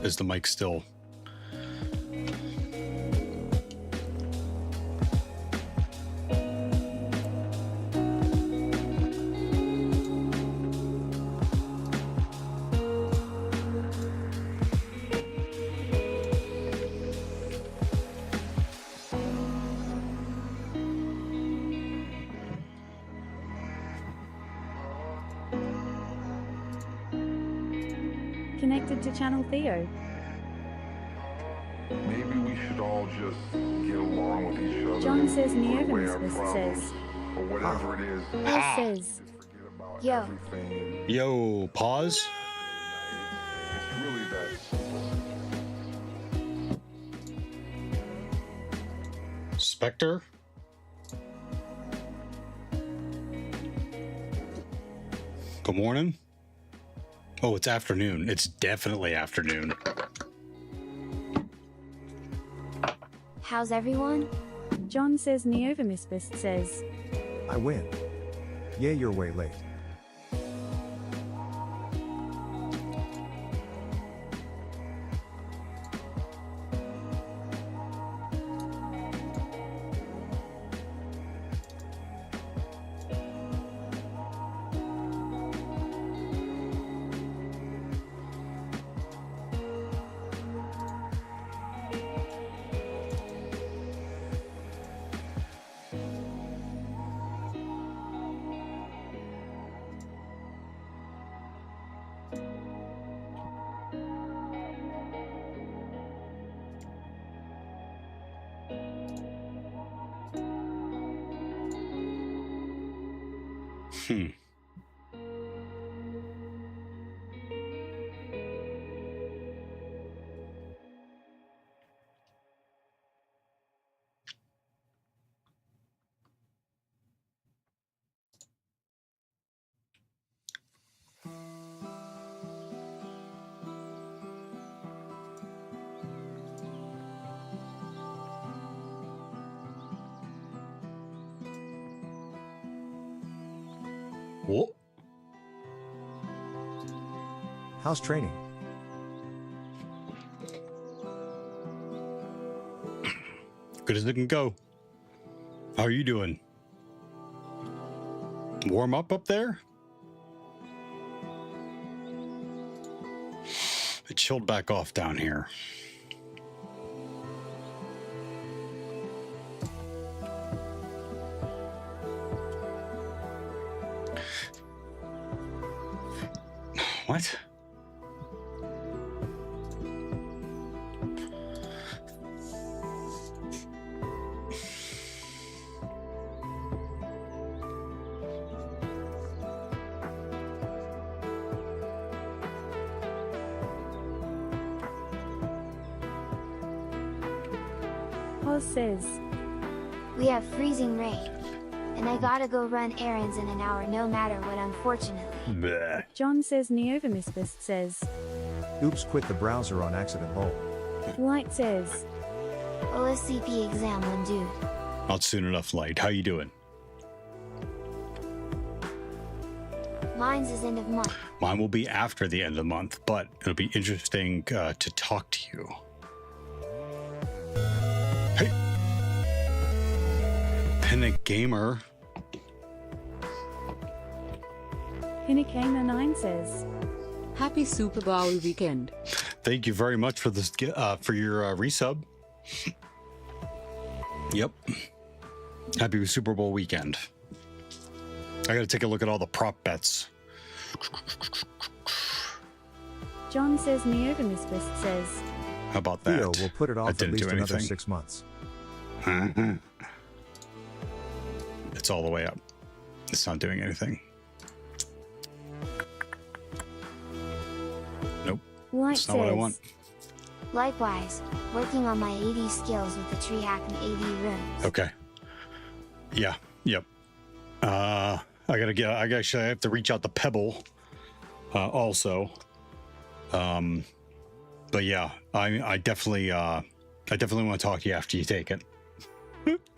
Is the mic still? Connected to Channel Theo. Maybe we should all just get along with each other. John says put away our Neovimus problems, says. or whatever it is. Paul says. Just forget about Yo. everything. Yo, pause. It's really that simple. Spectre. Good morning. Oh, it's afternoon. It's definitely afternoon. How's everyone? John says Neovimus says. I win. Yeah, you're way late. Whoa. How's training? Good as it can go. How are you doing? Warm up there? It chilled back off down here. What? Paul says. We have freezing rain. And I gotta go run errands in an hour no matter what, unfortunately. Bleh. John says Neovimus says. Oops, quit the browser on accident. Lol. Light says. OSCP exam when due. Not soon enough, Light. How you doing? Mine's is end of month. Mine will be after the end of the month, but it'll be interesting to talk to you. Hey, Pinnick Gamer. Pinnicana 9 says. Happy Super Bowl weekend. Thank you very much for this for your resub. Yep. Happy Super Bowl weekend. I gotta take a look at all the prop bets. John says Neovimus says. How about that? Theo will put it That off at didn't least do another anything. 6 months. It's all the way up. It's not doing anything. Nope. Light That's not says. what I want. Likewise, working on my AD skills with the tree hack and AD rooms. Okay. Yeah. Yep. I have to reach out to Pebble. Also. But yeah, I definitely want to talk to you after you take it.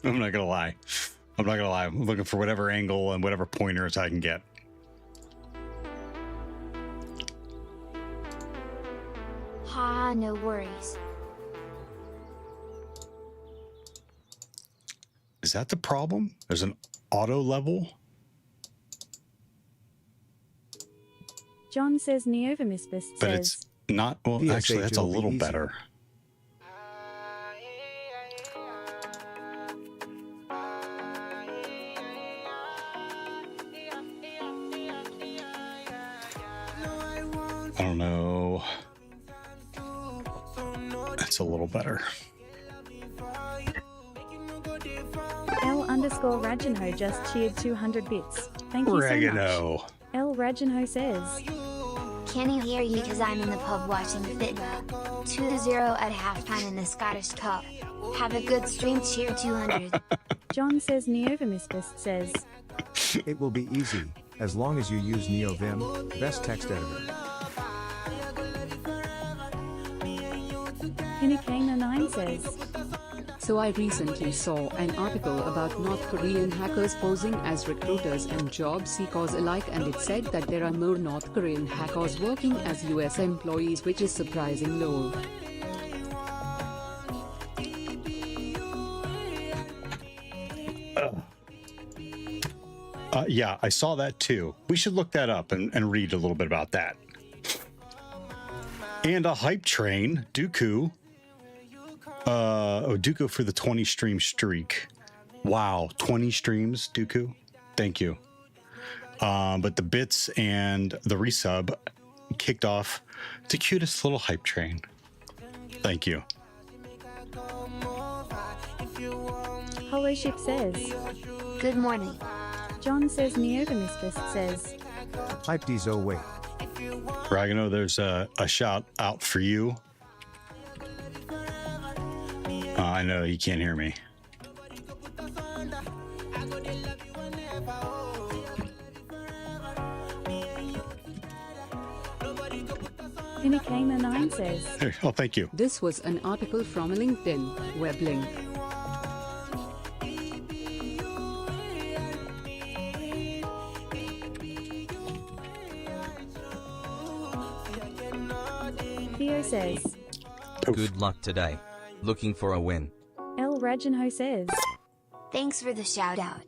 I'm not gonna lie. I'm looking for whatever angle and whatever pointers I can get. Haha, no worries. Is that the problem? There's an auto level? John says Neovermispus But says, it's not. Well, PSH, actually, that's a it'll be little easy. better. I don't know. That's a little better. L_Rajanho just cheered 200 bits. Thank you so much. Oregano. L Rajanho says, Can you hear you cause I'm in the pub watching Fitba. 2-0 at halftime in the Scottish Cup. Have a good stream, cheer 200. John says Neovermispus says, It will be easy, as long as you use NeoVim, best text editor. Pinikana9 says, So I recently saw an article about North Korean hackers posing as recruiters and job seekers alike, and it said that there are more North Korean hackers working as US employees, which is surprising low. Yeah, I saw that too. We should look that up and read a little bit about that. And a hype train, Dooku. Dooku for the 20 stream streak. Wow, 20 streams, Dooku. Thank you. But the bits and the resub kicked off the cutest little hype train. Thank you. Holoship says, Good morning. John says Neovermispus says, Hype D's oh wait. Ragano, there's a shout out for you. I know you can't hear me. Pinikana9 says, Oh, thank you. This was an article from a LinkedIn web link. Theo says, Good luck today. Looking for a win. L Rajanho says, Thanks for the shout out.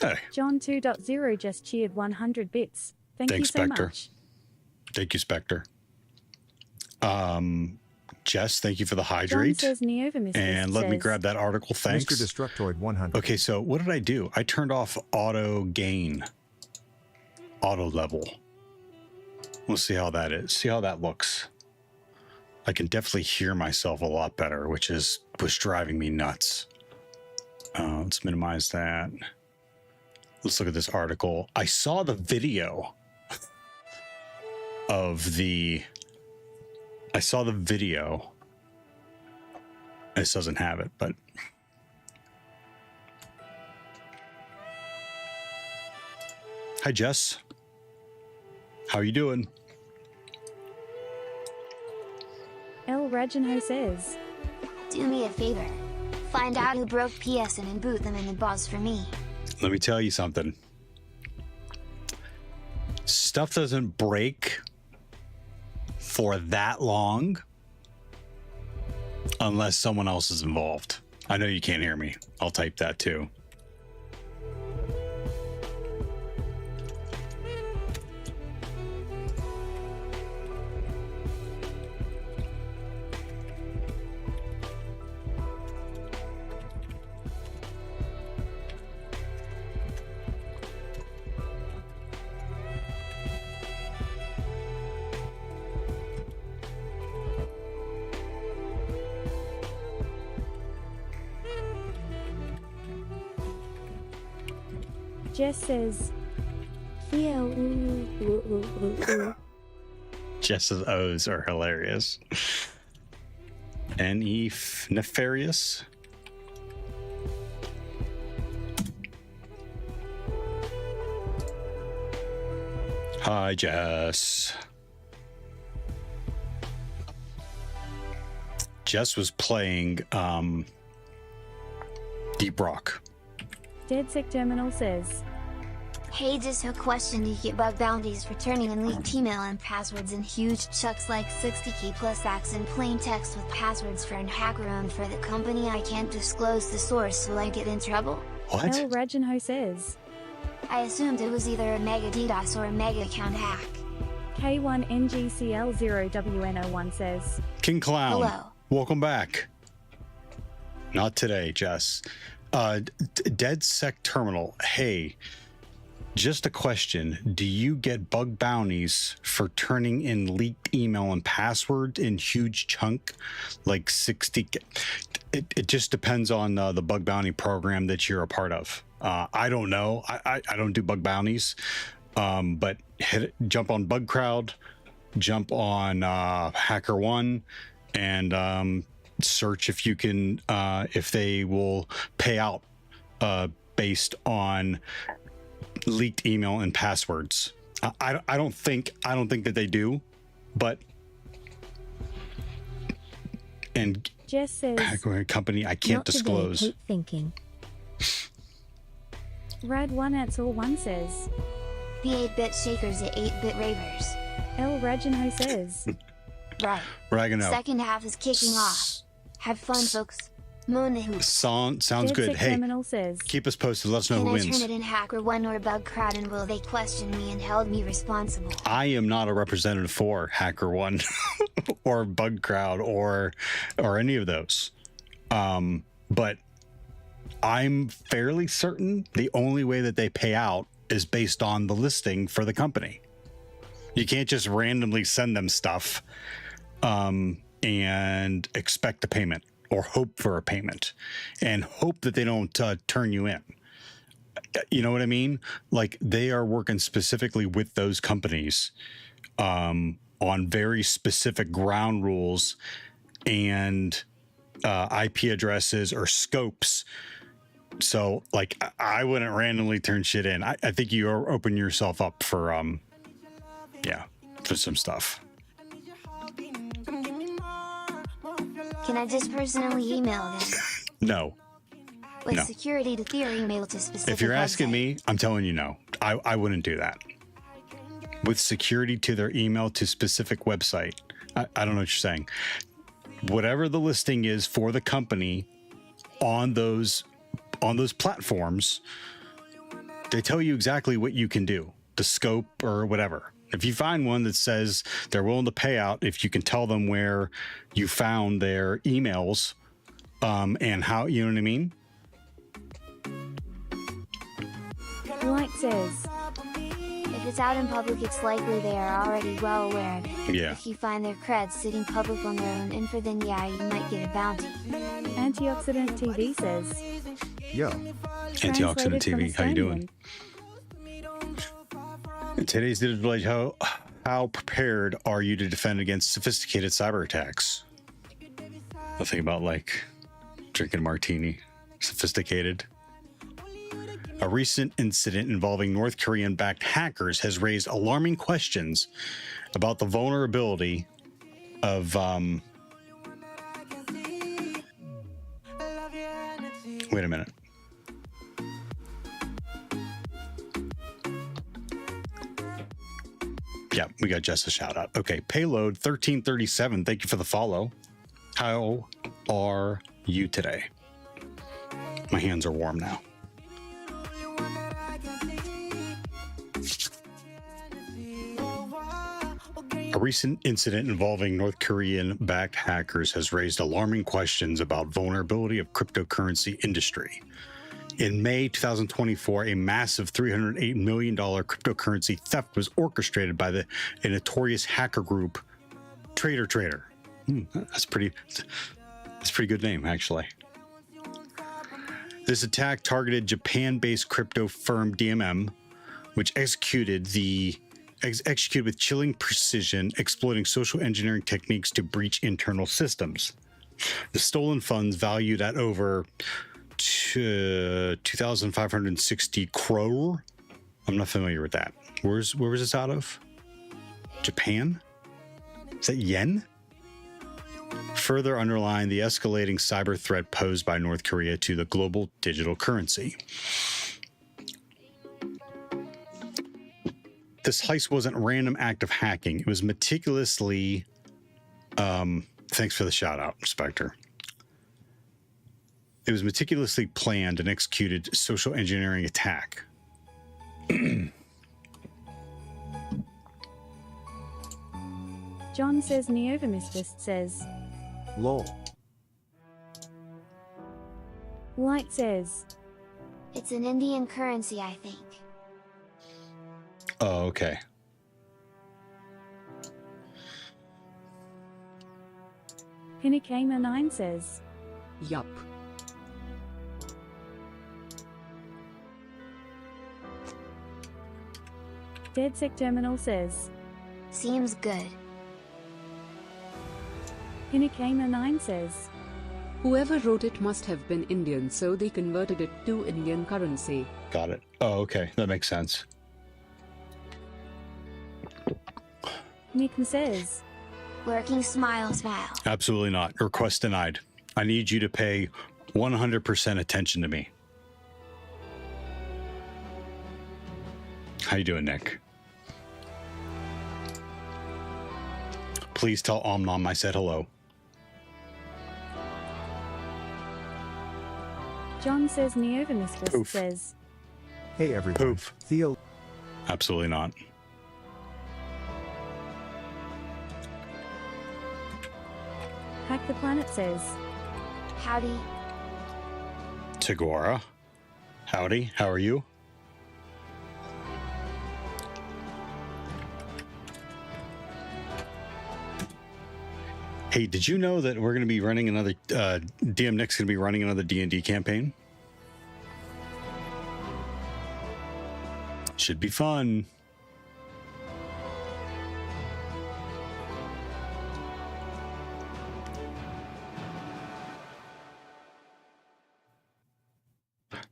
Hey, John 2.0 just cheered 100 bits. Thank Thanks, you so Spectre. much. thank you, Spectre. Jess, thank you for the John hydrate. says Neovermispus And let me says, grab that article. Thanks. Mr. Destructoid 100. Okay, so what did I do? I turned off auto gain, auto level. We'll see how that is. See how that looks. I can definitely hear myself a lot better, which was driving me nuts. Let's minimize that. Let's look at this article. I saw the video of the. I saw the video. This doesn't have it, but. Hi, Jess. How are you doing? L Rajanho says, Do me a favor. Find out who broke PSN and boot them in the boss for me. Let me tell you something. Stuff doesn't break for that long unless someone else is involved. I know you can't hear me. I'll type that too. Jess says, Theo, Jess's O's are hilarious. N.E. Nefarious. Hi, Jess. Jess was playing Deep Rock. DeadSec Terminal says, Hey, just a question, do you get bug bounties for turning in leaked email and passwords in huge chunks like 60k plus acts in plain text with passwords for an hacker owned for the company I can't disclose the source? Will I get in trouble? What? El Regenho says. I assumed it was either a mega DDoS or a mega account hack. K1NGCL0WNO1 says. King Clown. Hello. Welcome back. Not today, Jess. DeadSec Terminal. Hey, just a question. Do you get bug bounties for turning in leaked email and password in huge chunk, like 60? It just depends on the bug bounty program that you're a part of. I don't know. I don't do bug bounties, but jump on BugCrowd, jump on HackerOne, and search if you can, if they will pay out based on leaked email and passwords. I don't think that they do, but and Jess says. company I can't disclose. Keep thinking. Rad1Ansel1 says. The 8-bit shakers at 8-bit ravers. El Regenho says. Right. Ragano. Second half is kicking off. Have fun, folks. Moon the hoop. Sounds DeadSec good. Hey, Terminal says. keep us posted. Let us know Can who I turn wins. it in HackerOne or BugCrowd, and will they question me and hold me responsible? I am not a representative for HackerOne or BugCrowd or any of those. But I'm fairly certain the only way that they pay out is based on the listing for the company. You can't just randomly send them stuff and expect a payment or hope for a payment and hope that they don't turn you in. You know what I mean? Like, they are working specifically with those companies on very specific ground rules and IP addresses or scopes. So, like, I wouldn't randomly turn shit in. I think you are opening yourself up for for some stuff. Can I just personally email them? No. With No. security to their email to specific If you're asking website? me, I'm telling you no. I wouldn't do that. With security to their email to specific website. I don't know what you're saying. Whatever the listing is for the company on those platforms, they tell you exactly what you can do, the scope or whatever. If you find one that says they're willing to pay out, if you can tell them where you found their emails and how, you know what I mean? Light says. If it's out in public, it's likely they are already well aware of it. Yeah. If you find their creds sitting public on their own info, then yeah, you might get a bounty. Antioxidant TV says. Yo, Antioxidant Translated from TV, how you doing? In today's digital age, how prepared are you to defend against sophisticated cyber attacks? Nothing about like drinking martini, sophisticated. A recent incident involving North Korean-backed hackers has raised alarming questions about the vulnerability of wait a minute. Yeah, we got just a shout out. Okay, Payload 1337. Thank you for the follow. How are you today? My hands are warm now. A recent incident involving North Korean-backed hackers has raised alarming questions about vulnerability of cryptocurrency industry. In May 2024, a massive $308 million cryptocurrency theft was orchestrated by a notorious hacker group, Trader. That's a pretty good name, actually. This attack targeted Japan-based crypto firm DMM, which executed with chilling precision, exploiting social engineering techniques to breach internal systems. The stolen funds, valued at over 2,560 crore. I'm not familiar with that. Where was this out of? Japan? Is that yen? Further underline the escalating cyber threat posed by North Korea to the global digital currency. this heist wasn't random act of hacking. It was meticulously. Thanks for the shout out, Spectre. It was meticulously planned and executed social engineering attack. John says Neovamistist says. Lol. Light says. It's an Indian currency, I think. Oh, okay. Pinikama 9 says. Yup. DeadSec Terminal says. Seems good. Pinikama 9 says. Whoever wrote it must have been Indian, so they converted it to Indian currency. Got it. Oh, okay. That makes sense. Nick says. Lurking smile smile. Absolutely not. Request denied. I need you to pay 100% attention to me. How you doing, Nick? Please tell Omnom I said hello. John says Neovamistist Oof. says. Hey everyone. Oof. Theo. Absolutely not. Hack the Planet says. Howdy. Tagora. Howdy. How are you? Hey, did you know that we're going to be running another DM Nick's going to be running another D&D campaign? Should be fun.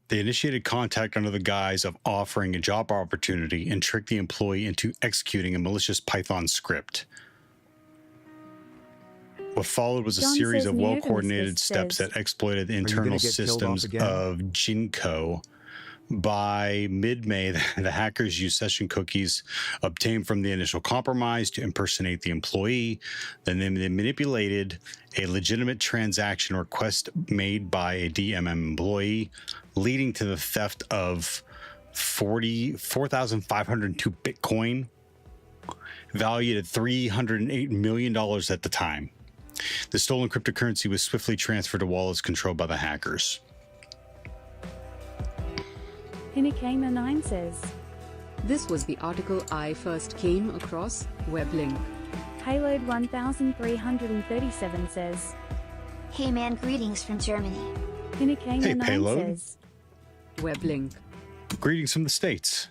They initiated contact under the guise of offering a job opportunity and tricked the employee into executing a malicious Python script. What followed was a John series says of well-coordinated Neovamistist steps says. that exploited the you internal gonna get killed off systems again? of Jinko. By mid-May, the hackers used session cookies obtained from the initial compromise to impersonate the employee. Then they manipulated a legitimate transaction request made by a DMM employee, leading to the theft of 4,502 Bitcoin, valued at $308 million at the time. The stolen cryptocurrency was swiftly transferred to wallets controlled by the hackers. Pinikama 9 says. This was the article I first came across, web link. Payload 1337 says. Hey man, greetings from Germany. Pinikama Hey, 9 Payload. says. Web link. Greetings from the States.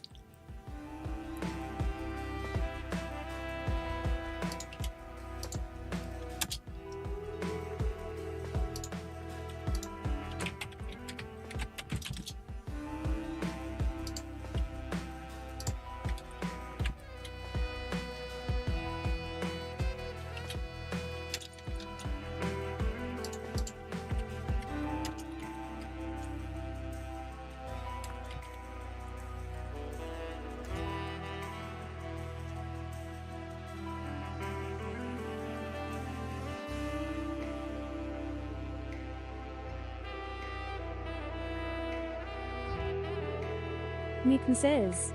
Nick says.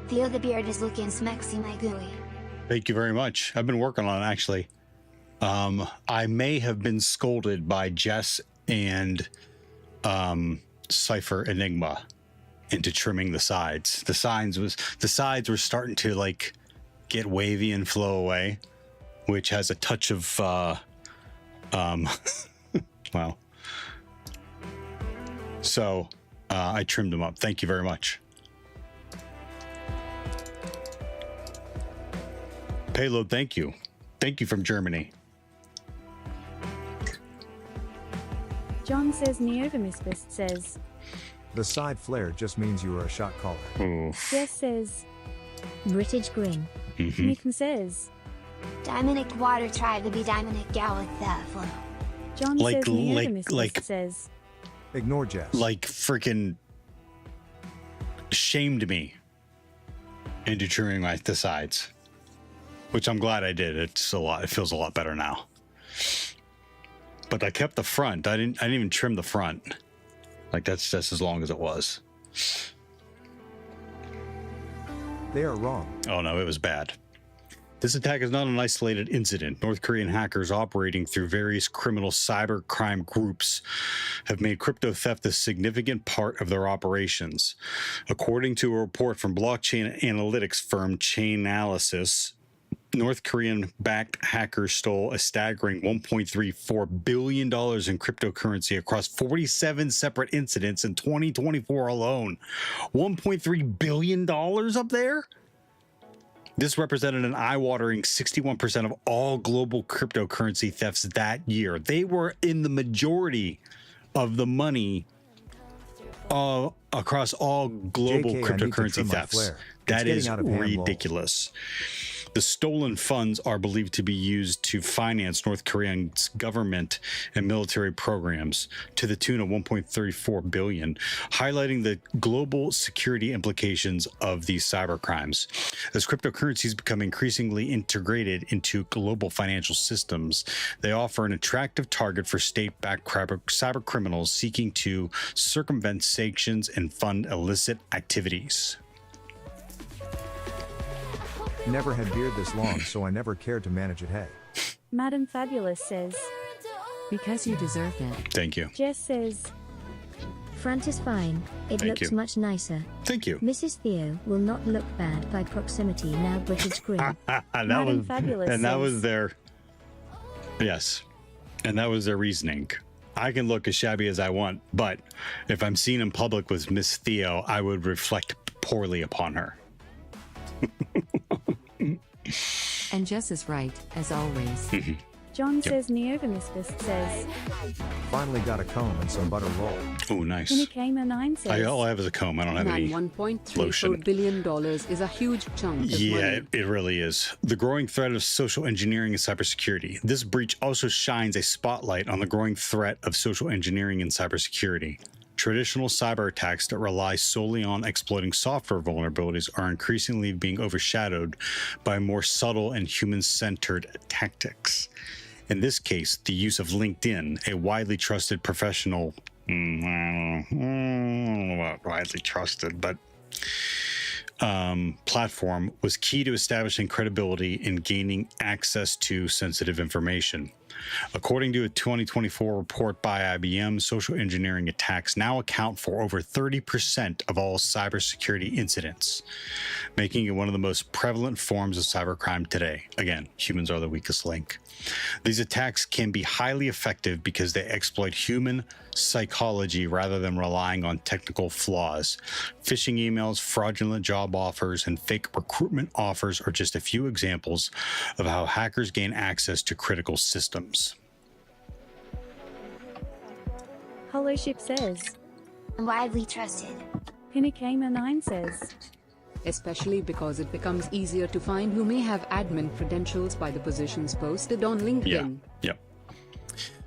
Theo the beard is looking smexy my gooey. Thank you very much. I've been working on it, actually. I may have been scolded by Jess and Cypher Enigma into trimming the sides. The sides were starting to like get wavy and flow away, which has a touch of well. So I trimmed them up. Thank you very much. Payload, thank you. Thank you from Germany. John says Neovamistist says. The side flare just means you are a shot caller. Ooh. Jess says. British grin. Mhm. Nick says. Dominic Water tried to be Dominic Gal with that flow. John Like- says Neovamistist like- says. Ignore Jess. Like freaking shamed me. and deterring the sides, which I'm glad I did. It's a lot. It feels a lot better now. But I kept the front. I didn't even trim the front. Like that's just as long as it was. They are wrong. Oh no, it was bad. This attack is not an isolated incident. North Korean hackers operating through various criminal cyber crime groups have made crypto theft a significant part of their operations. According to a report from blockchain analytics firm Chainalysis, North Korean-backed hackers stole a staggering $1.34 billion in cryptocurrency across 47 separate incidents in 2024 alone. $1.3 billion up there? This represented an eye-watering 61% of all global cryptocurrency thefts that year. They were in the majority of the money across all global JK, cryptocurrency thefts. That is ridiculous. The stolen funds are believed to be used to finance North Korea's government and military programs to the tune of $1.34 billion, highlighting the global security implications of these cyber crimes. As cryptocurrencies become increasingly integrated into global financial systems, they offer an attractive target for state-backed cyber criminals seeking to circumvent sanctions and fund illicit activities. Never had beard this long, so I never cared to manage it. Hey. Madam Fabulous says. Because you deserved it. Thank you. Jess says. Front is fine. It Thank looks you. much nicer. Thank you. Mrs. Theo will not look bad by proximity now. British grin. Madam Fabulous and that says. was their, yes, and that was their reasoning. I can look as shabby as I want, but if I'm seen in public with Miss Theo, I would reflect poorly upon her. And Jess is right, as always. John says Neovimisfist says. Finally got a comb and some butter roll. Oh, nice. Unikama9 says. All I have is a comb. I don't have Man, any $1.34 lotion. billion is a huge chunk of Yeah, money. it really is. The growing threat of social engineering and cybersecurity. This breach also shines a spotlight on the growing threat of social engineering and cybersecurity. Traditional cyber attacks that rely solely on exploiting software vulnerabilities are increasingly being overshadowed by more subtle and human-centered tactics. In this case, the use of LinkedIn, a widely trusted professional, I don't know about widely trusted, but platform was key to establishing credibility and gaining access to sensitive information. According to a 2024 report by IBM, social engineering attacks now account for over 30% of all cybersecurity incidents, making it one of the most prevalent forms of cybercrime today. Again, humans are the weakest link. These attacks can be highly effective because they exploit human psychology rather than relying on technical flaws. Phishing emails, fraudulent job offers, and fake recruitment offers are just a few examples of how hackers gain access to critical systems. Hollowship says. Widely trusted. Unikama9 says. Especially because it becomes easier to find who may have admin credentials by the positions posted on LinkedIn. Yep.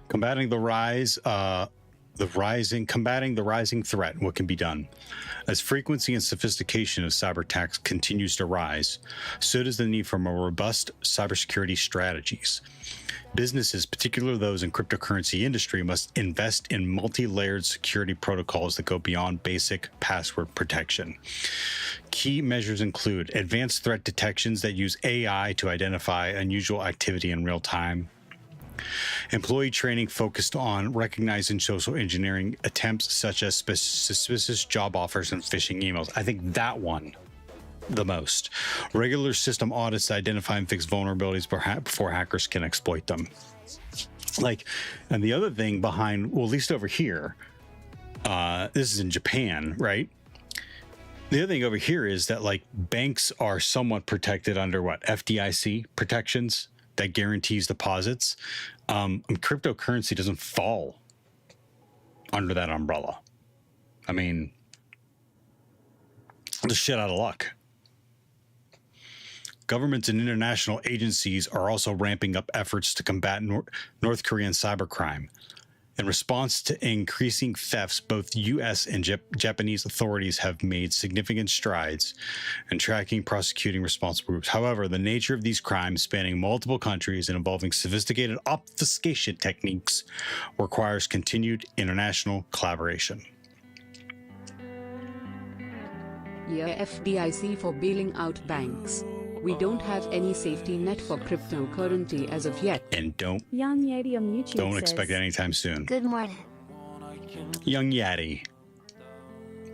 Combating the rising threat. What can be done? As frequency and sophistication of cyber attacks continues to rise, so does the need for more robust cybersecurity strategies. Businesses, particularly those in cryptocurrency industry, must invest in multi-layered security protocols that go beyond basic password protection. Key measures include advanced threat detections that use AI to identify unusual activity in real time, employee training focused on recognizing social engineering attempts such as suspicious job offers and phishing emails. I think that one the most. Regular system audits to identify and fix vulnerabilities before hackers can exploit them. And the other thing behind, well, at least over here, this is in Japan, right? The other thing over here is that banks are somewhat protected under what? FDIC protections that guarantees deposits. Cryptocurrency doesn't fall under that umbrella. I mean, the shit out of luck. Governments and international agencies are also ramping up efforts to combat North Korean cybercrime. In response to increasing thefts, both U.S. and Japanese authorities have made significant strides in tracking, prosecuting responsible groups. However, the nature of these crimes, spanning multiple countries and involving sophisticated obfuscation techniques, requires continued international collaboration. Yeah, FDIC for bailing out banks. We don't have any safety net for cryptocurrency as of yet. And don't Young Yeti on YouTube says, expect it anytime soon. Good morning. Young Yeti,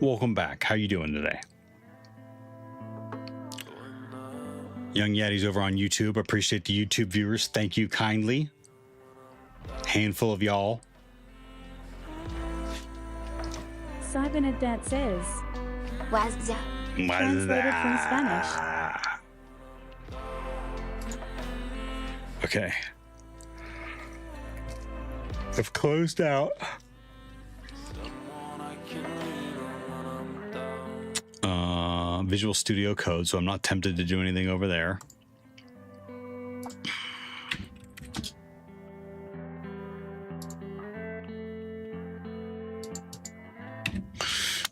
welcome back. How you doing today? Young Yeti's over on YouTube. Appreciate the YouTube viewers. Thank you kindly. Handful of y'all. Cybernet says, What's up? translated from Spanish. Okay. I've closed out Visual Studio Code, so I'm not tempted to do anything over there.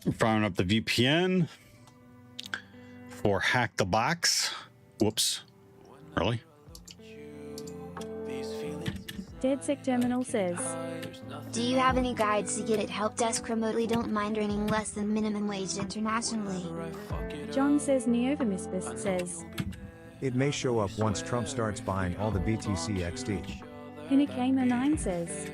I'm firing up the VPN for Hack the Box. Whoops. Really? DeadSec Terminal says, Do you have any guides to get at help desk remotely? Don't mind earning less than minimum wage internationally. John says Neovimisbus says, It may show up once Trump starts buying all the BTC XD. Hinakamer9 says,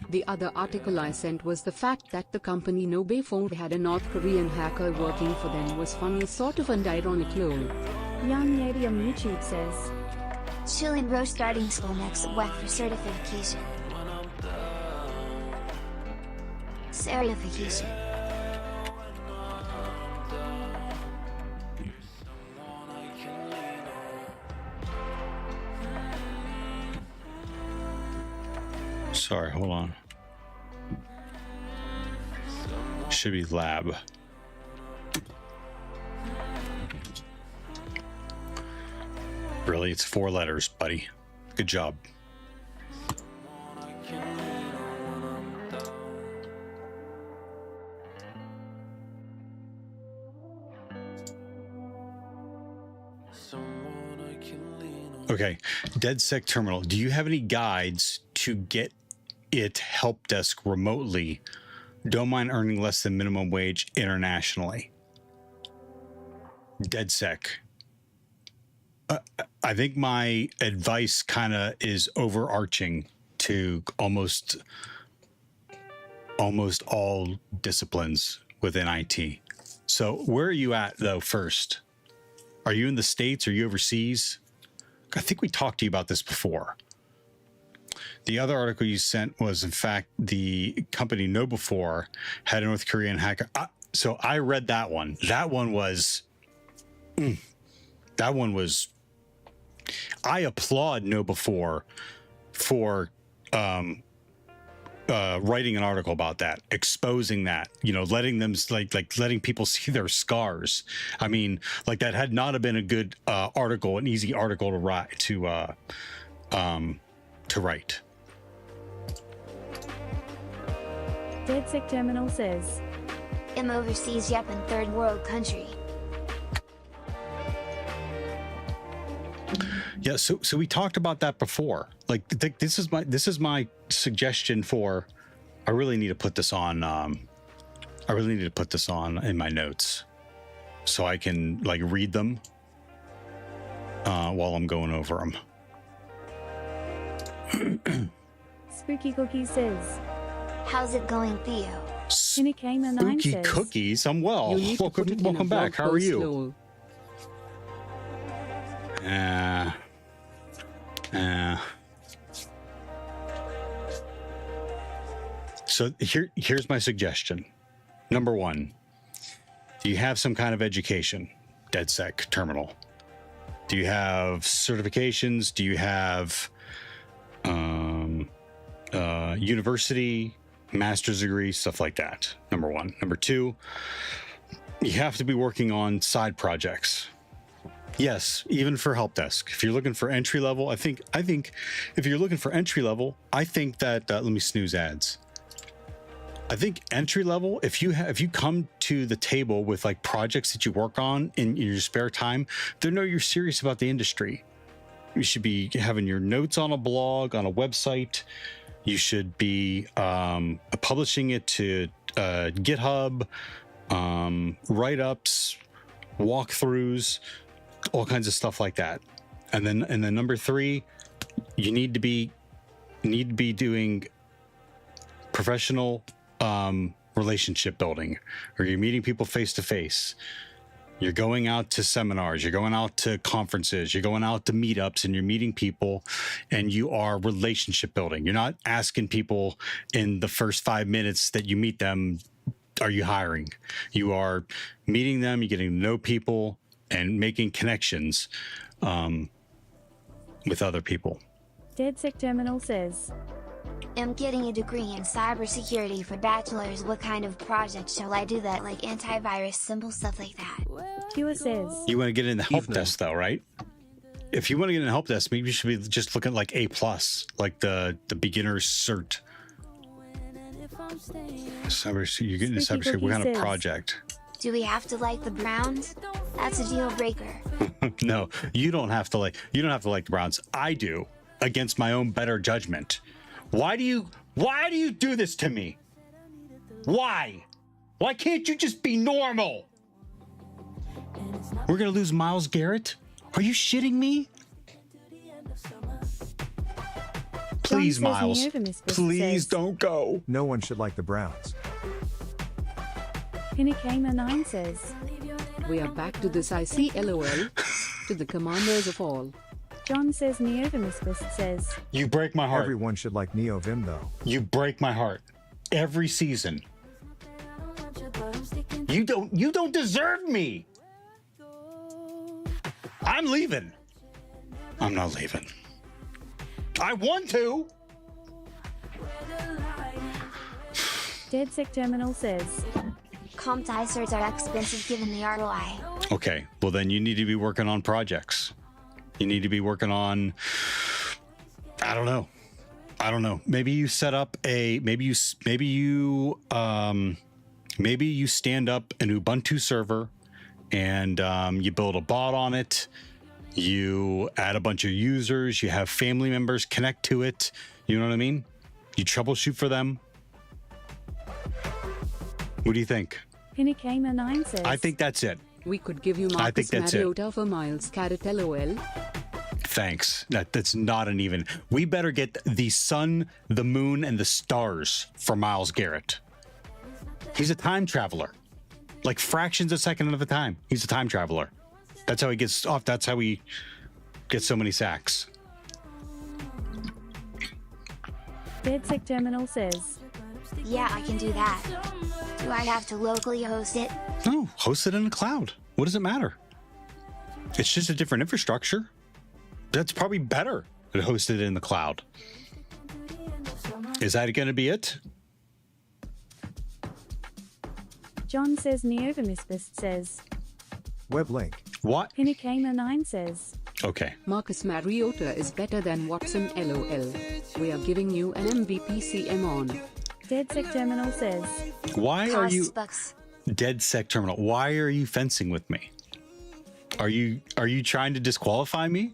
The other article I sent was the fact that the company Nobay4 had a North Korean hacker working for them was funny, sort of, and ironic lol. Young Yeti on YouTube says, Chillin' bro, starting school next week for certification. Certification. Sorry, hold on. Should be lab. Really, it's 4 letters, buddy. Good job. Okay, DeadSec Terminal. Do you have any guides to get it help desk remotely? Don't mind earning less than minimum wage internationally. DeadSec. I think my advice kind of is overarching to almost all disciplines within IT. So where are you at though first? Are you in the States? Are you overseas? I think we talked to you about this before. The other article you sent was, in fact, the company KnowBe4 had a North Korean hacker. So I read that one. That one was. I applaud KnowBe4 for writing an article about that, exposing that, letting them letting people see their scars. I mean, like, that had not have been a good article, an easy article to write. DeadSec Terminal says, I'm overseas, yep, in third world country. Yeah, so we talked about that before. Like, this is my suggestion for. I really need to put this on. I really need to put this on in my notes, so I can read them while I'm going over them. Spooky Cookie says, How's it going, Theo? Hinakamer9 Spooky says, Cookies. I'm well. You need to put it in a Welcome back. blog How are post, you? lol. So here's my suggestion. Number 1, do you have some kind of education? DeadSec Terminal. Do you have certifications? Do you have university, master's degree, stuff like that? Number 1. Number 2, you have to be working on side projects. Yes, even for help desk. If you're looking for entry level, I think if you're looking for entry level, I think that let me snooze ads. I think entry level, if you come to the table with like projects that you work on in your spare time, they know you're serious about the industry. You should be having your notes on a blog, on a website. You should be publishing it to GitHub, write-ups, walkthroughs, all kinds of stuff like that. And then number 3, you need to be doing professional relationship building, or you're meeting people face to face. You're going out to seminars, you're going out to conferences, you're going out to meetups, and you're meeting people, and you are relationship building. You're not asking people in the first 5 minutes that you meet them, are you hiring? You are meeting them, you're getting to know people and making connections with other people. DeadSec Terminal says, I'm getting a degree in cybersecurity for bachelor's. What kind of project shall I do that, like antivirus, simple stuff like that? Pure says, You want to get in the help Evening. desk though, right? If you want to get in the help desk, maybe you should be just looking at like A+, like the beginner's cert. You're getting into Spooky cybersecurity. What kind of Cookie says- project? Do we have to like the Browns? That's a deal breaker. No, you don't have to like the Browns. I do, against my own better judgment. Why do you do this to me? Why can't you just be normal? We're gonna lose Myles Garrett? Are you shitting me? Please, says Miles, Neovimus please says- don't go. No one should like the Browns. Pinakamer9 says, We are back to this ICLOL, to the commanders of all. John says Neovimus says, You break my heart. Everyone should like NeoVim though. You break my heart. Every season. You don't deserve me. I'm leaving. I'm not leaving. I want to. DeadSec Terminal says, CompTIE certs are expensive given the ROI. Okay, well then you need to be working on projects. You need to be working on, I don't know. Maybe you set up maybe you stand up an Ubuntu server and you build a bot on it. You add a bunch of users, you have family members connect to it. You know what I mean? You troubleshoot for them. What do you think? Pinakamer9 says, I think that's it. We could give you I think Marcus that's it. Mariota for Miles Garrett LOL. Thanks. That's not an even. We better get the sun, the moon, and the stars for Myles Garrett. He's a time traveler. Like fractions of a second of a time. He's a time traveler. That's how he gets off. That's how he gets so many sacks. DeadSec Terminal says, Yeah, I can do that. Do I have to locally host it? No, host it in the cloud. What does it matter? It's just a different infrastructure. That's probably better than hosted in the cloud. Is that going to be it? John says Neovimus says, Web link. What? Pinakamer9 says, Okay. Marcus Mariota is better than Watson LOL. We are giving you an MVP CM on. DeadSec Terminal says, Why are Costs you bucks. DeadSec Terminal? Why are you fencing with me? Are you trying to disqualify me?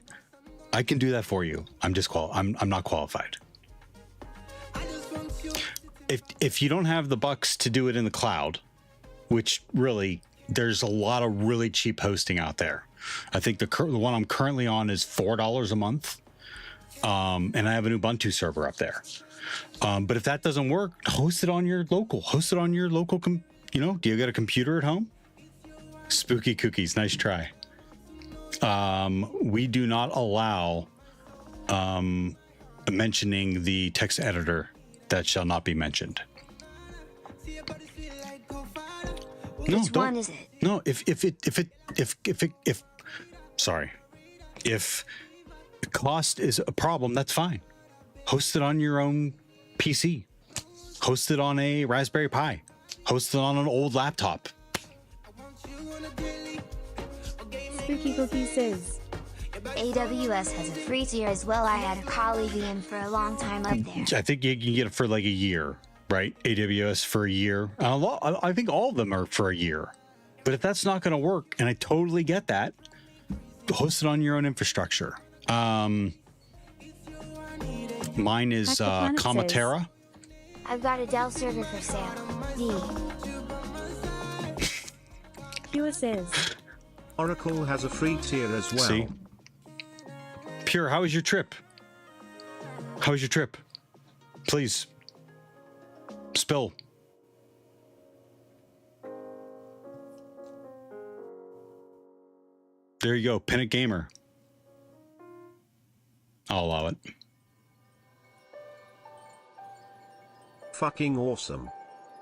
I can do that for you. I'm not qualified. If you don't have the bucks to do it in the cloud, which really there's a lot of really cheap hosting out there. I think the one I'm currently on is $4 a month, and I have an Ubuntu server up there. But if that doesn't work, host it on your local. Host it on your local. Do you got a computer at home? Spooky cookies, nice try. We do not allow mentioning the text editor that shall not be mentioned. No, Which one is it? No, if cost is a problem, that's fine. Host it on your own PC. Host it on a Raspberry Pi. Host it on an old laptop. Spooky Cookie says, AWS has a free tier as well. I had a colleague in for a long time up there. I think you can get it for like a year. right? AWS for a year. And a lot, I think all of them are for a year. But if that's not going to work, and I totally get that, host it on your own infrastructure. Mine is Comatera. I've got a Dell server for sale. D. Pure says, Oracle has a free tier as well. See? Pure, how was your trip? How was your trip? Please. Spill. There you go. Pin it gamer. I'll allow it. Fucking awesome.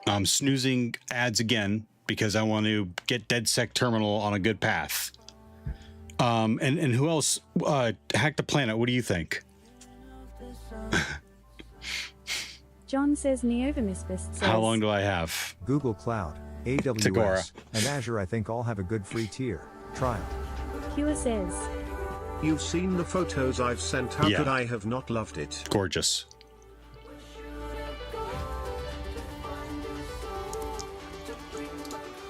I'm snoozing ads again because I want to get DedSec terminal on a good path. And who else? Hack the Planet. What do you think? John says Neovimisbist says, How long do I have? Google Cloud, AWS, Tagora. and Azure I think all have a good free tier. Try it. Pure says, You've seen the photos I've sent. How Yeah. could I have not loved it? Gorgeous.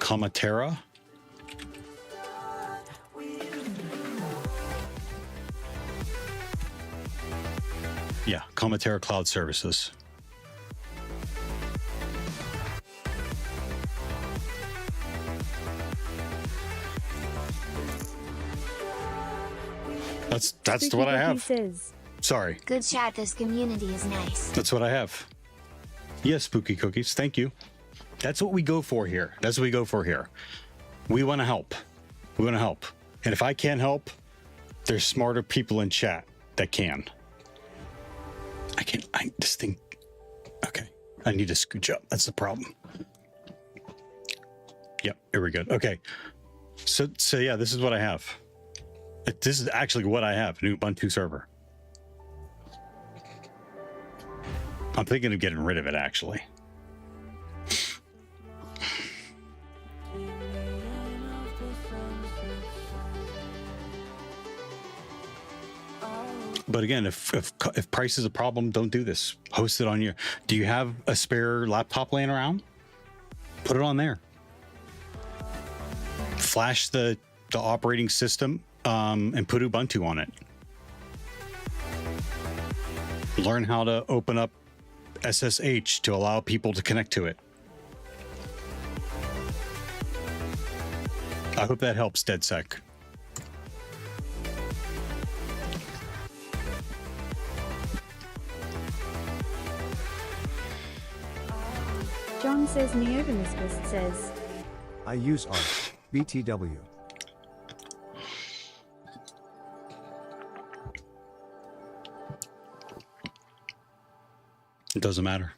Comatera. Yeah, Comatera Cloud Services. That's Spooky what I Cookie have. says, Sorry, Good chat, this community is nice. that's what I have. Yes, Spooky Cookies. Thank you. That's what we go for here. That's what we go for here. We want to help. We want to help. And if I can't help, there's smarter people in chat that can. I just think, okay, I need to scooch up. That's the problem. Yep, here we go. Okay. So yeah, this is what I have. This is actually what I have, a new Ubuntu server. I'm thinking of getting rid of it, actually. But again, if price is a problem, don't do this. Host it on your... Do you have a spare laptop laying around? Put it on there. Flash the operating system and put Ubuntu on it. Learn how to open up SSH to allow people to connect to it. I hope that helps, DedSec. John says Neovimisbist says, I use ARC, BTW. It doesn't matter.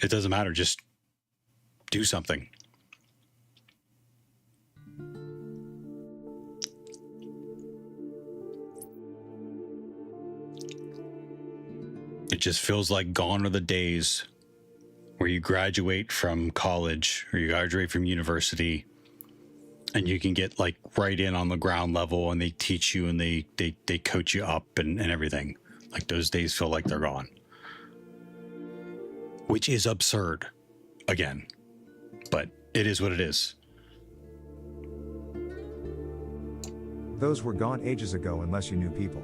It doesn't matter. Just do something. It just feels like gone are the days where you graduate from college or you graduate from university and you can get like right in on the ground level and they teach you and they coach you up and everything. Like those days feel like they're gone. Which is absurd, again, but it is what it is. Those were gone ages ago unless you knew people.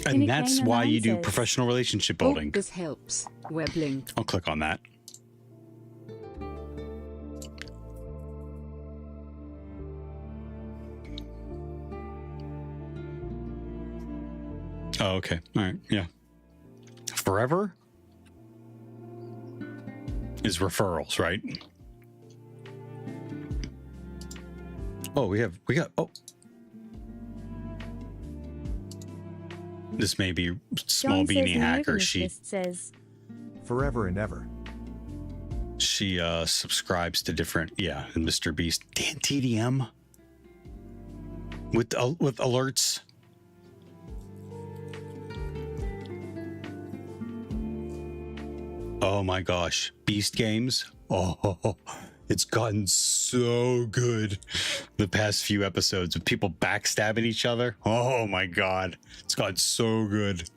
And that's why you do says, professional relationship building. Hope this helps. Web link. I'll click on that. Oh, okay. All right. Yeah. Forever is referrals, right? Oh, we got, oh. This may be small John beanie says hacker. Neovimisbist says, Forever and ever. She subscribes to different, yeah, and Mr. Beast. Dan TDM with alerts. Oh my gosh, Beast Games. Oh, it's gotten so good the past few episodes with people backstabbing each other. Oh my God, it's gotten so good.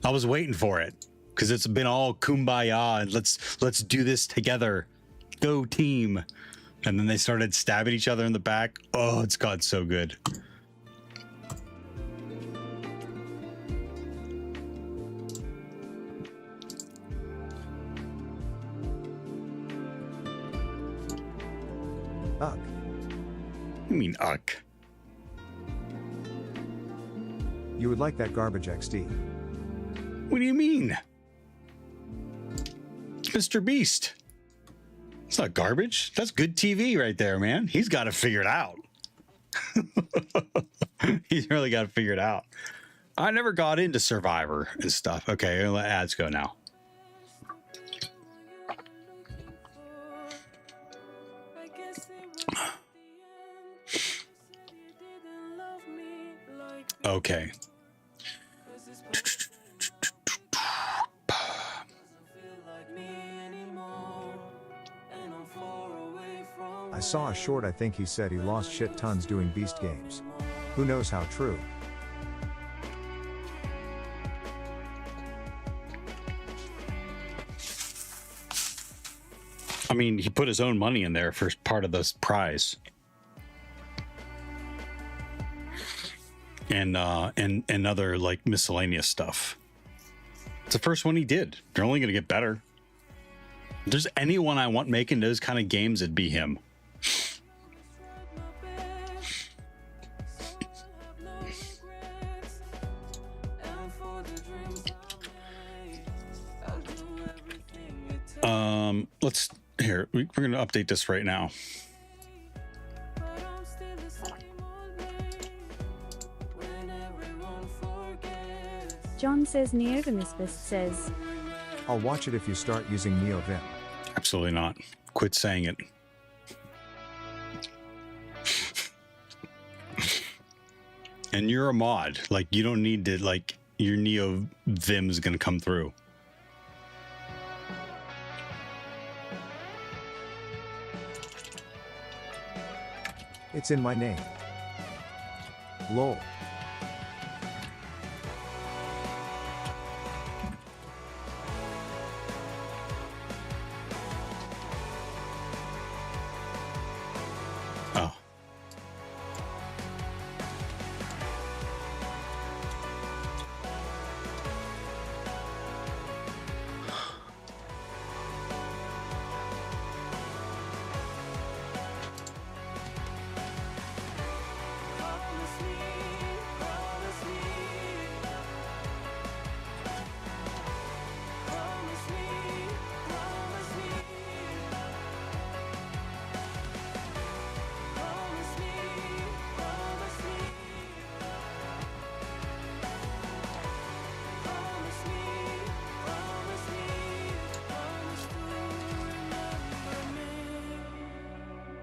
I was waiting for it. because it's been all kumbaya and let's do this together. Go team. And then they started stabbing each other in the back. Oh, it's gotten so good. Ugh. You mean uck? You would like that garbage XD. What do you mean? It's Mr. Beast. It's not garbage. That's good TV right there, man. He's got it figured out. He's really got it figured out. I never got into Survivor and stuff. Okay, let ads go now. Okay. I saw a short. I think he said he lost shit tons doing beast games. Who knows how true? I mean, he put his own money in there for part of this prize. And other like miscellaneous stuff. It's the first one he did. They're only gonna get better. If there's anyone I want making those kind of games, it'd be him. Let's here. We're gonna update this right now. John says Neovamisbus says, I'll watch it if you start using NeoVim. Absolutely not. Quit saying it. And you're a mod. Like, you don't need to, like, your NeoVim is gonna come through. It's in my name. Lol. Oh.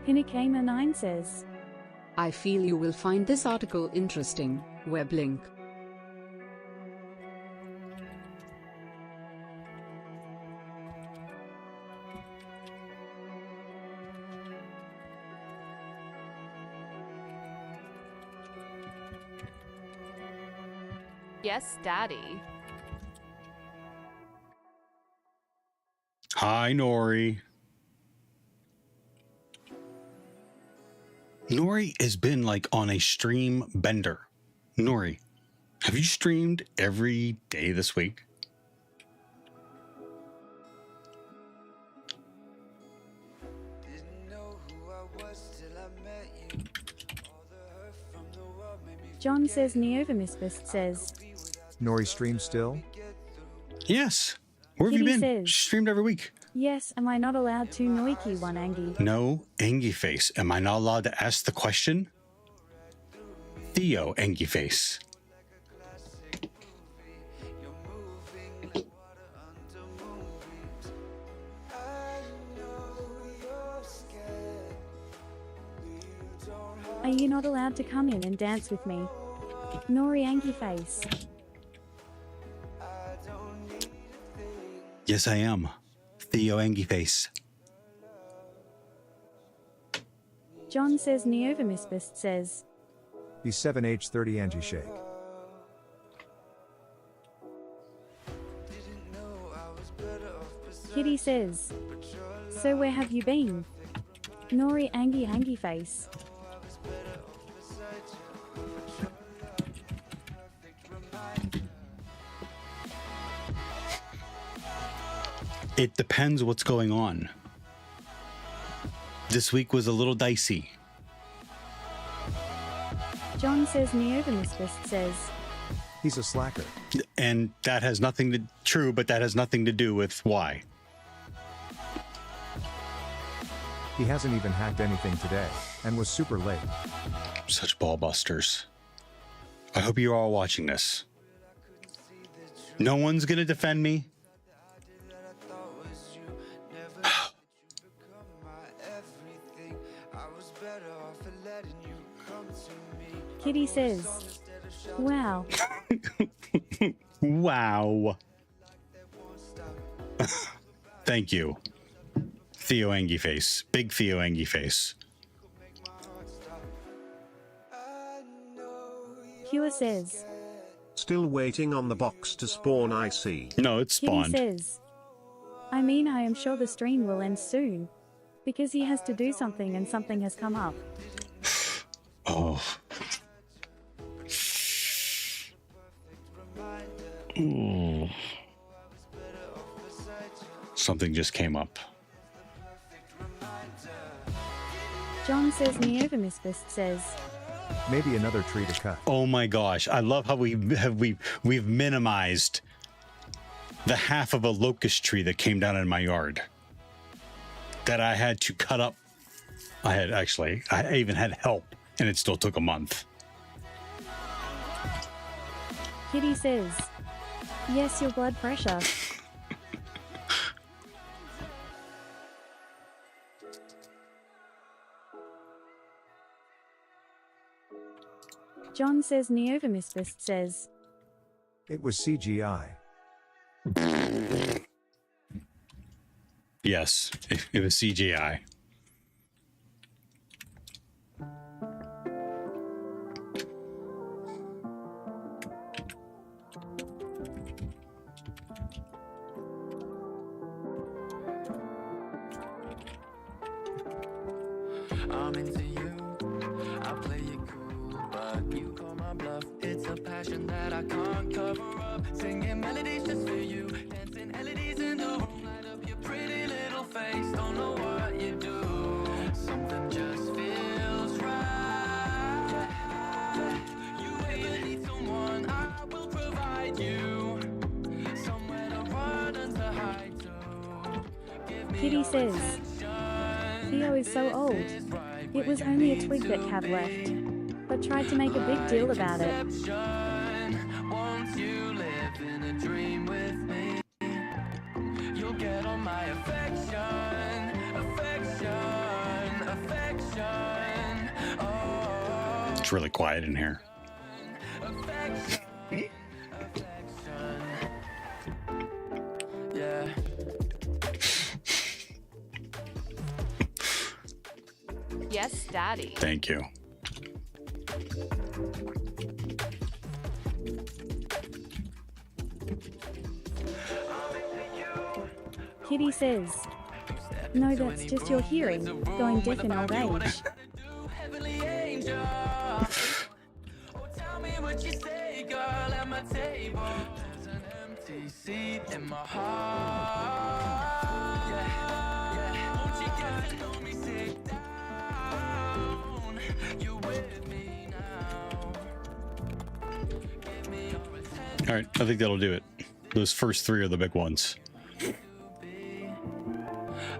Pinakama9 says, I feel you will find this article interesting. Web link. Yes, Daddy. Hi, Nori. Nori has been like on a stream bender. Nori, have you streamed every day this week? John says Neovamisbus says, Nori stream still? Yes. Where have you Kitty been? says- She streamed every week. yes, am I not allowed to Noiki one Angie? No, Angie Face. Am I not allowed to ask the question? Theo Angie Face. Are you not allowed to come in and dance with me? Nori Angie face. Yes, I am. Theo Angie Face. John says Neovamisbus says, B7H30 Angie Shake. Kitty says, so where have you been? Nori Angie face. It depends what's going on. This week was a little dicey. John says Neovimisfist says, He's a slacker. And that has nothing to true, but that has nothing to do with why. He hasn't even hacked anything today, and was super late. Such ball busters. I hope you're all watching this. No one's gonna defend me. Kitty says, wow. Wow. Thank you. Theo Angie face. Big Theo Angie face. Pure says, Still waiting on the box to spawn, I see. No, it's Kitty spawned. says, I mean, I am sure the stream will end soon. Because he has to do something and something has come up. Oh. Ooh. Something just came up. John says Neovimisfist says, Maybe another tree to cut. Oh my gosh, I love how we've minimized the half of a locust tree that came down in my yard that I had to cut up. I even had help, and it still took a month. Kitty says, yes, your blood pressure. John says Neovimisfist says, It was CGI. Yes, it was CGI. I'm into you, I play it cool, but you call my bluff. It's a passion that I can't cover up. Singing melodies just for you, dancing LEDs in the room, light up your pretty little face. Don't know what you do, something just feels right. You ever need someone, I will provide you somewhere to run and to hide to. Give me Kitty says, Theo is so old. It was only a twig that Cav left, but tried to make a big deal about it. Won't you live in a dream with me? You'll get all my affection, affection, affection. Oh, It's really quiet in here. affection, affection. Yeah. Yes, Daddy. Thank you. Kitty says, no, that's just your hearing, going deaf in old age. Heavenly angel. Oh, tell me what you say, girl, at my table. There's an empty seat in my heart. Yeah, yeah. Won't you get to know me? Sit down. You're with me now. Give me your attention. All right, I think that'll do it. Those first three are the big ones.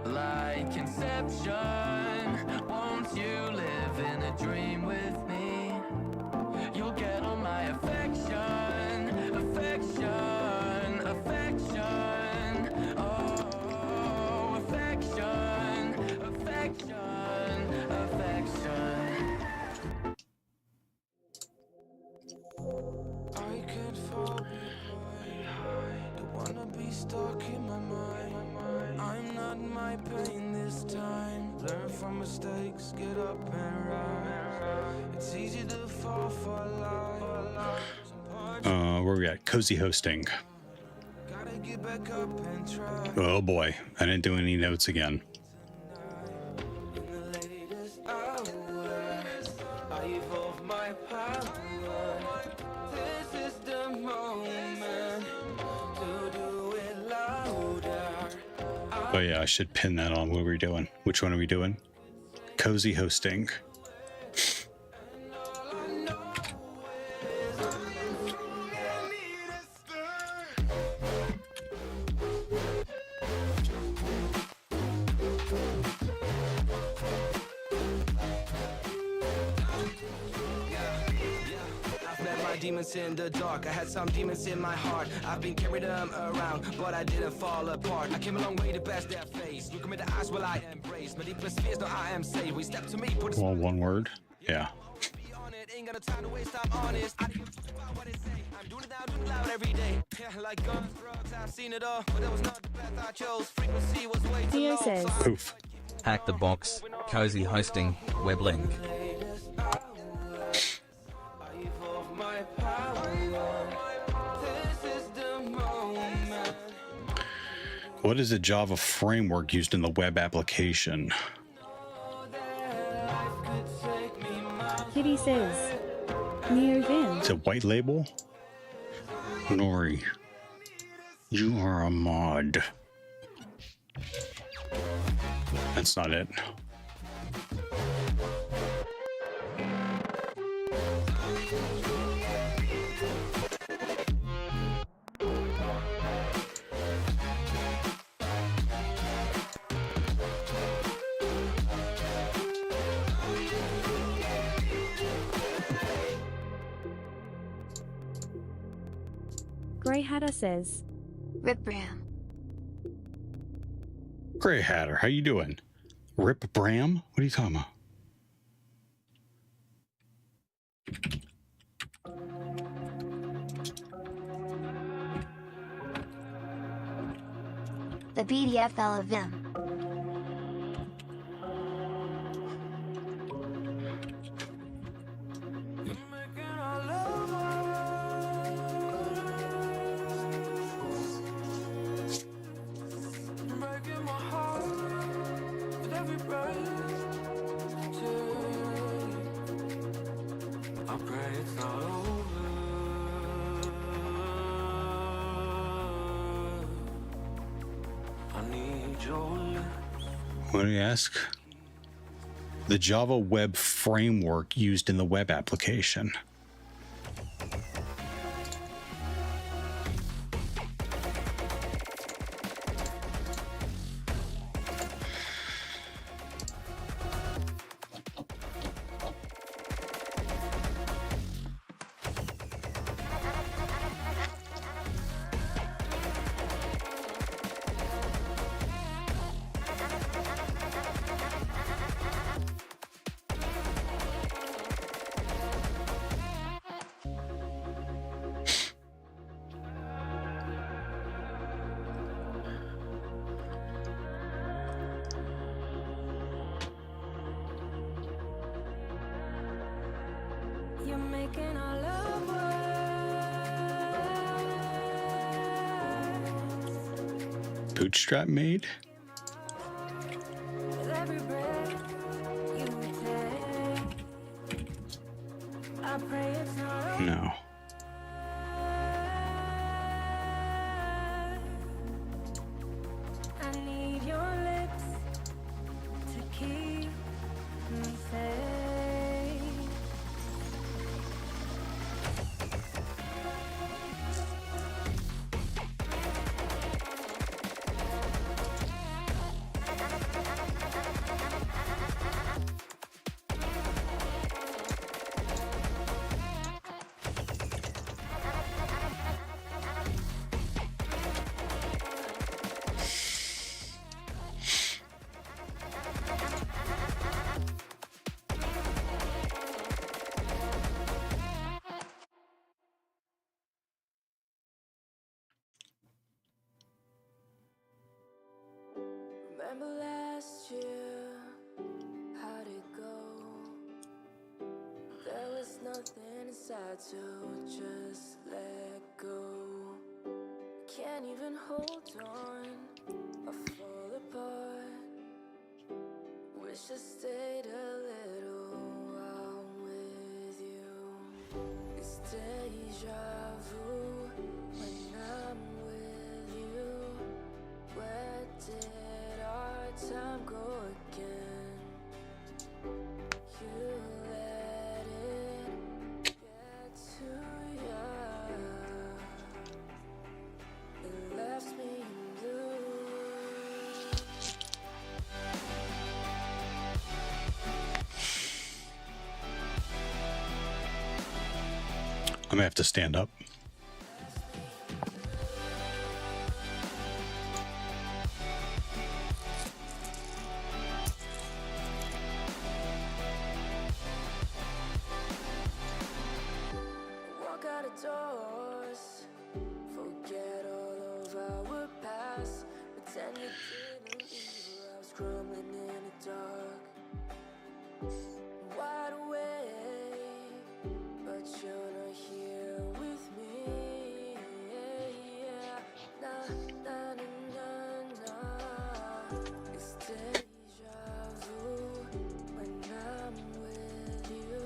Like conception, won't you live in a dream with me? You'll get all my affection, affection, affection. Oh, affection, affection, affection. I could fall behind, don't wanna be stuck in my mind. I'm not in my pain this time. Learn from mistakes, get up and rise. It's easy to fall for life. Where we at? Cozy hosting. Gotta Oh boy, I didn't do any notes again. Oh yeah, I should pin that on. What are we doing? Which one are we doing? Cozy hosting. Demons in the dark, I had some demons in my heart. I've been carrying them around, but I didn't fall apart. I came a long way to pass their face. Look at me the eyes, will I embrace my deepest fears? No, I am safe. We step to me, put Well, one word. Yeah. ain't got no time to waste, I'm honest. I don't about what they say. I'm doing it now, doing it loud every day. Yeah, like guns, drugs, I've seen it all, but that was not the path I chose. Frequency was way too Theo low. says, Poof. Hack the box, cozy hosting, web link. What is a Java framework used in the web application? Kitty says, Neovin. Is it white label? Nori, you are a mod. That's not it. Grey Hatter says, Rip Bram. Gray Hatter, how you doing? Rip Bram? What are you talking about? The BDFL of Vim. What do you ask? The Java web framework used in the web application. Bootstrap made? No. Remember last year, how'd it go? There was nothing inside to just let go. can't even hold on. I fall apart. Wish I stayed a little while with you. It's deja vu when I'm with you. Where did our time go again? You let it get to you. It left me blue. I'm gonna have to stand up. Walk out of doors, forget all of our past. Pretend you didn't leave her, I was crumbling in the dark. Wide awake, but you're not here with me. Yeah. Nah, nah, nah, nah, nah. It's deja vu when I'm with you.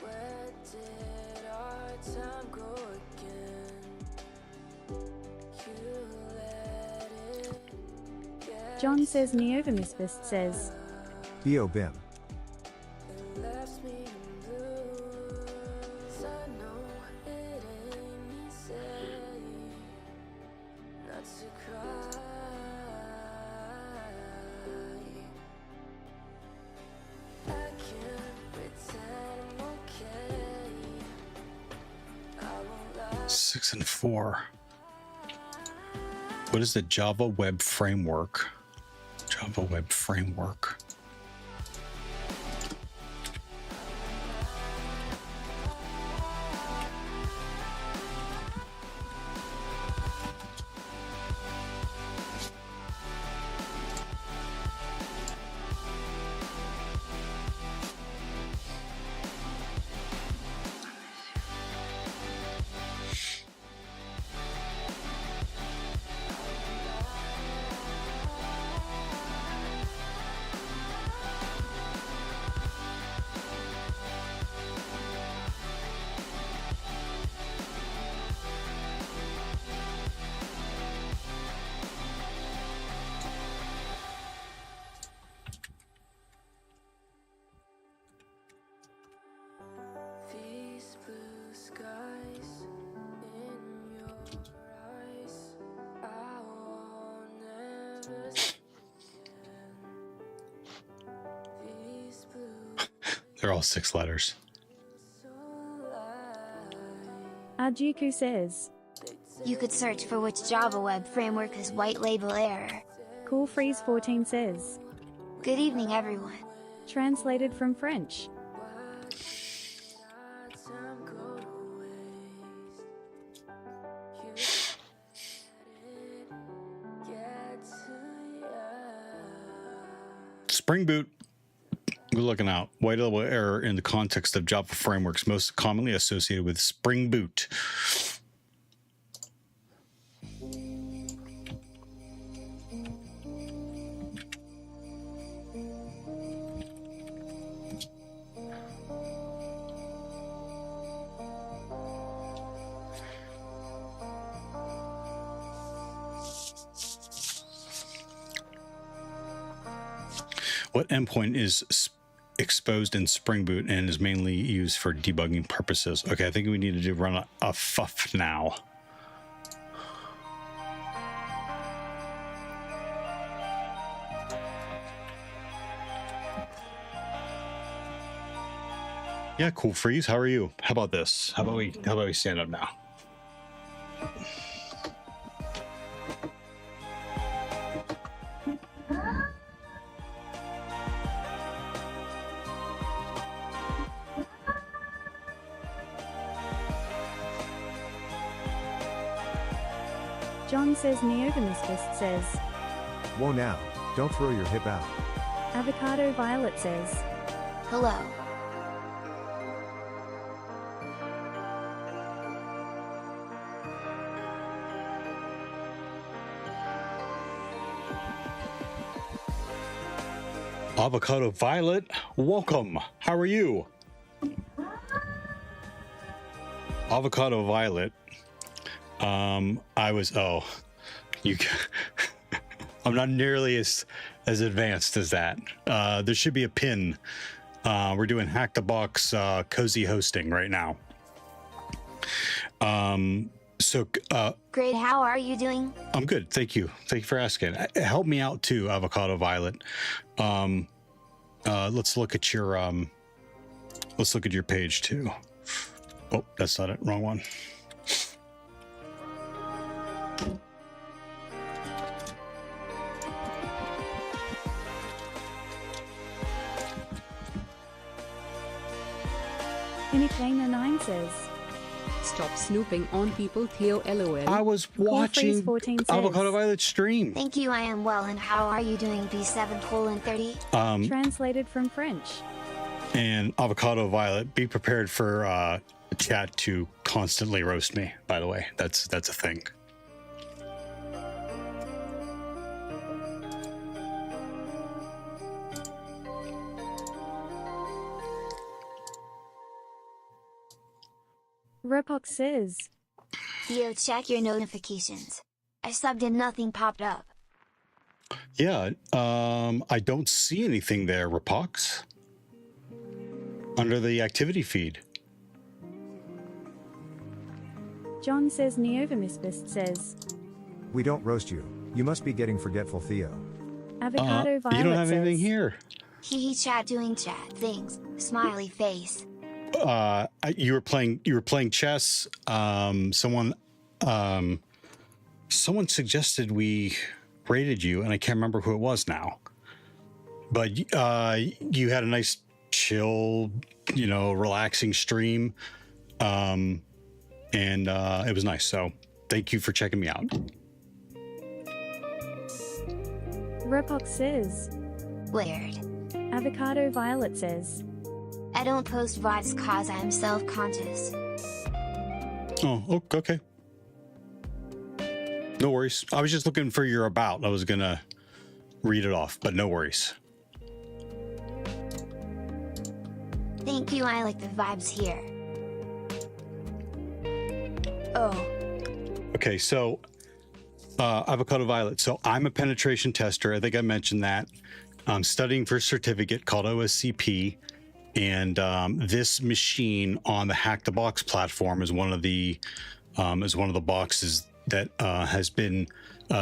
Where did our time go again? You let it get John says Neovimisfist says. B.O. Bim. it left me blue. 'Cause I know it ain't easy not to cry. I can't pretend I'm okay. I won't lie. 6 and 4. What is the Java Web Framework? Java Web Framework. These blue skies in your eyes, I will never see again. These blue They're all 6 letters. so light. Ajuku says. You could search for which Java web framework is white label error. Cool Freeze 14 says. Good evening, everyone. Translated from French. Why did our time go to waste? You let it get to you. Spring Boot. Good looking out. White label error in the context of Java frameworks most commonly associated with Spring Boot. What endpoint is exposed in Spring Boot and is mainly used for debugging purposes? Okay, I think we need to run a FUF now. Yeah, Cool Freeze. How are you? How about this? How about we stand up now? John says Neovimisfist says. Whoa now, don't throw your hip out. Avocado Violet says. Hello. Avocado Violet, welcome. How are you? Avocado Violet. I was you. I'm not nearly as advanced as that. There should be a pin. We're doing Hack the Box cozy hosting right now. Great, how are you doing? I'm good, thank you. Thank you for asking. Help me out too, Avocado Violet. Let's look at your page too. Oh, that's not it. Wrong one. Innikana9 says, Stop snooping on people, Theo LOL. I was watching 14 says, Avocado Violet stream. Thank you, I am well, and how are you doing, B7:30? Translated from French. And Avocado Violet, be prepared for chat to constantly roast me, by the way. That's a thing. Repox says, Theo, check your notifications. I subbed and nothing popped up. Yeah, I don't see anything there, Repox. Under the activity feed. John says, Neovamisbist says, We don't roast you. You must be getting forgetful, Theo. Avocado Violet you don't have says, anything here. Hee chat doing chat things. Smiley face. You were playing chess. Someone suggested we rated you, and I can't remember who it was now. But you had a nice, chill, relaxing stream, and it was nice. So thank you for checking me out. Repox says, Weird. Avocado Violet says, I don't post vibes cause I'm self-conscious. Oh, okay. No worries. I was just looking for your about. I was gonna read it off, but no worries. Thank you, I like the vibes here. Oh. Okay, so Avocado Violet. So I'm a penetration tester. I think I mentioned that. I'm studying for a certificate called OSCP. And this machine on the Hack the Box platform is one of the boxes that has been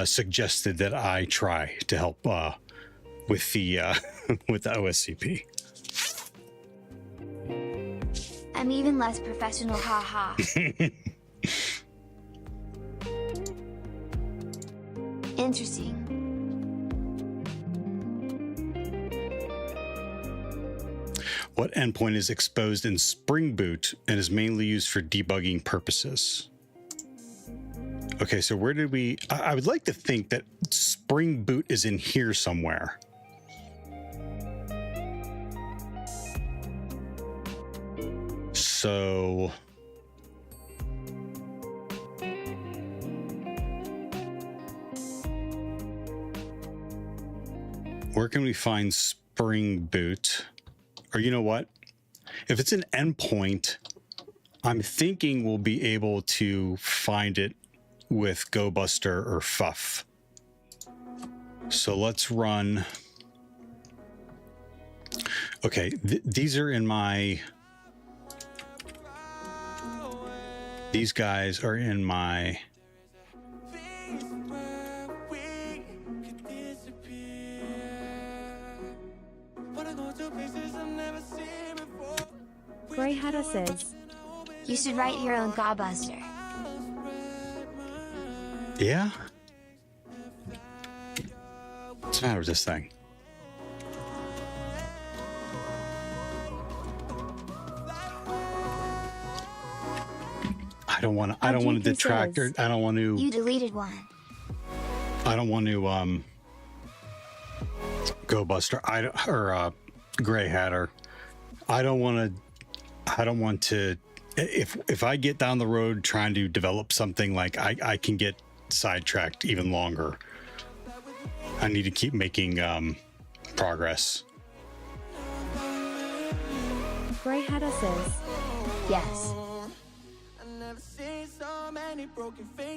suggested that I try to help with the with the OSCP. I'm even less professional, haha. Interesting. What endpoint is exposed in Spring Boot and is mainly used for debugging purposes? Okay, so where did we... I would like to think that Spring Boot is in here somewhere. So... where can we find Spring Boot? Or you know what? If it's an endpoint, I'm thinking we'll be able to find it with GoBuster or FUF. So let's run. Okay, these are in my... These guys are in my... Grey Hatter says, You should write your own GoBuster. Yeah? What's the matter with this thing? I don't want to detract or I don't want to... You deleted one. I don't want to GoBuster or Grey Hatter. I don't want to if I get down the road trying to develop something, like I can get sidetracked even longer. I need to keep making progress. Grey Hatter says, Yes.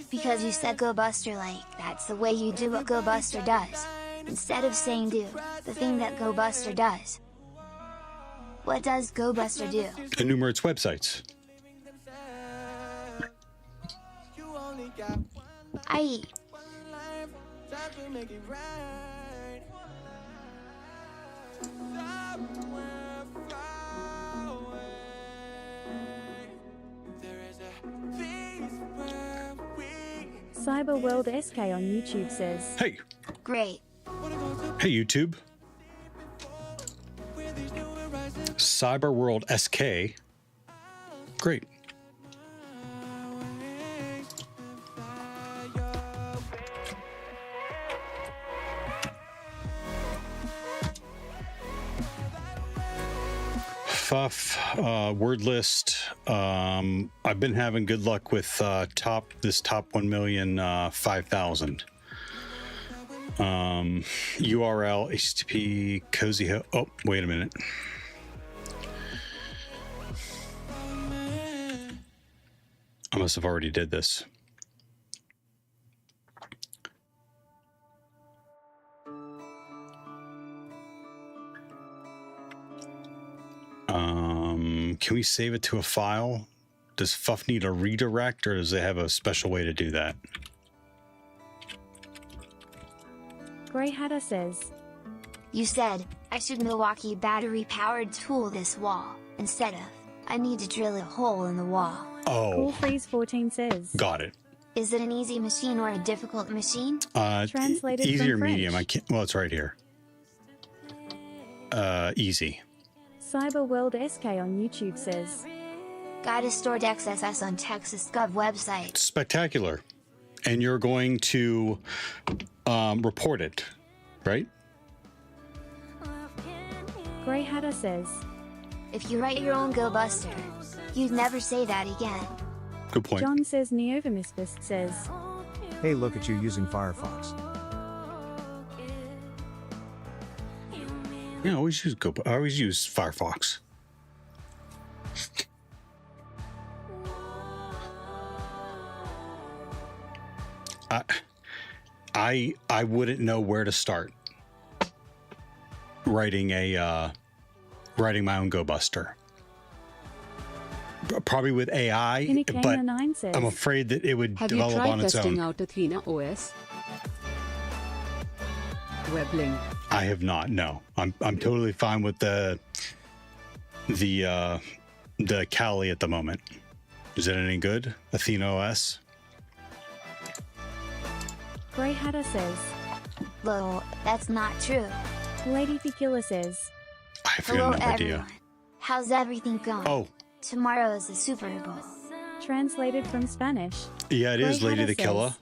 Because you said Go Buster like that's the way you do what Go Buster does. Instead of saying do, the thing that Go Buster does. What does Go Buster do? Enumerates websites. I.e. Cyber World SK on YouTube says, Hey. Great. Hey, YouTube. Cyber World SK. Great. Fuff, word list. I've been having good luck with top 1,000,000 5,000. URL HTTP cozy. Oh, wait a minute. I must have already did this. Can we save it to a file? Does Fuff need a redirect, or does it have a special way to do that? Grey Hatter says, You said, I should Milwaukee battery-powered tool this wall, instead of, I need to drill a hole in the wall. Oh. Cool Freeze 14 says, Got it. Is it an easy machine or a difficult machine? Translated easy or from medium? French. I can't. Well, it's right here. Easy. Cyber World SK on YouTube says, Gotta store XSS on Texas Gov website. Spectacular. And you're going to report it, right? Grey Hatter says, If you write your own Go Buster, you'd never say that again. Good point. John says, Neovermispist says, Hey, look at you using Firefox. Yeah, I always use Firefox. I wouldn't know where to start writing my own Go Buster. Probably with AI, but I'm afraid that it would develop on its own. Have you tried testing out Athena OS? Web link. I have not. No, I'm totally fine with the Kali at the moment. Is it any good? Athena OS. Grey Hatter says, Lol, that's not true. Lady Tequila says, I have Hello no idea. everyone. How's everything going? Oh. Tomorrow is the Super Bowl. Translated from Spanish. Yeah, it is, Lady the Killer.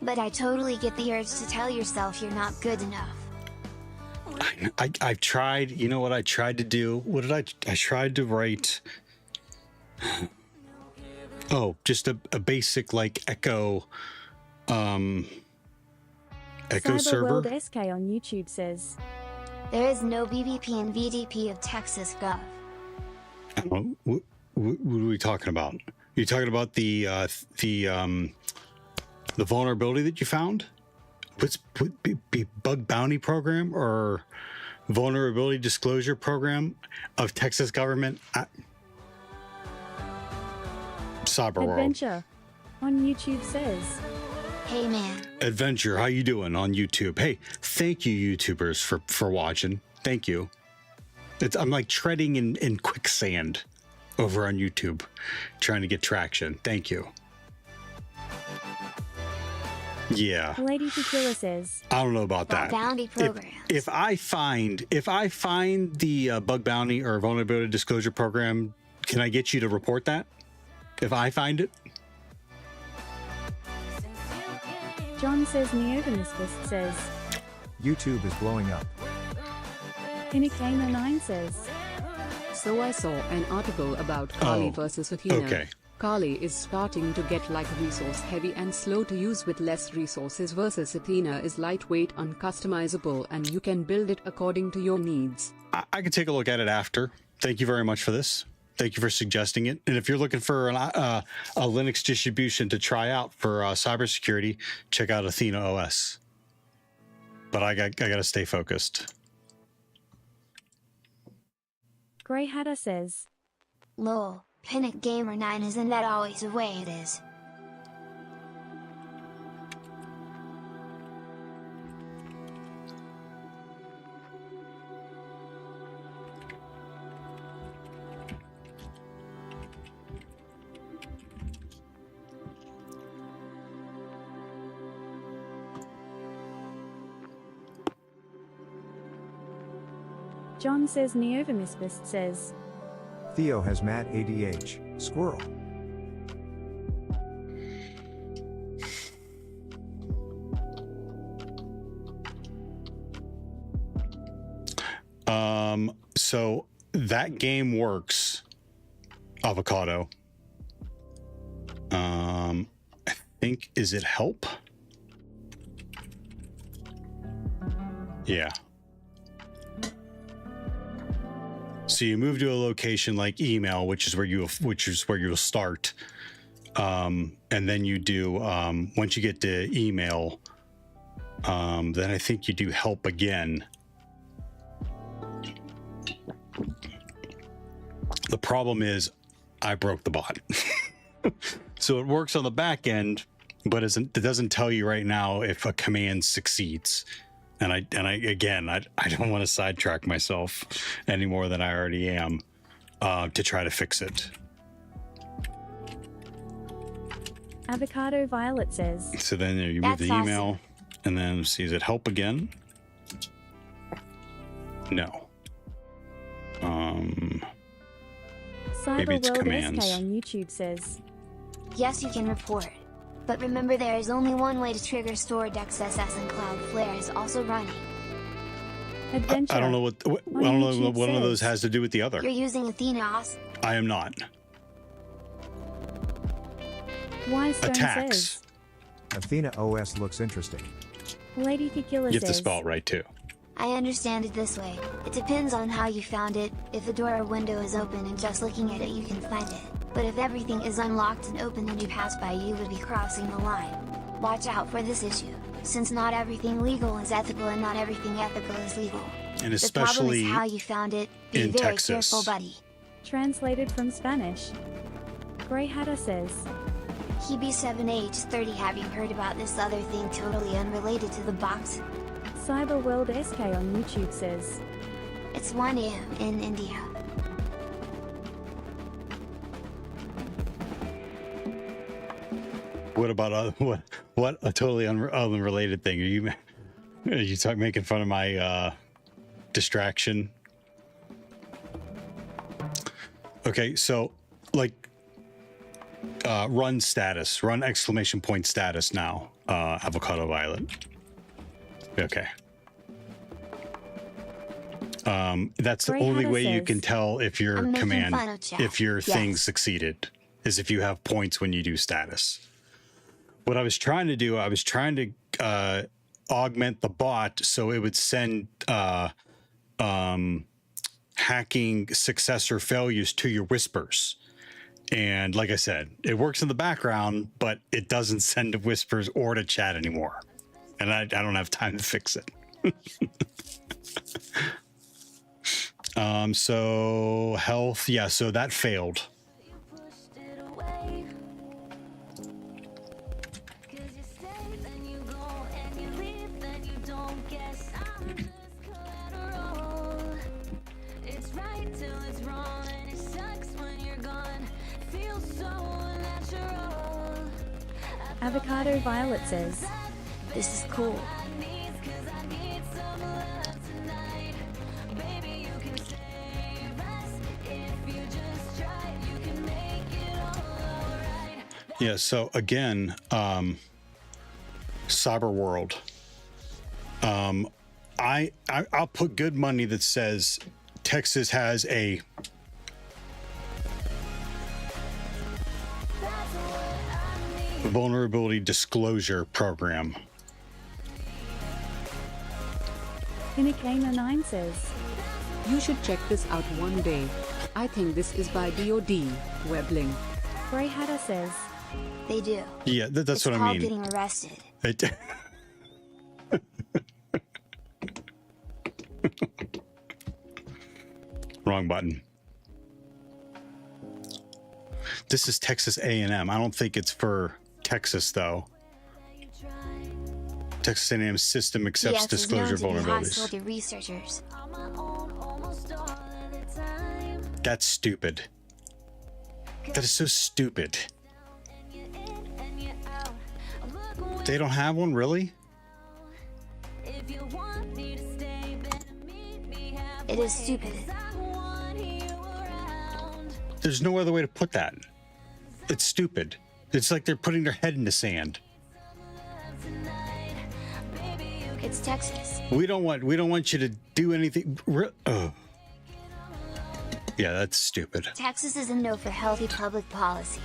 But I totally get the urge to tell yourself you're not good enough. I've tried, you know what I tried to do? What did I tried to write? Oh, just a basic like echo Cyber server. World SK on YouTube says, There is no BBP and VDP of Texas Gov. What are we talking about? You talking about the vulnerability that you found? What's bug bounty program or vulnerability disclosure program of Texas government? Cyber World. Adventure on YouTube says, Hey man. Adventure, how you doing on YouTube? Hey, thank you YouTubers for watching. Thank you. I'm like treading in quicksand over on YouTube, trying to get traction. Thank you. Yeah. Lady Tequila says, I don't know about that. Bounty program. If I find the bug bounty or vulnerability disclosure program, can I get you to report that? If I find it? John says, Neovermispist says, YouTube is blowing up. Pinakana9 says, So I saw an article about Kali versus Athena. Okay. Kali is starting to get like resource heavy and slow to use with less resources versus Athena is lightweight and customizable and you can build it according to your needs. I can take a look at it after. thank you very much for this. Thank you for suggesting it. And if you're looking for a Linux distribution to try out for cybersecurity, check out Athena OS. But I got to stay focused. Grey Hatter says, Lol, Pinnock Gamer 9 isn't that always the way it is? John says Neovimisbist says, Theo has Matt ADH, squirrel. So that game works, Avocado. I think, is it help? Yeah. So you move to a location like email, which is where you'll start, and then you do once you get to email, then I think you do help again. The problem is I broke the bot, so it works on the back end, but it doesn't tell you right now if a command succeeds. And I don't want to sidetrack myself any more than I already am to try to fix it. Avocado Violet says, So then you move the email, and then see, is it help again? No. Maybe it's Cyberworld commands. SK on YouTube says, Yes, you can report. But remember, there is only one way to trigger stored XSS, and Cloudflare is also running. Adventure. I don't know what I don't know what one of those has to do with the other. You're using Athena's. I am not. Why Stone Attacks. says, Athena OS looks interesting. Lady Kikilla You have to says, spell it right too. I understand it this way. It depends on how you found it. If a door or window is open and just looking at it, you can find it. But if everything is unlocked and open and you pass by, you would be crossing the line. Watch out for this issue, since not everything legal is ethical and not everything ethical is legal. And The problem especially is how you found it. Be in very Texas. careful, buddy. Translated from Spanish. Grey Hatter says, HB7H30, have you heard about this other thing totally unrelated to the box? Cyberworld SK on YouTube says, It's 1 AM in India. What about what a totally unrelated thing? Are you making fun of my distraction? Okay, so like run status, run exclamation point status now, Avocado Violet. Okay. That's the Grey only Hatter way you says, can tell if your I'm making command, fun of chat. if your thing Yes. succeeded, is if you have points when you do status. What I was trying to do, I was trying to augment the bot so it would send hacking success or failures to your whispers. And like I said, it works in the background, but it doesn't send to whispers or to chat anymore. And I don't have time to fix it. So health, yeah, so that failed. Avocado Violet says, This is cool. Yeah, so again, Cyber World. I'll put good money that says Texas has a vulnerability disclosure program. Pinakana9 says, You should check this out one day. I think this is by DOD. Web link. Grey Hatter says. They do. Yeah, that's It's what I called mean. getting arrested. It- Wrong button. This is Texas A&M. I don't think it's for Texas though. Texas A&M system accepts TX is known disclosure to be hostile vulnerabilities. to researchers. That's stupid. That is so stupid. They don't have one, really? It is stupid. There's no other way to put that. It's stupid. It's like they're putting their head in the sand. It's Texas. We don't want you to do anything. Oh. Yeah, that's stupid. Texas is a no for healthy public policy.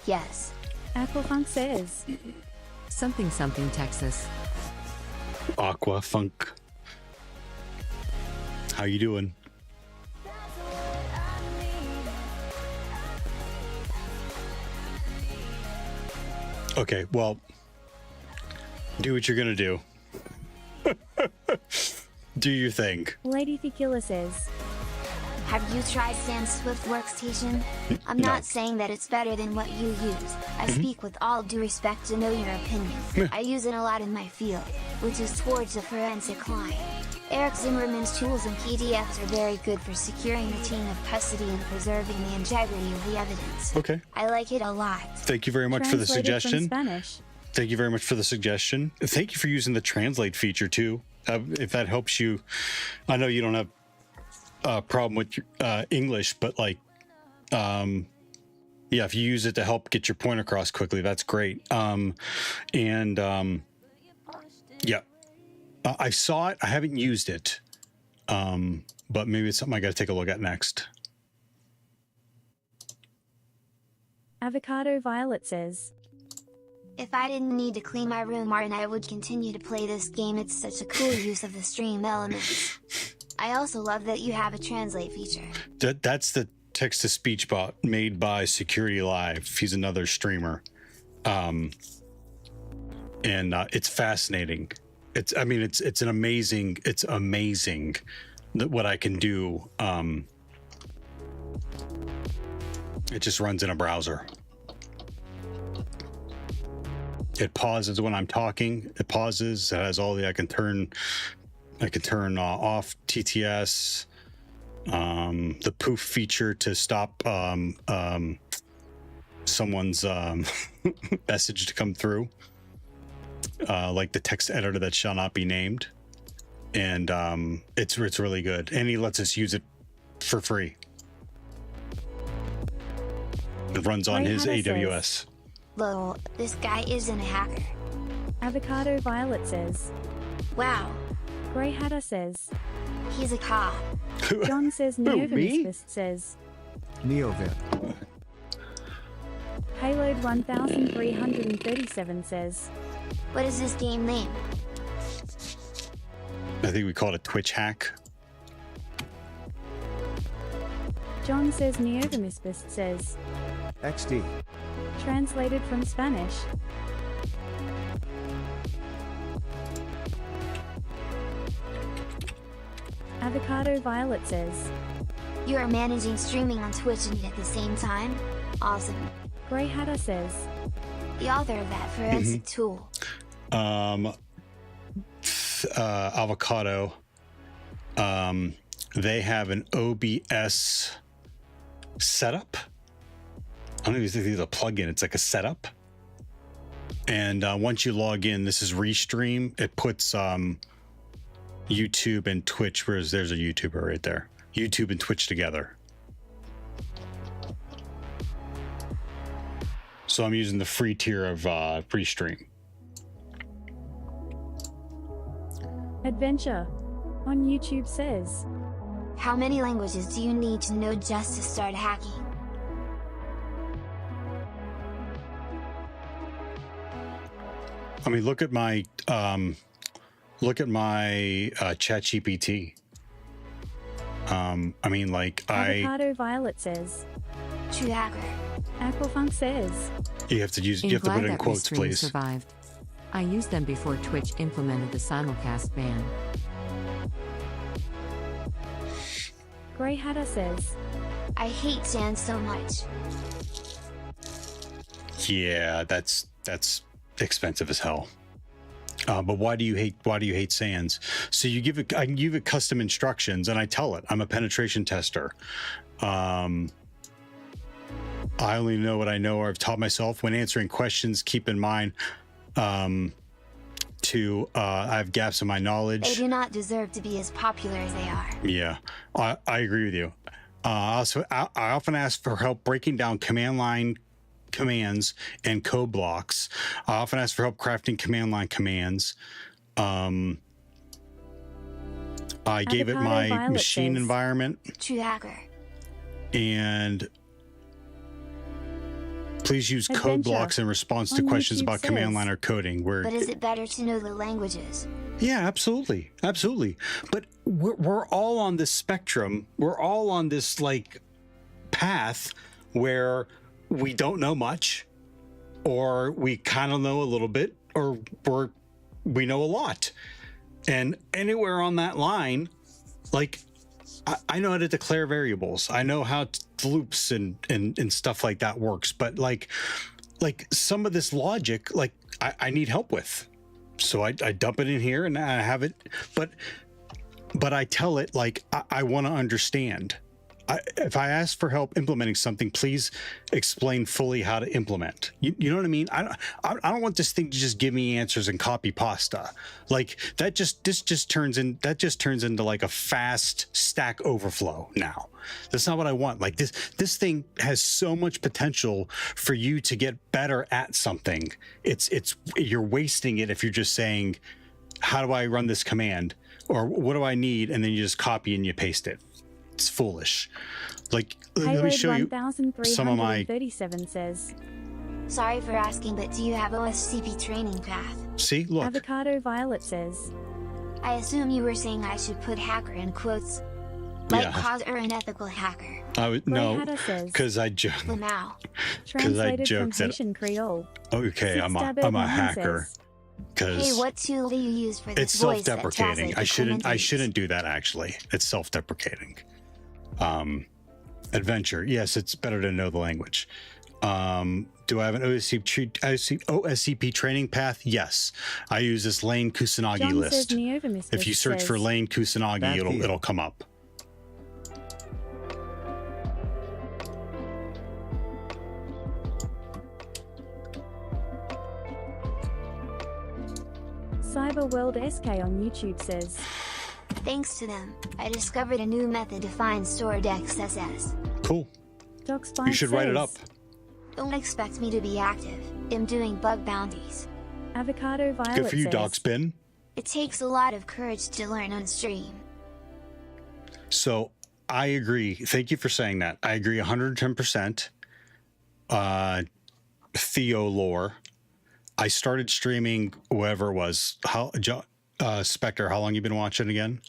Yes. Aquafunk says. Something something Texas. Aqua Funk. How you doing? Okay, well, do what you're gonna do. Do your thing. Lady Tequila says. Have you tried Stan Swift Workstation? I'm not saying that it's better than what you use. I speak with all due respect to know your opinion. I use it a lot in my field, which is towards the forensic line. Eric Zimmerman's tools and PDFs are very good for securing the chain of custody and preserving the integrity of the evidence. Okay. I like it a lot. Thank you very much for the Translated from suggestion. Spanish. Thank you very much for the suggestion. Thank you for using the translate feature too. If that helps you, I know you don't have a problem with English, but like, yeah, if you use it to help get your point across quickly, that's great. Yeah, I saw it. I haven't used it, but maybe it's something I got to take a look at next. Avocado Violet says. If I didn't need to clean my room, Martin, I would continue to play this game. It's such a cool use of the stream elements. I also love that you have a translate feature. That's the text-to-speech bot made by Security Live. He's another streamer. And it's fascinating. It's amazing that what I can do. It just runs in a browser. It pauses when I'm talking. It pauses. It has all the I can turn off TTS, the poof feature to stop someone's message to come through, like the text editor that shall not be named, and it's really good. And he lets us use it for free. It runs on his AWS. Lol, this guy isn't a hacker. Avocado Violet says. Wow. Grey Hatter says. He's a cop. John says. Neovimisfist says. Neovim. Payload 1337 says. What is this game name? I think we call it a Twitch hack. John says. Neovimisfist says. XD. Translated from Spanish. Avocado Violet says. You are managing streaming on Twitch and at the same time? Awesome. Grey Hatter says. The author of that forensic tool. Avocado. They have an OBS setup. I don't even think it's a plugin. It's like a setup. And once you log in, this is Restream. It puts YouTube and Twitch, whereas there's a YouTuber right there. YouTube and Twitch together. So I'm using the free tier of Restream. Adventure on YouTube says. How many languages do you need to know just to start hacking? I mean, look at my ChatGPT. I mean, like, Avocado Violet says. True hacker. Aquafunk says. you have to put it in Glad that quotes, Restream please. survived. I used them before Twitch implemented the simulcast ban. Grey Hatter says. I hate sand so much. Yeah, that's expensive as hell. But why do you hate Sans? So I can give it custom instructions, and I tell it I'm a penetration tester. I only know what I know, or I've taught myself. When answering questions, keep in mind I have gaps in my knowledge. They do not deserve to be as popular as they are. Yeah, I agree with you. I often ask for help breaking down command line commands and code blocks. I often ask for help crafting command line commands. I gave it my Violet machine says. environment. True hacker. And please use code Adventure blocks in response to on questions YouTube about command says. line or coding. But is it better to know the languages? Yeah, absolutely. But we're all on this spectrum. We're all on this like path where we don't know much, or we kind of know a little bit, or we know a lot. And anywhere on that line, like I know how to declare variables. I know how loops and stuff like that works. But like some of this logic, like I need help with. So I dump it in here and I have it. But I tell it like I want to understand. If I ask for help implementing something, please explain fully how to implement. You know what I mean? I don't want this thing to just give me answers and copy pasta. Like this just turns into like a fast Stack Overflow now. That's not what I want. Like this thing has so much potential for you to get better at something. You're wasting it if you're just saying, how do I run this command? Or what do I need? And then you just copy and you paste it. It's foolish. Like, let me show you some of my. 1337 says. Sorry for asking, but do you have OSCP training path? See, look. Avocado Violet says. I assume you were saying I should put hacker in quotes. Like Yeah. cause or an ethical hacker. No, Hatter says. because I joke. Lamau. Translated from joked that- Haitian Creole. Okay, Six I'm Stabber a Nine hacker. says. Hey, Because what tool do you use for this it's voice that self-deprecating. translates the I commentaries? shouldn't do that actually. It's self-deprecating. Adventure. Yes, it's better to know the language. Do I have an OSCP training path? Yes. I use this Lane Kusanagi John list. says Neovimistus If you search for says. Lane Kusanagi, Bad deal. it'll come up. Cyberworld SK on YouTube says. Thanks to them, I discovered a new method to find stored XSS. Cool. Doc You should write it up. Don't expect me to be active. I'm doing bug bounties. Avocado Violet Good for you, says. Docspin. It takes a lot of courage to learn on stream. So I agree. Thank you for saying that. I agree 110%. Theo lore. I started streaming whatever it was. Spectre, how long you been watching again?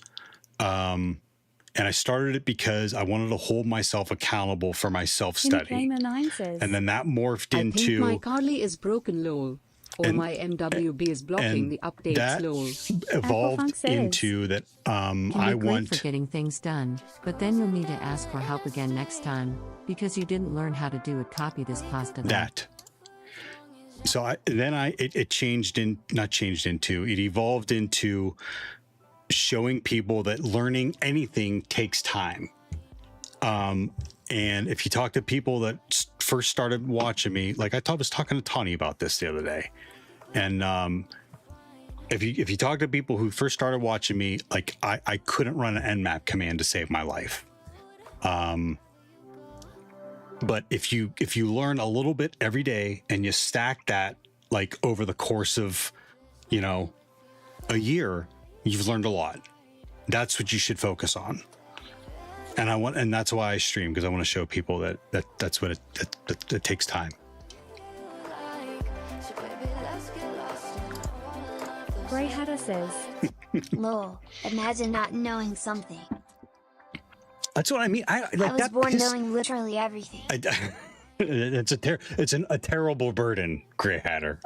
And I started it because I wanted to hold myself accountable for my self-study. Gamer 9 says. And then that morphed I think into my Carly is broken lol. Or And- my MWB is blocking and the updates that lol. evolved Aquafunk says. into that Can I be great want for getting things done, but then you'll need to ask for help again next time because you didn't learn how to do it. Copy this pasta. then. that. So it changed in, not changed into, it evolved into showing people that learning anything takes time. And if you talk to people that first started watching me, like I was talking to Tawny about this the other day, and if you talk to people who first started watching me, like I couldn't run an nmap command to save my life. But if you learn a little bit every day and you stack that like over the course of, a year, you've learned a lot. That's what you should focus on. And that's why I stream, because I want to show people that's what it takes time. Grey Hatter says. Lol, imagine not knowing something. That's what I mean. I was that born knowing literally everything. It's a terrible burden, Grey Hatter.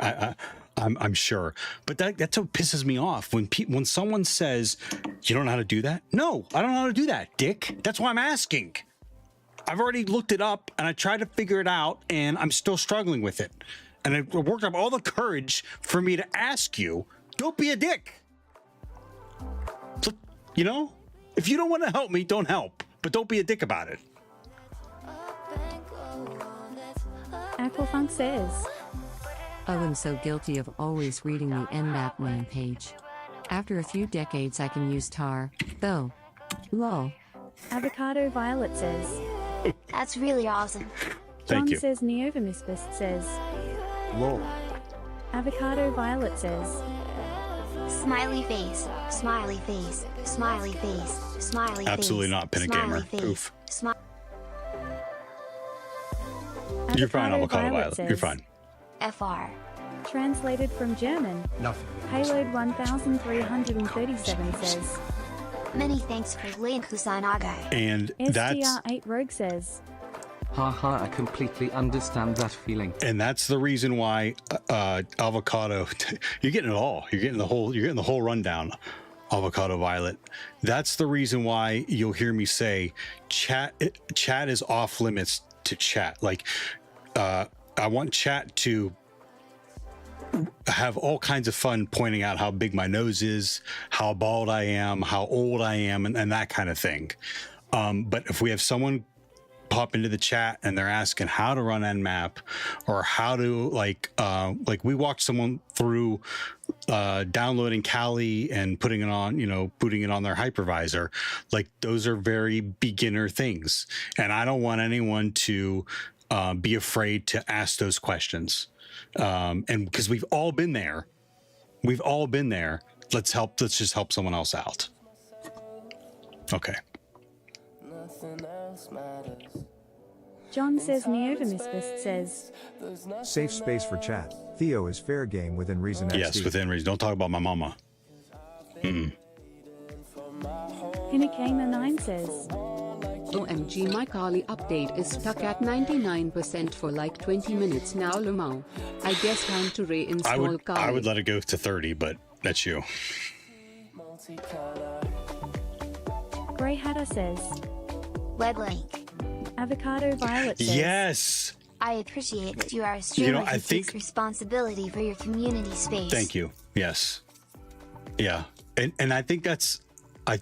I'm sure, but that's what pisses me off when someone says you don't know how to do that. No, I don't know how to do that, Dick. That's why I'm asking. I've already looked it up and I tried to figure it out, and I'm still struggling with it. And it worked up all the courage for me to ask you. Don't be a dick. You know, if you don't want to help me, don't help, but don't be a dick about it. Aquafunk says, I'm so guilty of always reading the Nmap main page. After a few decades, I can use tar, though. Lol. Avocado Violet says, That's really awesome. Thank John you. says Neovamisbist says, Lol. Avocado Violet says, Smiley face, smiley face, smiley face, smiley face. Absolutely not, Pinna Gamer. Oof. You're fine, Avocado Violet. says, You're fine. FR. Translated from German, Nothing. Payload 1337 says, Many thanks for Lane Kusanaga. And that's STR8 Rogue says, Haha, I completely understand that feeling. And that's the reason why Avocado, you're getting it all. You're getting the whole rundown, Avocado Violet. That's the reason why you'll hear me say chat is off limits to chat. Like I want chat to have all kinds of fun pointing out how big my nose is, how bald I am, how old I am, and that kind of thing. But if we have someone pop into the chat and they're asking how to run Nmap or how to like we walked someone through downloading Kali and putting it on, booting it on their hypervisor, like those are very beginner things. And I don't want anyone to be afraid to ask those questions. And because we've all been there, let's just help someone else out. Okay. John says Neovamisbist says, Safe space for chat. Theo is fair game within reason. Yes, XD. within reason. Don't talk about my mama. Pinakama9 says, OMG, my Kali update is stuck at 99% for like 20 minutes now, Lamau. I guess time to reinstall Kali. I would let it go to 30, but that's you. Grey Hatter says, Web link. Avocado Violet says, Yes. I appreciate that you are a streamer I who think takes responsibility for your community space. Thank you. Yes. Yeah. And I think that's I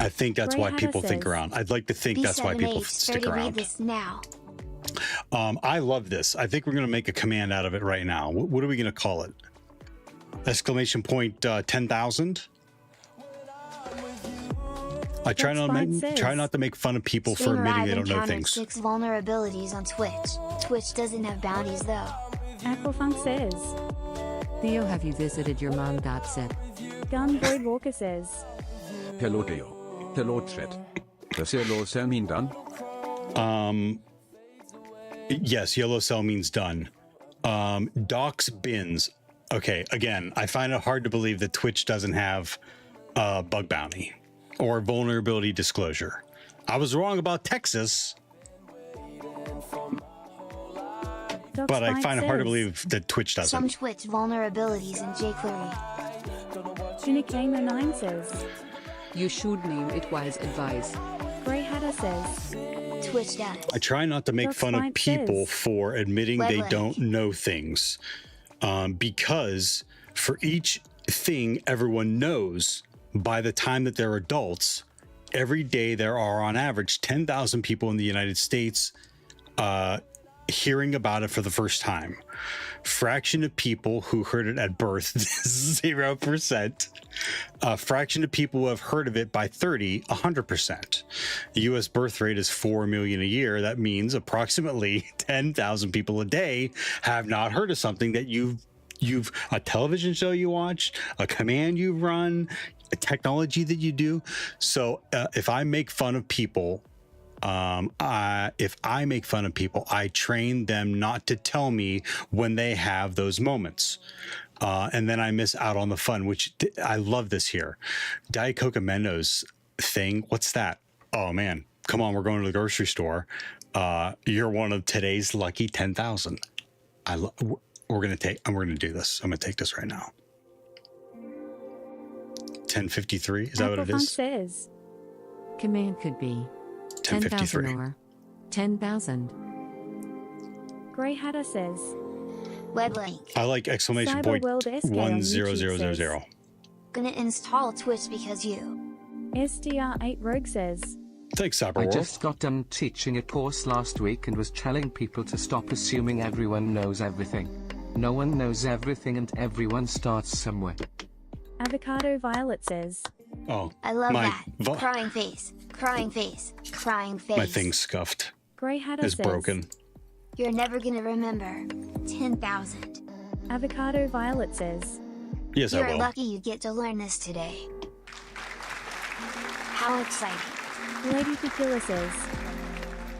think that's why people think around. I'd like to think that's why people stick around. Read this now. I love this. I think we're going to make a command out of it right now. What are we going to call it? Exclamation point 10,000. I try not to make fun of people for admitting they don't know things. 6 vulnerabilities on Twitch. Twitch doesn't have bounties though. Aquafunk says, Theo, have you visited your mom.set? Gun Void Walker says, Hello Theo. Hello chat. Does yellow cell mean done? Yes, yellow cell means done. Docs bins. Okay, again, I find it hard to believe that Twitch doesn't have bug bounty or vulnerability disclosure. I was wrong about Texas, but I find it hard to believe that Twitch doesn't. Some Twitch vulnerabilities in jQuery. Pinakama9 says, You should name it wise advice. Grey Hatter says, Twitch does. I try not to make fun of people for admitting they don't know things, because for each thing everyone knows, by the time that they're adults, every day there are on average 10,000 people in the United States hearing about it for the first time. Fraction of people who heard it at birth, 0%. Fraction of people who have heard of it by 30, 100%. The U.S. birth rate is 4 million a year. That means approximately 10,000 people a day have not heard of something that you've a television show you watch, a command you run, a technology that you do. So if I make fun of people, I train them not to tell me when they have those moments. And then I miss out on the fun, which I love this here. Diet Coke and Mendo's thing. What's that? Oh man, come on, we're going to the grocery store. You're one of today's lucky 10,000. We're gonna do this. I'm gonna take this right now. 1053. Is that what it is? Says. Command could be 10,000 or 10,000. Grey Hatter says. Web link. I like exclamation point 10000. Gonna install Twitch because you. SDR8 Rogue says. Thanks, I Cyberworld. just got done teaching a course last week and was telling people to stop assuming everyone knows everything. No one knows everything and everyone starts somewhere. Avocado Violet says. Oh, I love that. Crying face, crying face, crying face. My thing's scuffed. Grey Hatter It's says. broken. You're never gonna remember 10,000. Avocado Violet says. Yes, I will. You're lucky you get to learn this today. How exciting. Lady Tequila says.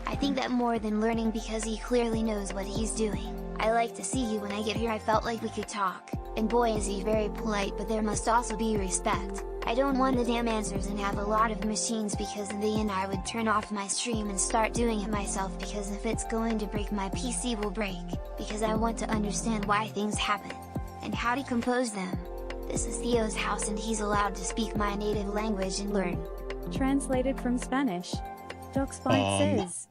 I think that more than learning because he clearly knows what he's doing. I like to see you when I get here. I felt like we could talk. And boy is he very polite, but there must also be respect. I don't want the damn answers and have a lot of machines because in the end I would turn off my stream and start doing it myself because if it's going to break my PC will break, because I want to understand why things happen, and how to compose them. This is Theo's house and he's allowed to speak my native language and learn. Translated from Spanish. DocSpite says.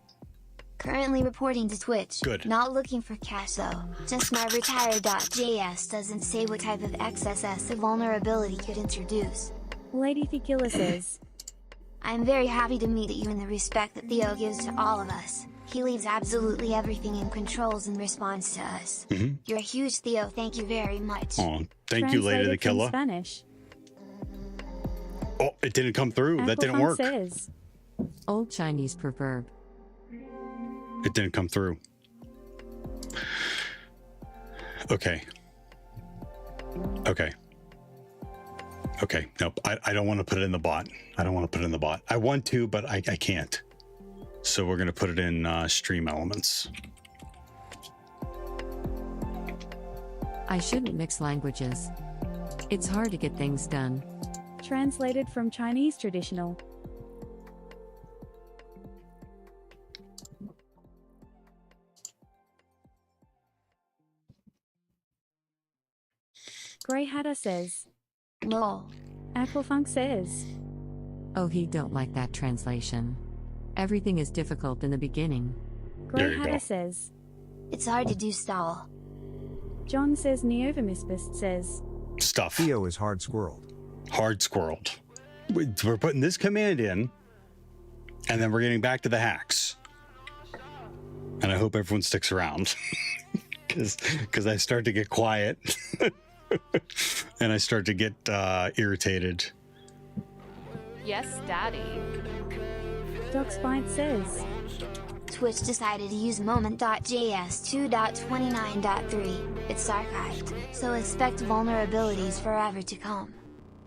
Currently reporting to Twitch. Good. Not looking for cash though. Just my retire.js doesn't say what type of XSS a vulnerability could introduce. Lady Tequila says. I'm very happy to meet you and the respect that Theo gives to all of us. He leaves absolutely everything in controls in response to us. You're a huge Theo, thank you very much. Oh, thank you, Lady Tequila. Spanish. Oh, it didn't come through. That didn't work. Says. Old Chinese proverb. It didn't come through. Okay. Nope. I don't want to put it in the bot. I want to, but I can't. So we're going to put it in Stream Elements. I shouldn't mix languages. It's hard to get things done. Translated from Chinese traditional. Grey Hatter says. Lol. Aquafunk says. Oh, he don't like that translation. Everything is difficult in the beginning. Grey Hatter says. It's hard to do stall. John says Neovamisbist says. Stuff. Theo is hard squirreled. Hard squirreled. We're putting this command in, and then we're getting back to the hacks. And I hope everyone sticks around. Because I start to get quiet. And I start to get irritated. Yes, Daddy. DocSpite says. Twitch decided to use moment.js 2.29.3. It's archived, so expect vulnerabilities forever to come.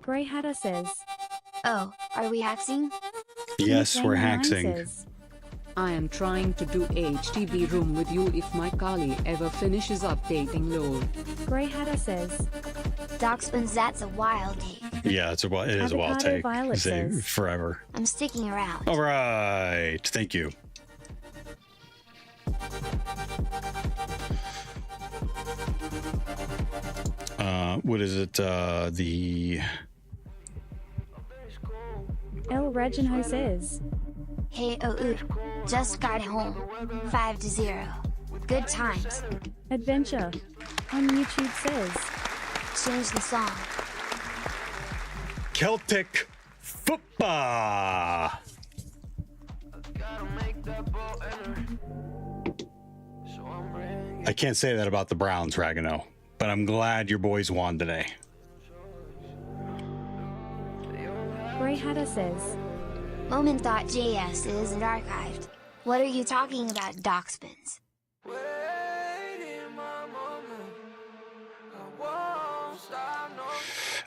Grey Hatter says. Oh, are we hacking? Yes, we're hacking. I am trying to do HTB room with you if my Kali ever finishes updating lol. Grey Hatter says. Docspins, that's a wild take. Yeah, it is a wild take. Violet says. Forever. I'm sticking around. All right. Thank you. What is it? The El Reginho says. Hey, just got home. 5-0. Good times. Adventure. On YouTube says. Change the song. Celtic football. I can't say that about the Browns, Ragano, but I'm glad your boys won today. Grey Hatter says. Moment.js isn't archived. What are you talking about, Docspins?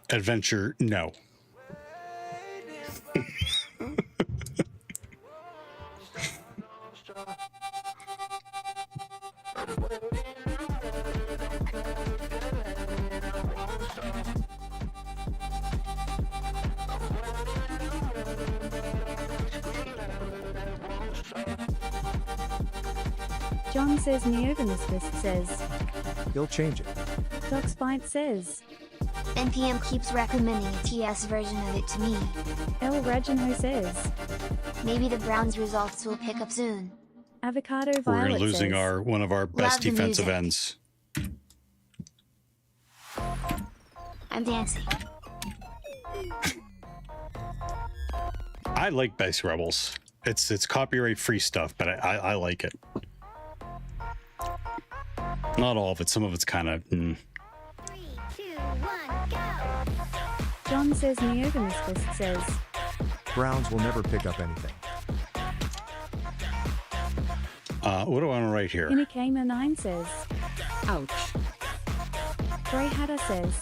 Adventure, no. John says Neovemisfist says. He'll change it. DocSpite says. NPM keeps recommending a TS version of it to me. El Reginho says. Maybe the Browns results will pick up soon. Avocado We're Violet losing says. one of our best Love the defensive music. ends. I'm dancing. I like Base Rebels. It's copyright free stuff, but I like it. Not all of it. Some of it's kind of. 3, 2, 1, go! John says Neovemisfist says. Browns will never pick up anything. What do I want to write here? Inikama9 says. Ouch. Grey Hatter says.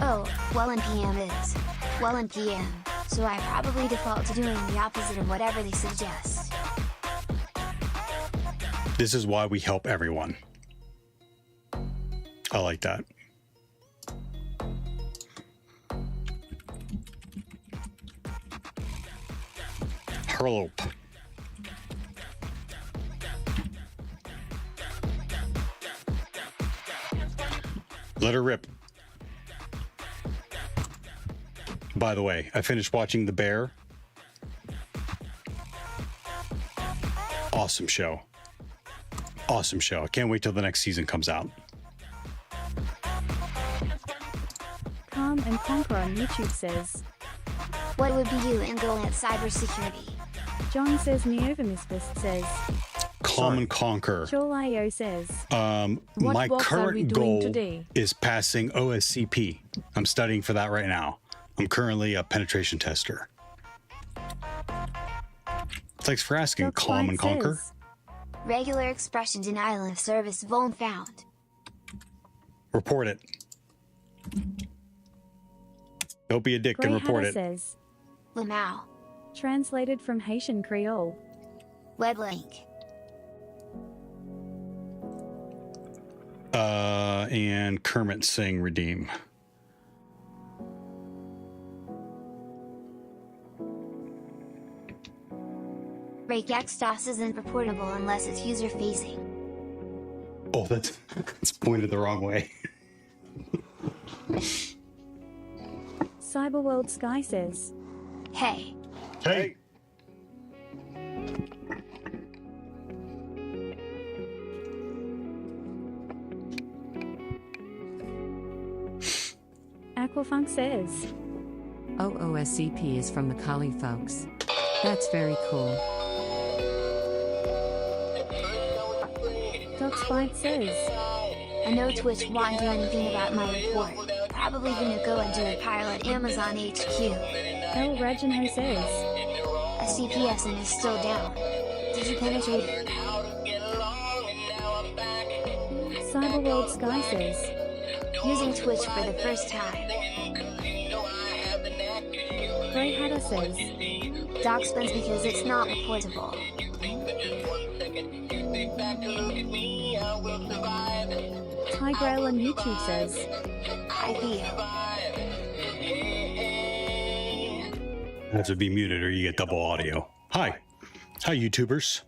Oh, well NPM is. Well NPM, so I probably default to doing the opposite of whatever they suggest. This is why we help everyone. I like that. Hurlope. Let her rip. By the way, I finished watching The Bear. Awesome show. Awesome show. I can't wait till the next season comes out. Calm and Conquer on YouTube says. What would be you and go at cybersecurity? John says Neovemisfist says. Calm and Conquer. Chorlio says. My box are we current doing goal today? is passing OSCP. I'm studying for that right now. I'm currently a penetration tester. Thanks for asking, Calm and Conquer. Says. Regular expression denial of service vuln found. Report it. Don't be a dick and Grey report Hatter it. says. Lamau. Translated from Haitian Creole. Weblink. And Kermit Sing redeem. Rake XDOS isn't reportable unless it's user facing. Oh, that's pointed the wrong way. Cyberworld Sky says. Hey. Hey. Aquafunk says. OSCP is from the Kali folks. That's very cool. DocSpite says. I know Twitch won't do anything about my report. Probably gonna go and do a pilot Amazon HQ. El Reginho says. A CPSN is still down. Did you penetrate it? Cyberworld Sky says. Using Twitch for the first time. Grey Hatter says. Doc spins because it's not reportable. Tigrail on YouTube says. Hi Theo. Have to be muted or you get double audio. Hi. Hi, YouTubers.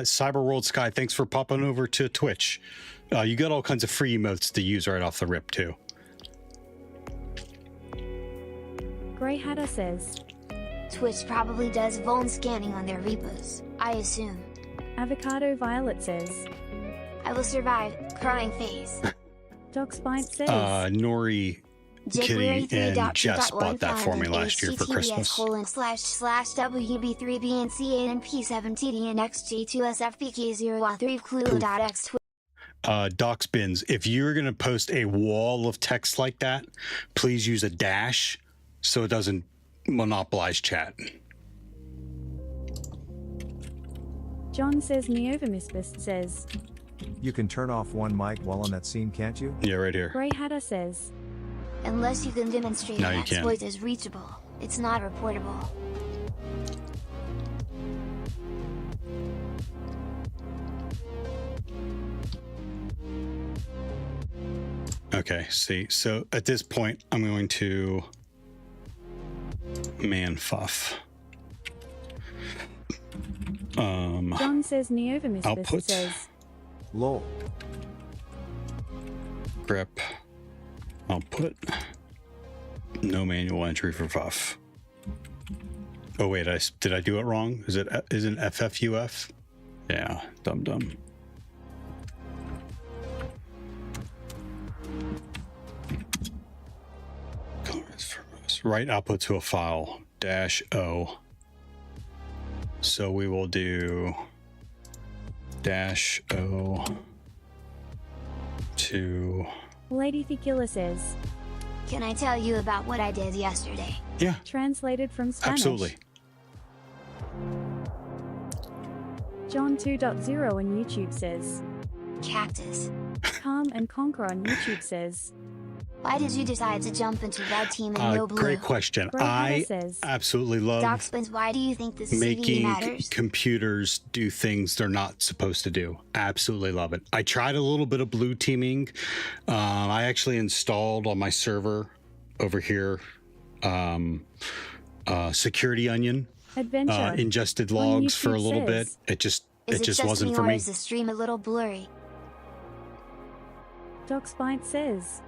Cyberworld Sky, thanks for popping over to Twitch. You got all kinds of free emotes to use right off the rip, too. Grey Hatter says. Twitch probably does vuln scanning on their repos, I assume. Avocado Violet says. I will survive, crying face. DocSpite says. Nori, Kitty, and Jess bought that for me last year for Christmas. //WB3B and C8 and P7TD and XG2SFPK013 Clue.x. Docs bins, if you're going to post a wall of text like that, please use a dash so it doesn't monopolize chat. John says Neovemisfist says. You can turn off one mic while on that scene, can't you? Yeah, right here. Grey Hatter says. Unless you can demonstrate No, an you can't. exploit is reachable, it's not reportable. Okay, see, so at this point, I'm going to manfuff. John says Neovimisbis output. says Lol. Grep. Output. No manual entry for FUF. Oh wait, did I do it wrong? Isn't FFUF? Yeah, dumb. Write output to a file -O. So we will do -O to. Lady Thekila says. Can I tell you about what I did yesterday? Yeah. Translated from Spanish. Absolutely. John 2.0 on YouTube says. Cactus. Calm and Conquer on YouTube says. Why did you decide to jump into red team and no blue? Great question. I absolutely love Docspins, why do you think this CVE making matters? computers do things they're not supposed to do. Absolutely love it. I tried a little bit of blue teaming. I actually installed on my server over here Security Onion. Adventure. Ingested logs for a little bit. It just wasn't for me. Is the stream a little blurry? DocSpite says.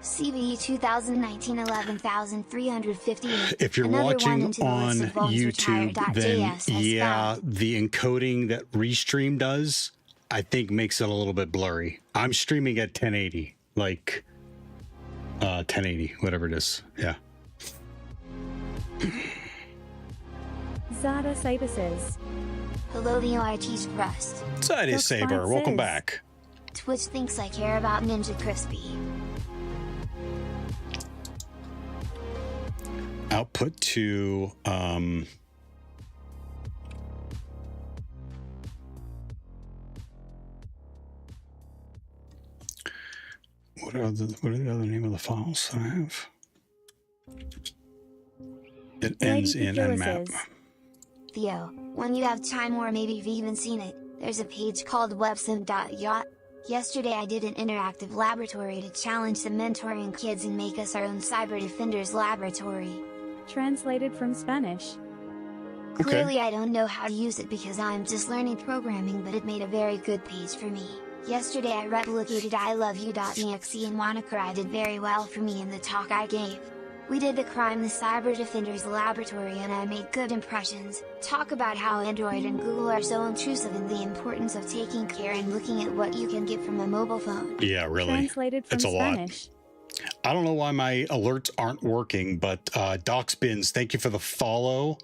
CVE 2019 11,358. If you're watching on YouTube, then yeah, the encoding that Restream does, I think makes it a little bit blurry. I'm streaming at 1080, like 1080, whatever it is. Yeah. Zada Saber says. Hello, the OIT's Rust. Zada Saber, welcome back. Twitch thinks I care about Ninja Crispy. Output to what are the other name of the files that I have? It ends in nmap. Theo, when you have time, or maybe you've even seen it, there's a page called websim.yacht. Yesterday I did an interactive laboratory to challenge the mentoring kids and make us our own Cyber Defenders laboratory. Translated from Spanish. Clearly I don't know how to use it because I'm just learning programming, but it made a very good page for me. Yesterday I replicated iloveyou.exe and Wanakari did very well for me in the talk I gave. We did the crime the Cyber Defenders laboratory and I made good impressions. Talk about how Android and Google are so intrusive and the importance of taking care and looking at what you can get from a mobile phone. Yeah, really. Translated from Spanish. I don't know why my alerts aren't working, but DocSpins, thank you for the follow.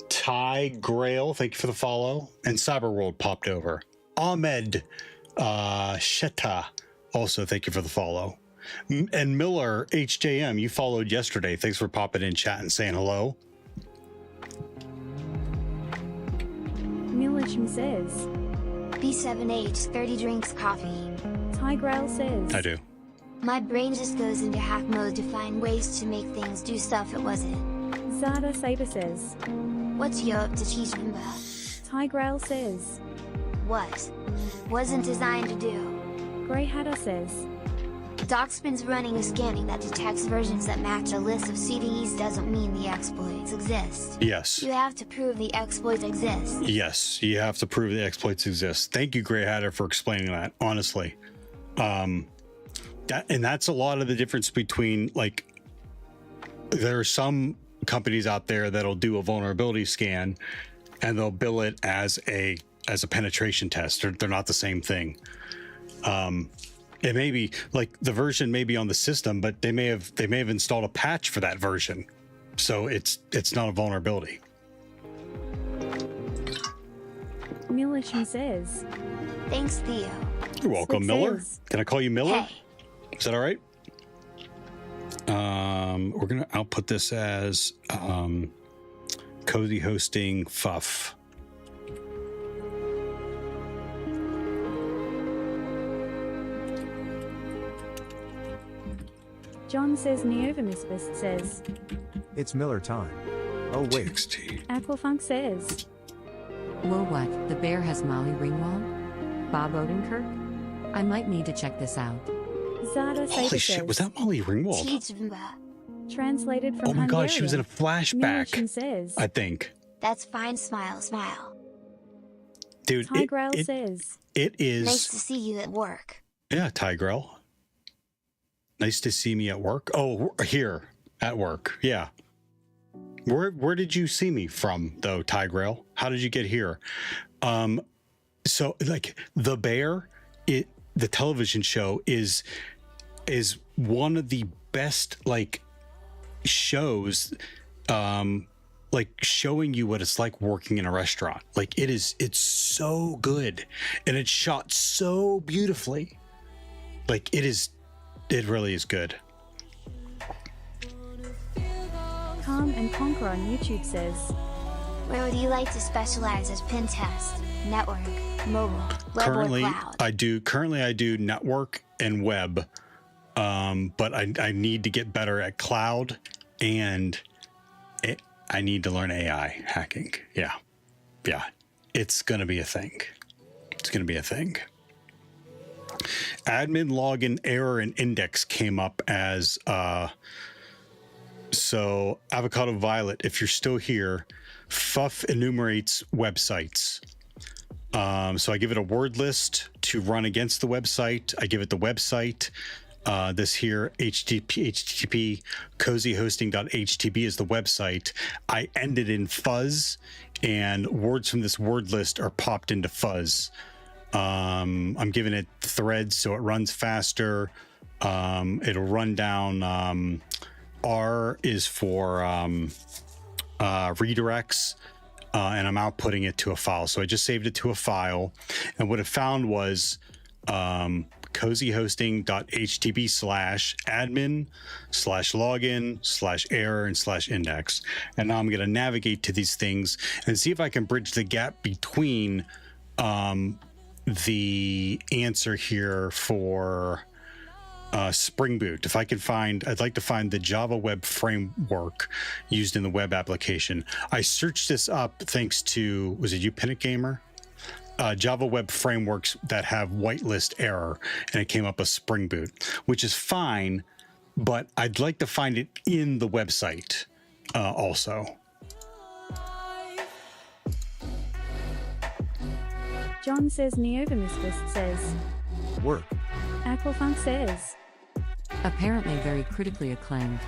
Ty Grail, thank you for the follow. And Cyberworld popped over. Ahmed Sheta, also thank you for the follow. And Miller HJM, you followed yesterday. Thanks for popping in chat and saying hello. Milisham says. B7H30 drinks coffee. Tigrail says. I do. My brain just goes into hack mode to find ways to make things do stuff it wasn't. Zada Saber says. What's you up to teach Bimba? Tigrail says. What? Wasn't designed to do. Grey Hatter says. DocSpin's running a scanning that detects versions that match a list of CVEs doesn't mean the exploits exist. Yes. You have to prove the exploits exist. Yes, you have to prove the exploits exist. Thank you, Grey Hatter, for explaining that, honestly. That's a lot of the difference between, like, there are some companies out there that'll do a vulnerability scan and they'll bill it as a penetration test. They're not the same thing. It may be like the version may be on the system, but they may have installed a patch for that version, so it's not a vulnerability. Milisham says. Thanks, Theo. You're welcome, Miller. Can I call you Miller? Hey. Is that all right? We're gonna output this as cozy hosting FUF. John says Neovimisbis says. It's Miller time. Oh wait. Aquafunk says. Whoa, what? The bear has Molly Ringwald? Bob Odenkirk? I might need to check this out. Zada Saber Holy shit, was that Molly Ringwald? Teach Bimba. Translated from Oh my god, she was in a Hungarian. flashback. Milisham says. I think. That's fine, smile, smile. Dude, Tigrel says. It is. Nice to see you at work. Yeah, Tigrel. Nice to see me at work. Oh, here at work. Yeah. Where did you see me from though, Tigrel? How did you get here? So like The Bear, the television show is one of the best like shows, like showing you what it's like working in a restaurant. Like it's so good and it's shot so beautifully. Like it really is good. Calm and Conquer on YouTube says. Where would you like to specialize as pen test, network, mobile, web, Currently, or cloud? I do network and web, but I need to get better at cloud, and I need to learn AI hacking. Yeah, it's gonna be a thing. It's gonna be a thing. Admin login error and index came up as so Avocado Violet, if you're still here, FUF enumerates websites. So I give it a word list to run against the website. I give it the website. This here, http cozyhosting.htb is the website. I end it in fuzz, and words from this word list are popped into fuzz. I'm giving it threads so it runs faster. It'll run down. R is for redirects, and I'm outputting it to a file. So I just saved it to a file, and what it found was cozyhosting.htb/admin/login/error and/index. And now I'm going to navigate to these things and see if I can bridge the gap between the answer here for Spring Boot. If I can find, I'd like to find the Java Web Framework used in the web application. I searched this up thanks to, was it you, Pinnock Gamer? Java Web Frameworks that have whitelist error, and it came up as Spring Boot, which is fine, but I'd like to find it in the website also. John says Neovimisfist says. Work. Aquafunk says. Apparently very critically acclaimed.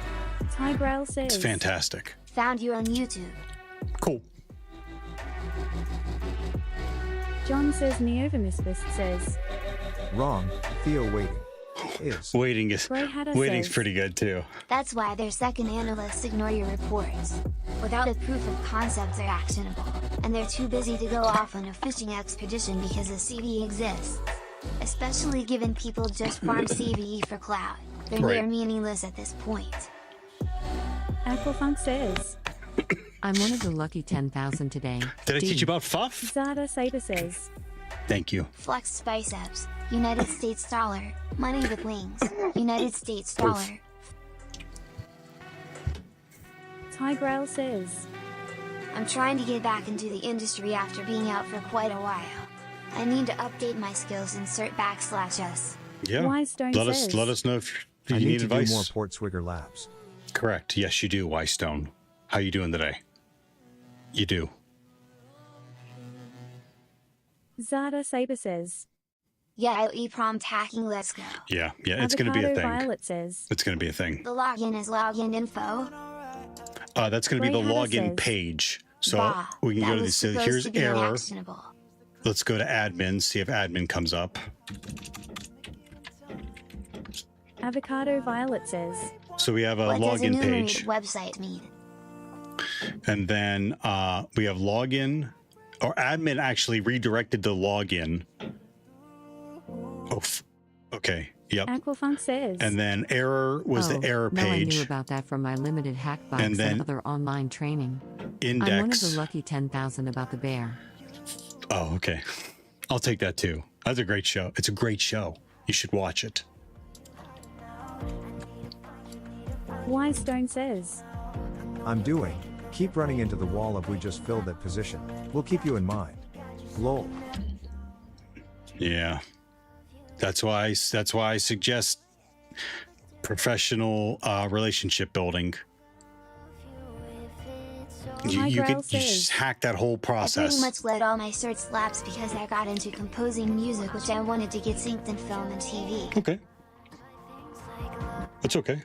Tigrel says. It's fantastic. Found you on YouTube. Cool. John says Neovimisfist says. Wrong. Theo waiting. Is. Waiting's says, pretty good too. That's why their second analysts ignore your reports. Without a proof of concept, they're actionable, and they're too busy to go off on a fishing expedition because a CVE exists. Especially given people just farm CVE for cloud. They're near meaningless at this point. Aquafunk says. I'm one of the lucky 10,000 today. Did I teach you about FUF? Zada Sater says. Thank you. Flex biceps, United States dollar, money with wings, United States dollar. Tigrel says. I'm trying to get back into the industry after being out for quite a while. I need to update my skills, insert /s. Yeah. Let us know if you I need to advice. do more Portswigger labs. Correct. Yes, you do, Stone. How you doing today? You do. Zada Saber says. Yeah, prompt hacking, let's go. Yeah, it's going to be a thing. Violet says. It's going to be a thing. The login is login info. That's going to be the login says, page. So we can go to this. So here's error. Actionable. Let's go to admin, see if admin comes up. Avocado Violet says. So we have a what login does page. Website mean? And then we have login, or admin actually redirected the login. Oh, okay. Yep. Aquafunk says. And then error was the error page. I knew about that from my limited hack box and other online training. Index. I'm one of the lucky 10,000 about the bear. Oh, okay. I'll take that too. That's a great show. It's a great show. You should watch it. Stone says. I'm doing. Keep running into the wall of we just filled that position. We'll keep you in mind. Lol. Yeah. That's why I suggest professional relationship building. You could just hack that whole I process. pretty much let all my certs lapse because I got into composing music, which I wanted to get synced in film and TV. Okay. It's okay.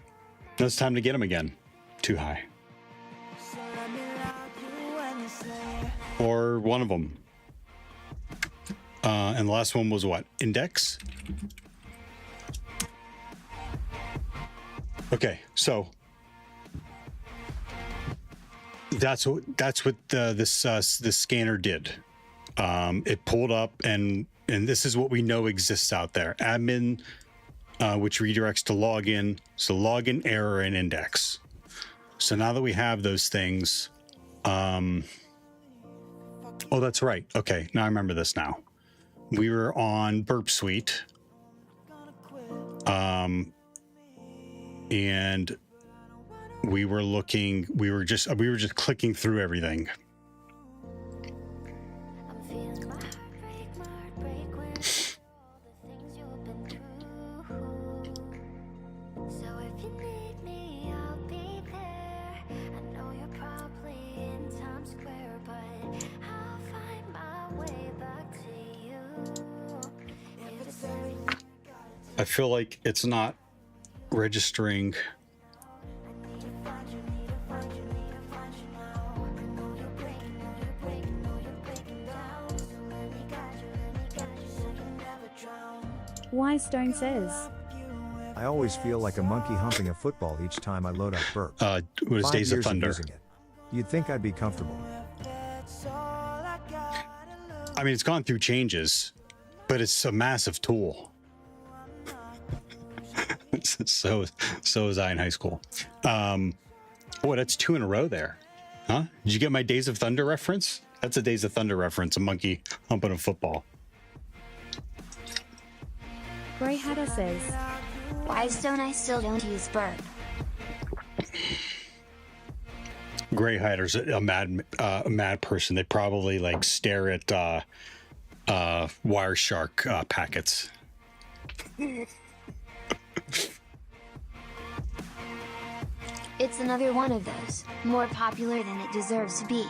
Now it's time to get them again. Too high. Or one of them. And the last one was what? Index? Okay, so that's what this scanner did. It pulled up and this is what we know exists out there. Admin, which redirects to login, so login, error, and index. So now that we have those things, oh, that's right. Okay, now I remember this now. We were on Burp Suite, and we were just clicking through everything. I feel like it's not registering. Wise Stone says, I always feel like a monkey humping a football each time I load up Burp. What is 5 Days of years Thunder? using it. You'd think I'd be comfortable. I mean, it's gone through changes, but it's a massive tool. so was I in high school. Boy, that's 2 in a row there. Huh? Did you get my Days of Thunder reference? That's a Days of Thunder reference, a monkey humping a football. Grey Hatter says, Why don't I still don't use Burp? Grey Hatter's a mad person. They probably like stare at Wireshark packets. It's another one of those, more popular than it deserves to be.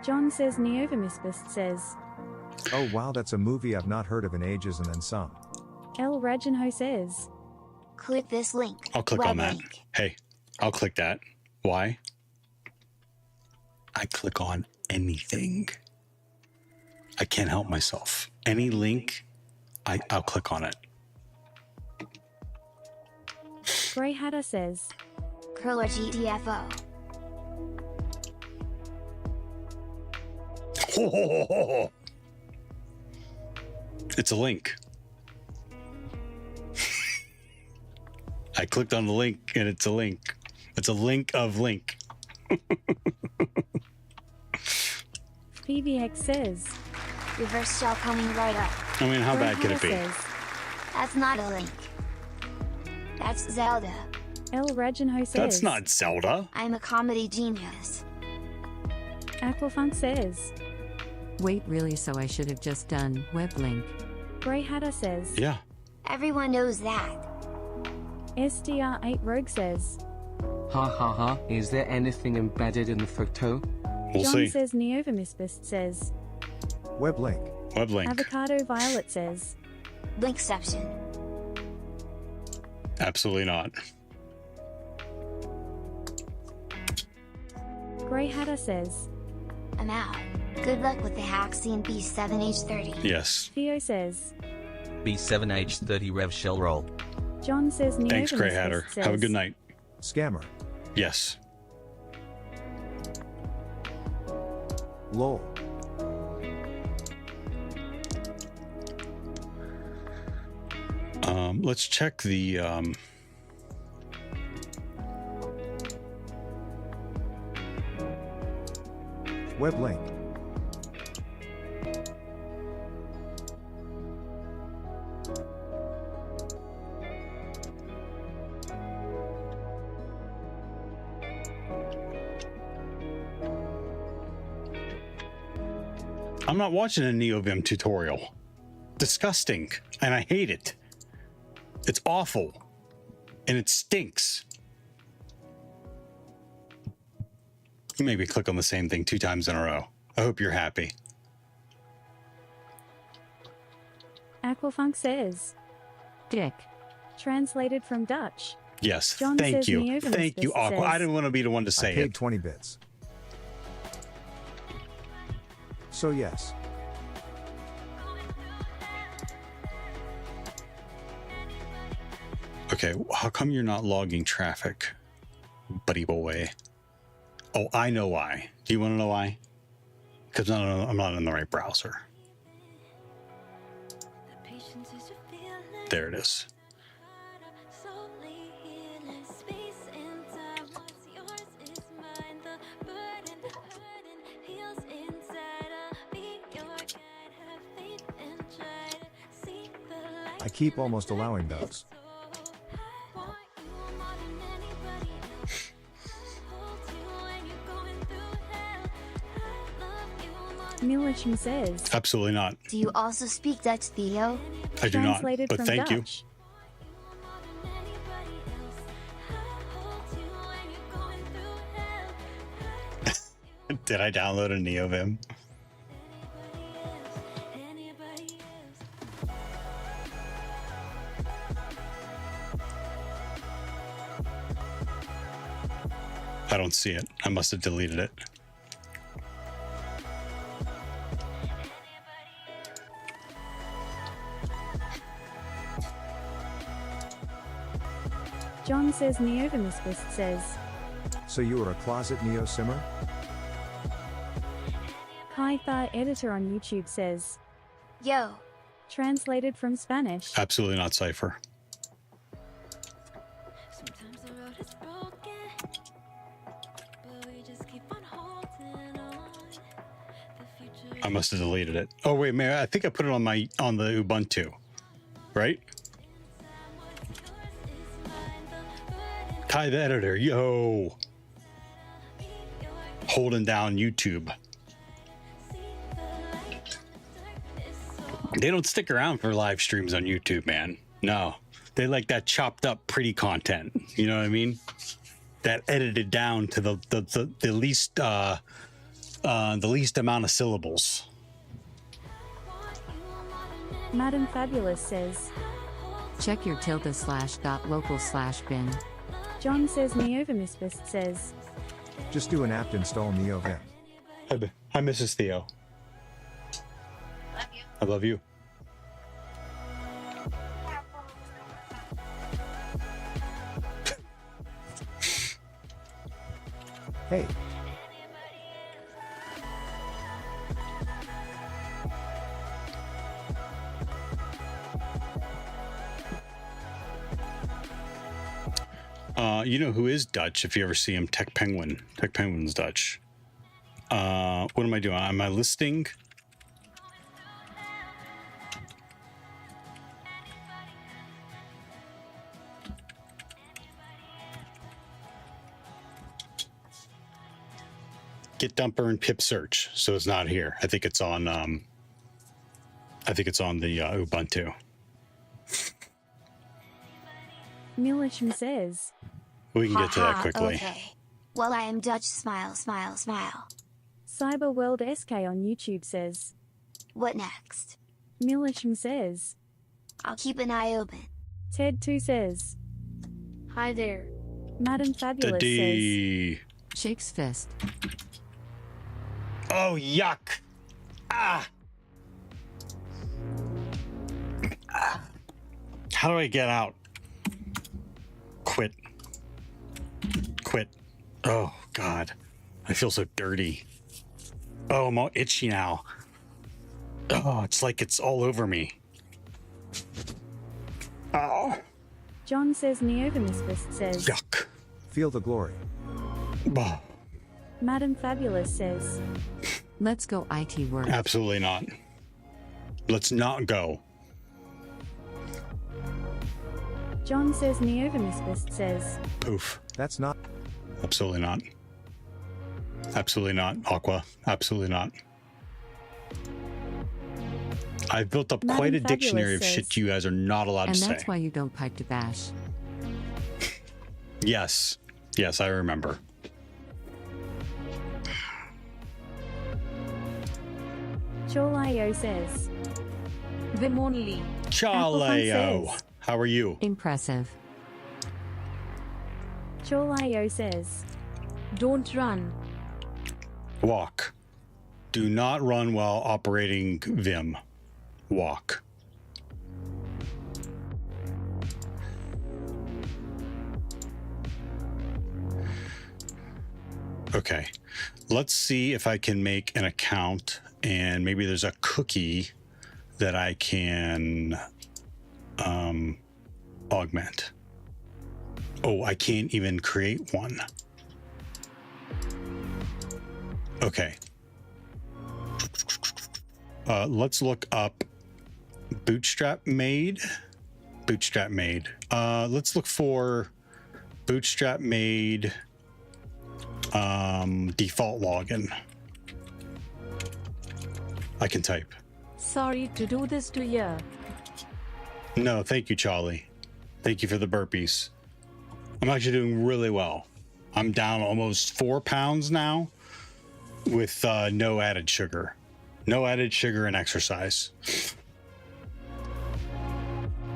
John says Neovamisbist says, Oh wow, that's a movie I've not heard of in ages, and then some. El Rajanho says, Click this link. I'll click on that. Link. Hey, I'll click that. Why? I click on anything. I can't help myself. Any link, I'll click on it. Grey Hatter says, Curler GTFO. It's a link. I clicked on the link and it's a link. It's a link of link. PVX says, Reverse shell coming right up. I mean, how bad could it be? Says, That's not a link. That's Zelda. El Rajanho says, That's not Zelda. I'm a comedy genius. Aquafunk says, Wait, really? So I should have just done web link. Grey Hatter says, Yeah. Everyone knows that. SDR8 Rogue says, Ha ha ha, is there anything embedded in the photo? We'll John see. says Neovamisbist says, Web link. Web link. Avocado Violet says, Linkception. Absolutely not. Grey Hatter says, I'm out. Good luck with the Haxian B7H30. Yes. Theo says, B7H30 Rev Shell Roll. John says Neovamisbist Thanks, Grey Hatter. says, Have a good night. Scammer. Yes. Lol. Let's check the Web link. I'm not watching a NeoVim tutorial. Disgusting. And I hate it. It's awful. And it stinks. You made me click on the same thing 2 times in a row. I hope you're happy. Aquafunk says, Dick. translated from Dutch. Yes, John thank says you. Neovimus Thank you, Aqua. I says- didn't want to be the one to say I paid it. 20 bits. So yes. Okay, how come you're not logging traffic, buddy boy? Oh, I know why. Do you want to know why? Because I'm not in the right browser. There it is. I keep almost allowing those. Milisham says, Absolutely not. Do you also speak Dutch, Theo? I do not, translated but from thank Dutch. you. Did I download a NeoVim? I don't see it. I must have deleted it. John says Neovimisquist says, So you are a closet Neo Simmer? Kai Thar editor on YouTube says, Yo. translated from Spanish. Absolutely not Cypher. I must have deleted it. Oh wait, man, I think I put it on the Ubuntu, right? Kai the editor, yo, holding down YouTube. They don't stick around for live streams on YouTube, man. No, they like that chopped up, pretty content. You know what I mean? That edited down to the least amount of syllables. Madam Fabulous says, Check your ~/.local/bin. John says Neovimisquist says, Just do an apt install NeoVim. Hi, Mrs. Theo. I love you. Hey. You know who is Dutch if you ever see him? Tech Penguin. Tech Penguin's Dutch. What am I doing? Am I listing? Git dumper and pip search. So it's not here. I think it's on the Ubuntu. Milisham says, We can get to that quickly. Okay. Well, I am Dutch. Smile, smile, smile. Cyber World SK on YouTube says, What next? Milisham says, I'll keep an eye open. Ted2 says, Hi there. Madam Fabulous says, D. Shakes fist. Oh, yuck. Ah. How do I get out? Quit. Quit. Oh, God. I feel so dirty. Oh, I'm all itchy now. Oh, it's like it's all over me. Oh. John says Neovimisquist says, Yuck. Feel the glory. Bah. Madam Fabulous says, Let's go IT work. Absolutely not. Let's not go. John says Neovimisquist says, Poof. That's not. Absolutely not. Absolutely not, Aqua. Absolutely not. I've built up Madam quite a Fabulous dictionary of says- shit you guys are not allowed And to say. that's why you don't pipe to bash. Yes. Yes, I remember. Chorlio says. Vim only. Chaleo. says. How are you? Impressive. Chorlio says. Don't run. Walk. Do not run while operating Vim. Walk. Okay. Let's see if I can make an account and maybe there's a cookie that I can augment. Oh, I can't even create one. Okay. Let's look up Bootstrap made. Bootstrap made. Let's look for Bootstrap made default login. I can type. Sorry to do this to you. No, thank you, Charlie. Thank you for the burpees. I'm actually doing really well. I'm down almost 4 pounds now with no added sugar. No added sugar and exercise.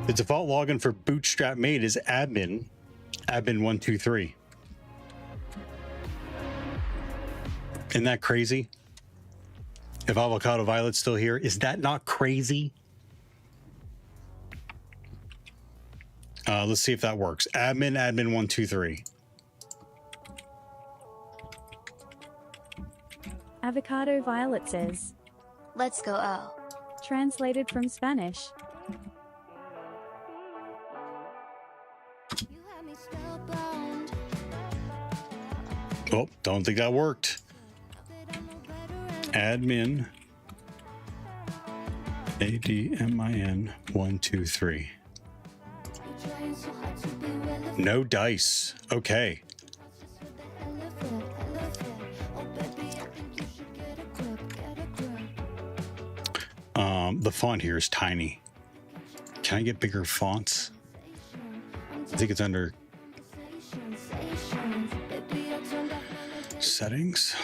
The default login for Bootstrap made is admin123. Isn't that crazy? If Avocado Violet's still here, is that not crazy? Let's see if that works. Admin123. Avocado Violet says. Let's go. Oh. Translated from Spanish. Oh, don't think that worked. Admin. ADMIN123. No dice. Okay. The font here is tiny. Can I get bigger fonts? I think it's under settings.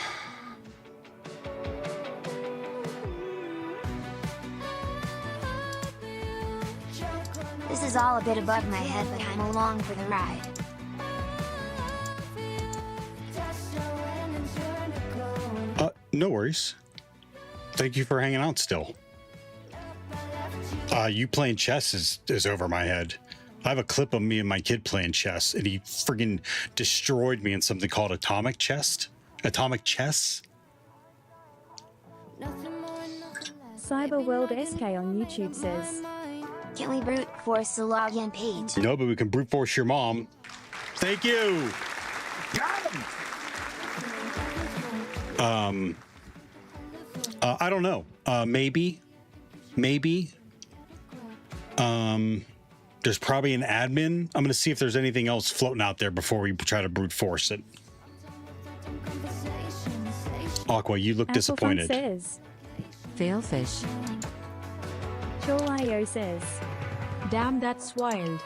This is all a bit above my head, but I'm along for the ride. No worries. Thank you for hanging out still. You playing chess is over my head. I have a clip of me and my kid playing chess, and he friggin' destroyed me in something called Atomic Chess. Atomic Chess? Cyberworld SK on YouTube says. Can we brute force the login page? No, but we can brute force your mom. Thank you. Got him. I don't know. Maybe. There's probably an admin. I'm going to see if there's anything else floating out there before we try to brute force it. Aqua, you look disappointed. Says. Failfish. Chorlio says. Damn, that's wild.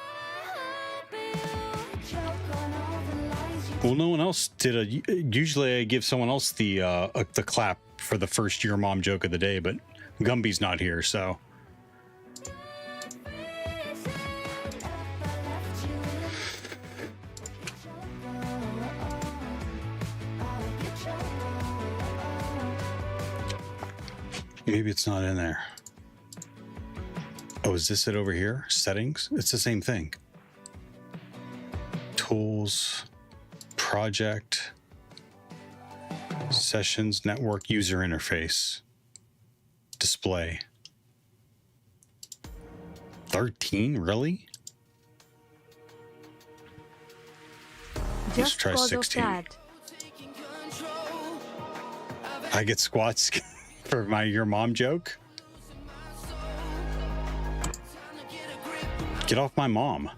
Well, no one else did usually I give someone else the clap for the first Your Mom joke of the day, but Gumby's not here, so. Maybe it's not in there. Oh, is this it over here? Settings? It's the same thing. Tools, project, sessions, network, user interface, display. 13, really? Let's try 16. I get squats for my Your Mom joke. Get off my mom.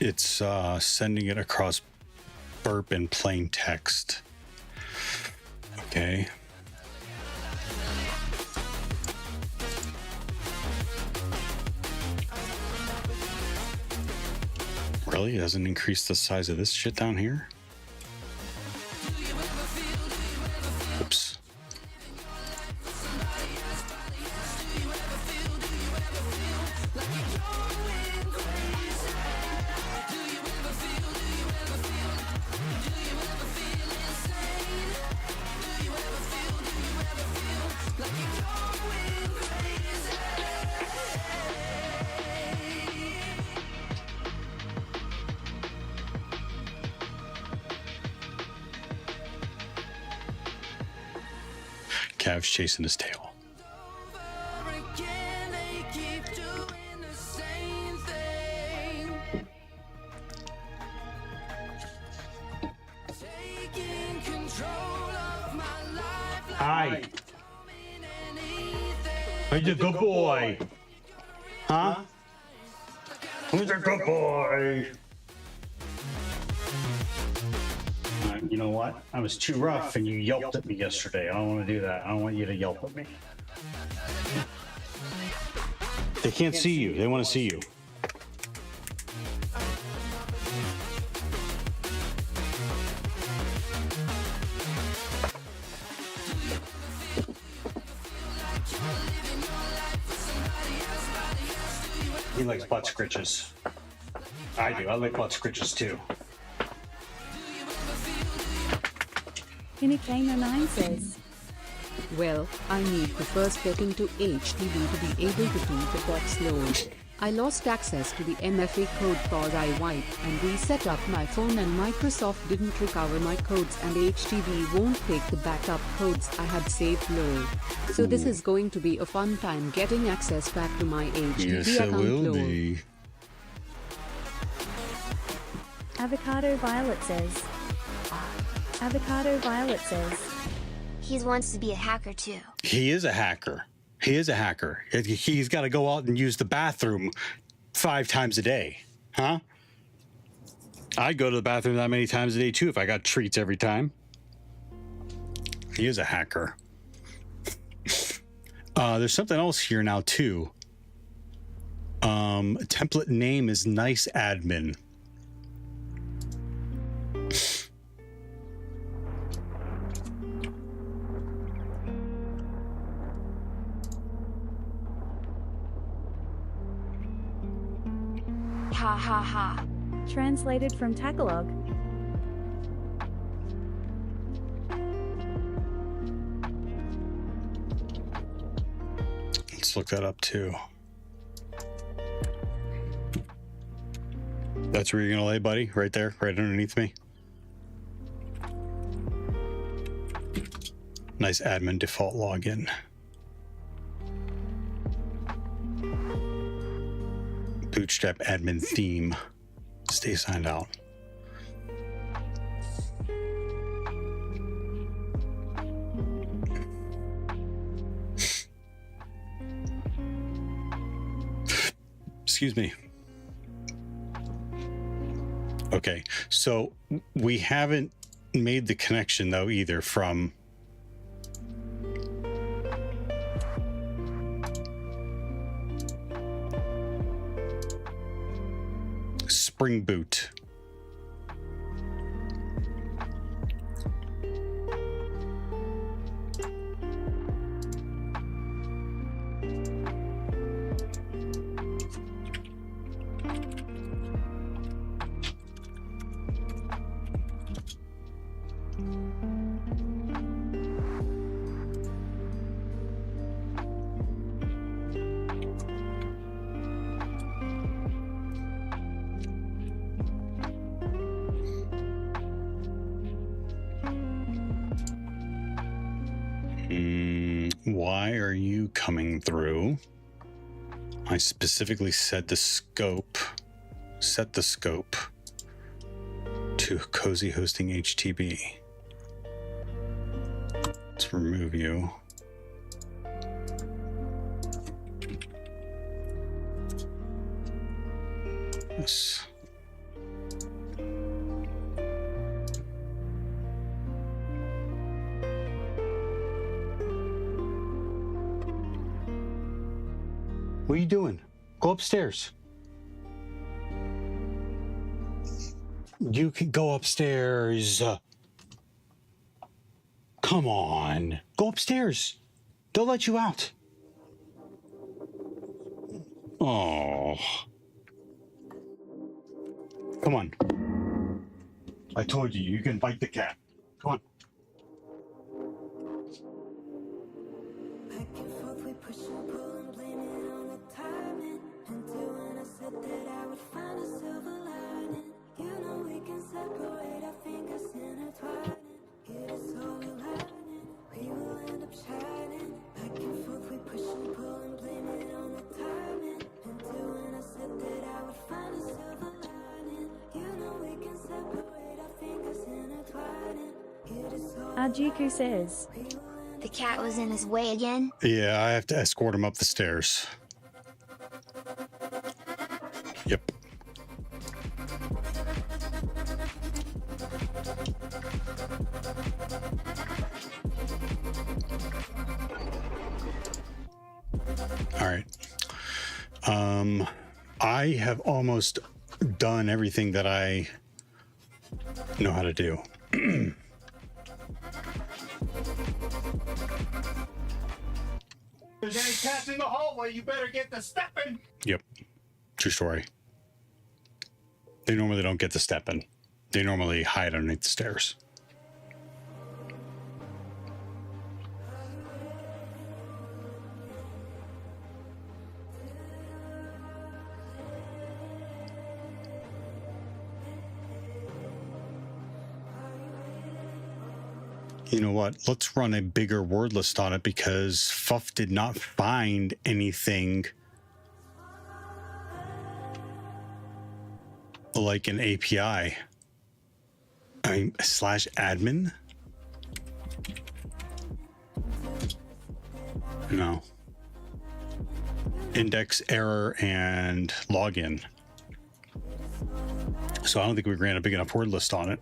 It's sending it across burp in plain text. Okay. Really? It doesn't increase the size of this shit down here? Oops. Cav's chasing his tail. Hi. Who's a good boy? Huh? Who's a good boy? You know what? I was too rough and you yelped at me yesterday. I don't want to do that. I don't want you to yelp at me. They can't see you. They want to see you. He likes butt scritches. I do. I like butt scritches too. Kinnikano9 says, Well, I need to first get into HTTP to be able to do the box load. I lost access to the MFA code cause I wiped and reset up my phone and Microsoft didn't recover my codes and HTTP won't take the backup codes I had saved low. So this is going to be a fun time getting access back to my HTTP account low. Avocado Violet says, he wants to be a hacker too. He is a hacker. He is a hacker. He's got to go out and use the bathroom 5 times a day. Huh? I'd go to the bathroom that many times a day too if I got treats every time. He is a hacker. There's something else here now too. Template name is nice admin. Ha ha ha. Translated from Tagalog. Let's look that up too. That's where you're gonna lay, buddy? Right there, right underneath me. Nice admin default login. Bootstrap admin theme. Stay signed out. Excuse me. Okay, so we haven't made the connection though either from Spring Boot. Why are you coming through? I specifically set the scope to Cozy Hosting HTTP. Let's remove you. settings. What are you doing? Go upstairs. You can go upstairs. Come on. Go upstairs. They'll let you out. Oh. Come on. I told you, you can bite the cat. Come on. Back and forth, we push and pull and blame it on the timing. Until when I said that I would find a silver lining. You know we can separate our fingers intertwining. It is all aligning, we will end up shining. Back and forth, we push and pull and blame it on the timing. Until when I said that I would find a silver lining. You know we can separate our fingers intertwining. It is all Ajuku says, The cat was in his way again? Yeah, I have to escort him up the stairs. Yep. All right. I have almost done everything that I know how to do. If there's any cats in the hallway, you better get the stepping. Yep. True story. They normally don't get the stepping. They normally hide underneath the stairs. You know what? Let's run a bigger word list on it because Fuff did not find anything like an API. I mean, /admin? No. Index error and login. So I don't think we ran a big enough word list on it.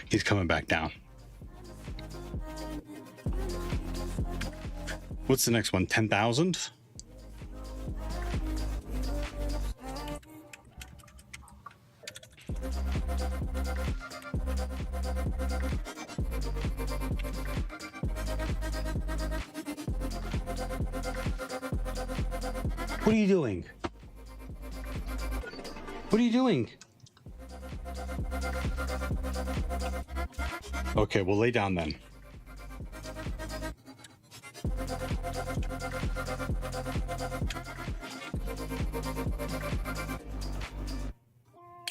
He's coming back down. What's the next one? 10,000? What are you doing? What are you doing? Okay, we'll lay down then.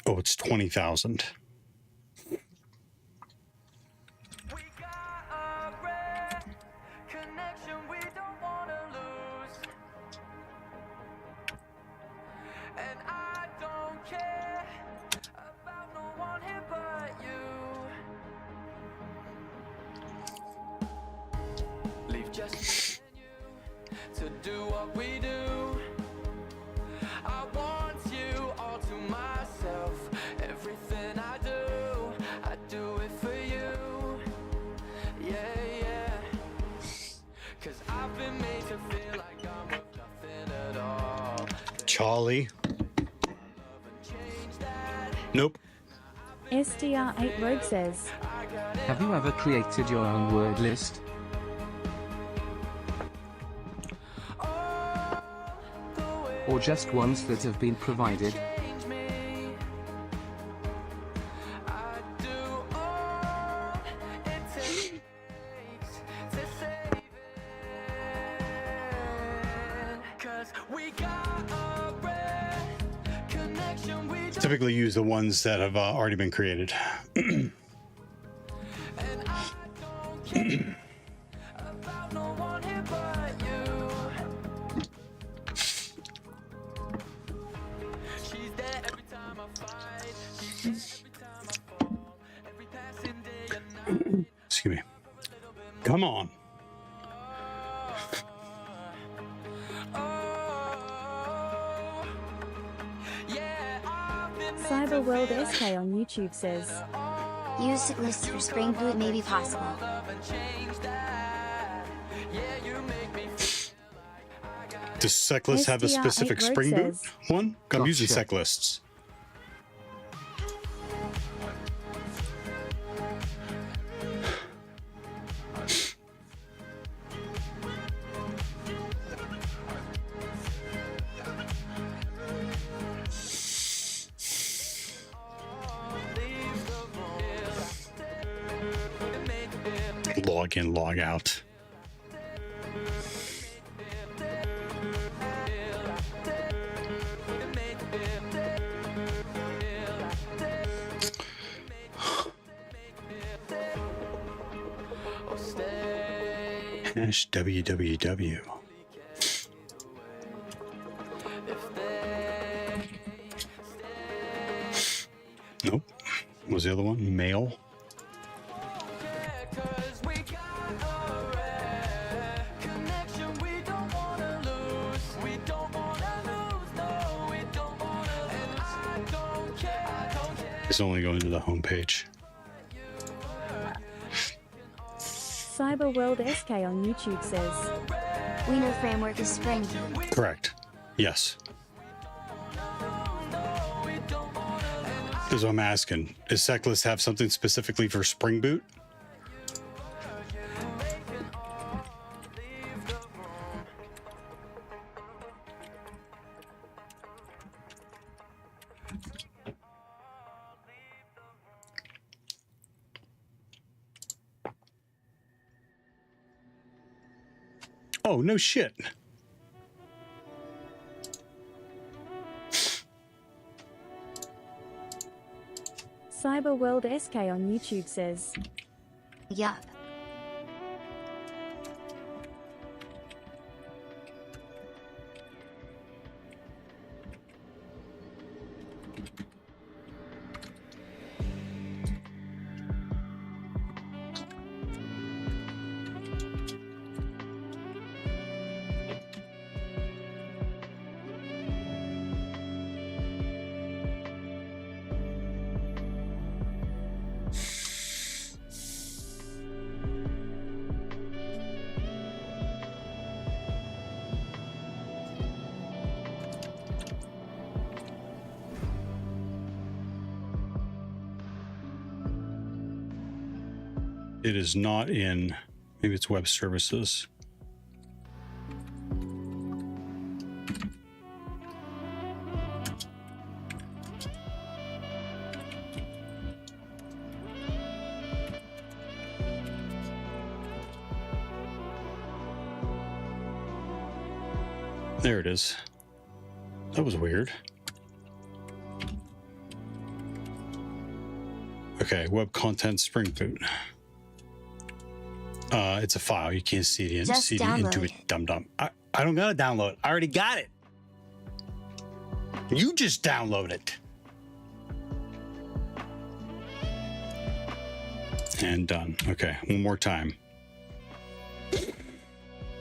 Oh, it's 20,000. To do what we do, I want you all to myself. Everything I do it for you. Yeah, yeah. 'Cause I've been made to feel like I'm worth nothing at all. Charlie. Nope. SDR8 Rogue says, Have you ever created your own word list? Or just ones that have been provided? Typically use the ones that have already been created. Excuse me. Come on. Cyberworld SK on YouTube says, Use cyclists for Spring Boot may be possible. Does cyclists have a specific SDR8 Spring Boot says, one? I'm Drop using shit. cyclists. Log in, log out. Hash www. Nope. What was the other one? Mail. It's only going to the homepage. Cyberworld SK on YouTube says, We know framework is Spring Boot. Correct. Yes. That's what I'm asking. Does cyclists have something specifically for Spring Boot? Oh, no shit. Cyberworld SK on YouTube says, Yup. It is not in, maybe it's web services. There it is. That was weird. Okay, web content Spring Boot. It's a file. You can't see it, Just into download it, dum-dum. I don't gotta download. I already got it. You just download it. And done. Okay, one more time.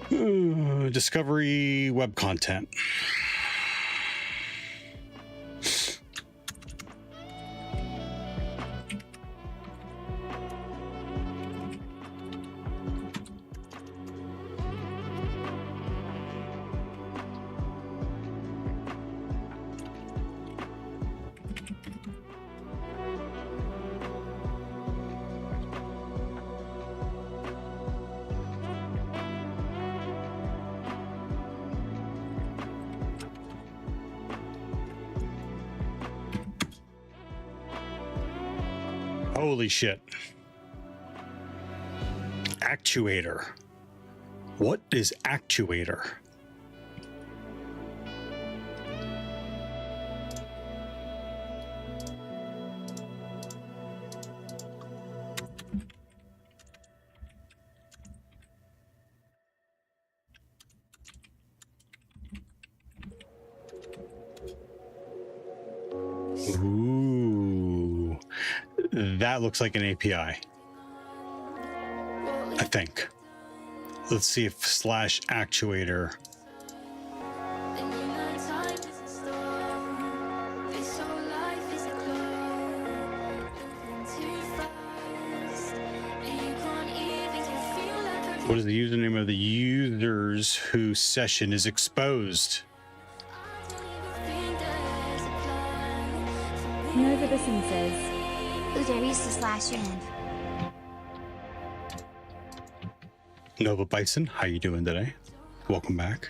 Discovery web content. Holy shit. Actuator. What is actuator? Ooh. That looks like an API. I think. Let's see if /actuator. What is the username of the users whose session is exposed? Nova Bison says. Uderisa/Rand. Nova Bison, how you doing today? Welcome back.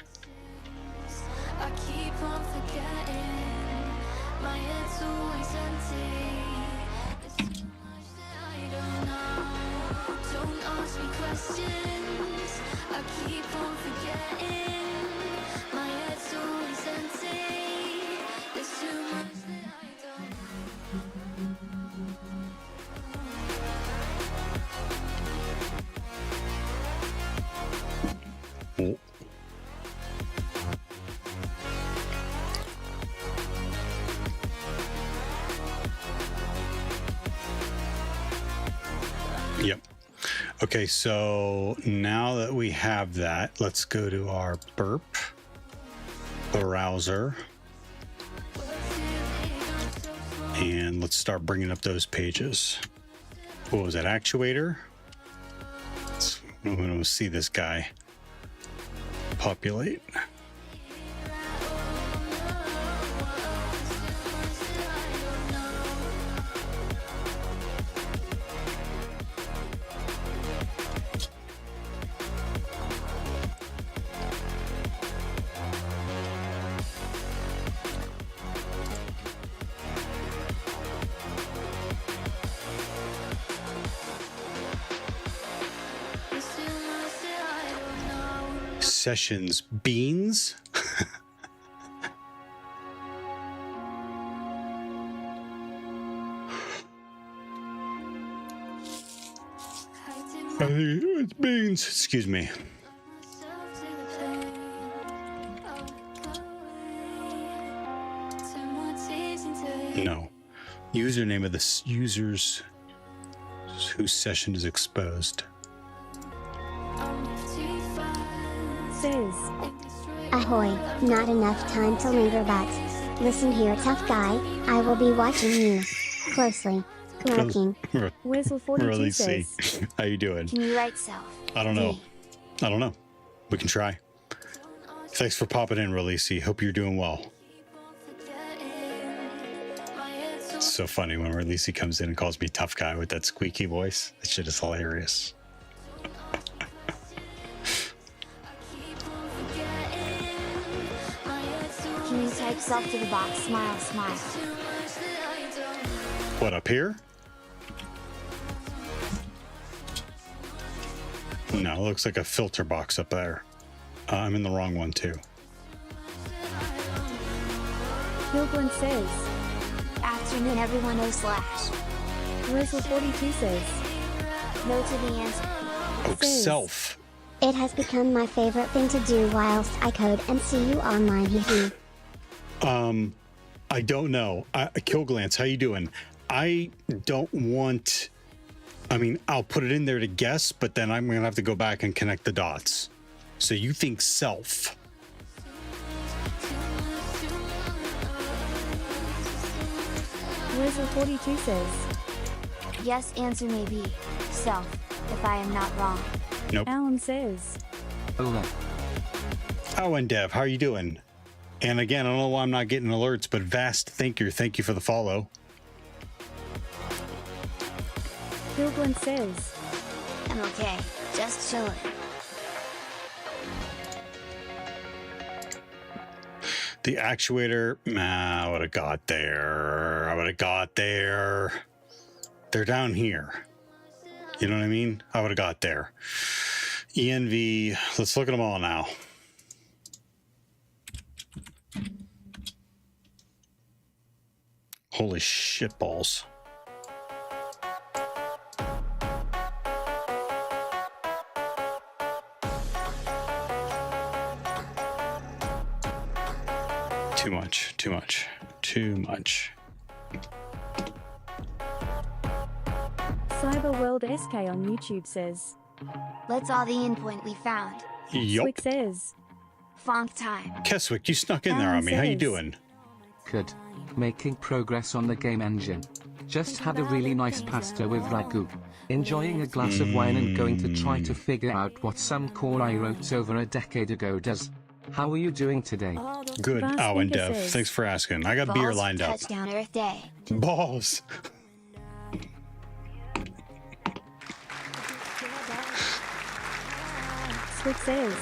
I keep on forgetting. My head's always empty. There's too much that I don't know. Don't ask me questions. I keep on forgetting. My head's always empty. There's too much that I don't Oh. Yep. Okay, so now that we have that, let's go to our burp browser. And let's start bringing up those pages. What was that, actuator? I'm going to see this guy populate. Sessions beans. I think it's beans. Excuse me. No. Username of the users whose session is exposed. Says. Ahoy, not enough time to linger, but listen here, tough guy, I will be watching you closely. Lurking. Weasel42 says. How you doing? Can you write self? I don't know. I don't know. We can try. Thanks for popping in, Releasey. Hope you're doing well. It's so funny when Releasey comes in and calls me tough guy with that squeaky voice. That shit is hilarious. Can you type self to the box? Smile, smile. What, up here? No, it looks like a filter box up there. I'm in the wrong one too. Pilgrim says. Afternoon, everyone. O slash. Weasel42 says. No to the answer. Oak self. It has become my favorite thing to do whilst I code and see you online. Hee. I don't know. Killglance, how you doing? I don't want. I mean, I'll put it in there to guess, but then I'm gonna have to go back and connect the dots. So you think self? Weasel42 says. Yes, answer may be self, if I am not wrong. Nope. Alan says. Oh, and Dev, how are you doing? And again, I don't know why I'm not getting alerts, but Vast, thank you for the follow. Pilgrim says. I'm okay, just chilling. The actuator, I would have got there. They're down here. You know what I mean? I would have got there. ENV, let's look at them all now. Holy shit balls. Too much. Cyberworld SK on YouTube says. Let's all the endpoint we found. Yup. Swick says. Fonk time. Keswick, you snuck in there on me. How you doing? Good. Making progress on the game engine. Just had a really nice pasta with ragu. Enjoying a glass of wine and going to try to figure out what some core I wrote over a decade ago does. How are you doing today? Good, Owen Dev. Thanks for asking. I got beer lined up. Touchdown Earth Day. Balls. Swick says.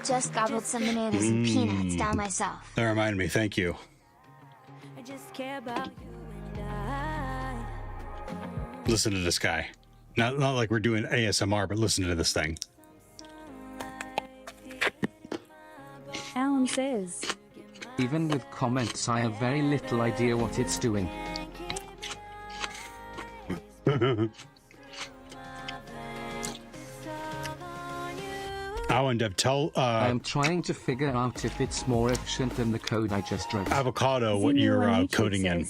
Just gobbled some bananas and peanuts down myself. That reminded me. Thank you. I just care about you and I. Listen to this guy. Not like we're doing ASMR, but listen to this thing. Alan says. Even with comments, I have very little idea what it's doing. Owen Dev, tell I am trying to figure out if it's more efficient than the code I just wrote. Avocado, what you're coding in.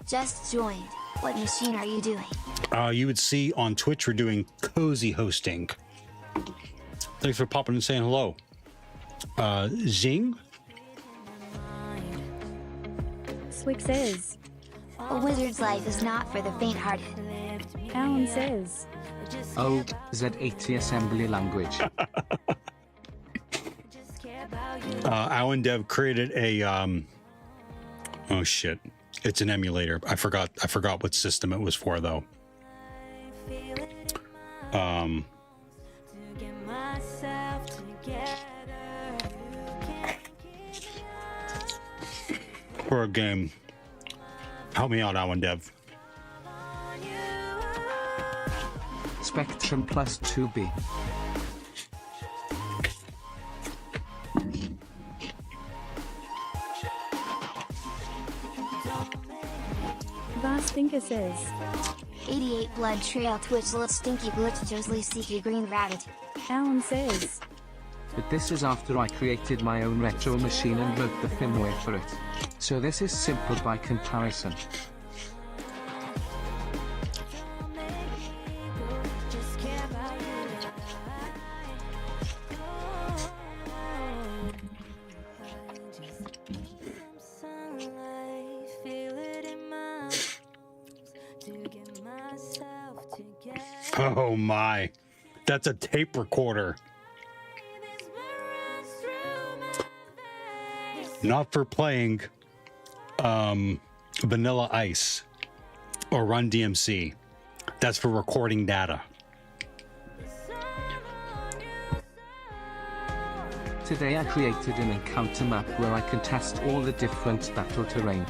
Just joined. What machine are you doing? You would see on Twitch we're doing cozy hosting. Thanks for popping and saying hello. Zing? Swick says. A wizard's life is not for the faint-hearted. Alan says. Oh, Z80 assembly language. Alan Dev created a oh shit. It's an emulator. I forgot what system it was for though. For a game. Help me out, Alan Dev. Spectrum plus 2B. Vast Thinker says. 88 Blood Trail Twitchlet Stinky Glitch Drizzly Seeky Green Rabbit. Alan says. But this is after I created my own retro machine and wrote the firmware for it. So this is simple by comparison. Oh my. That's a tape recorder. Not for playing Vanilla Ice or Run DMC. That's for recording data. Today I created an encounter map where I can test all the different battle terrain.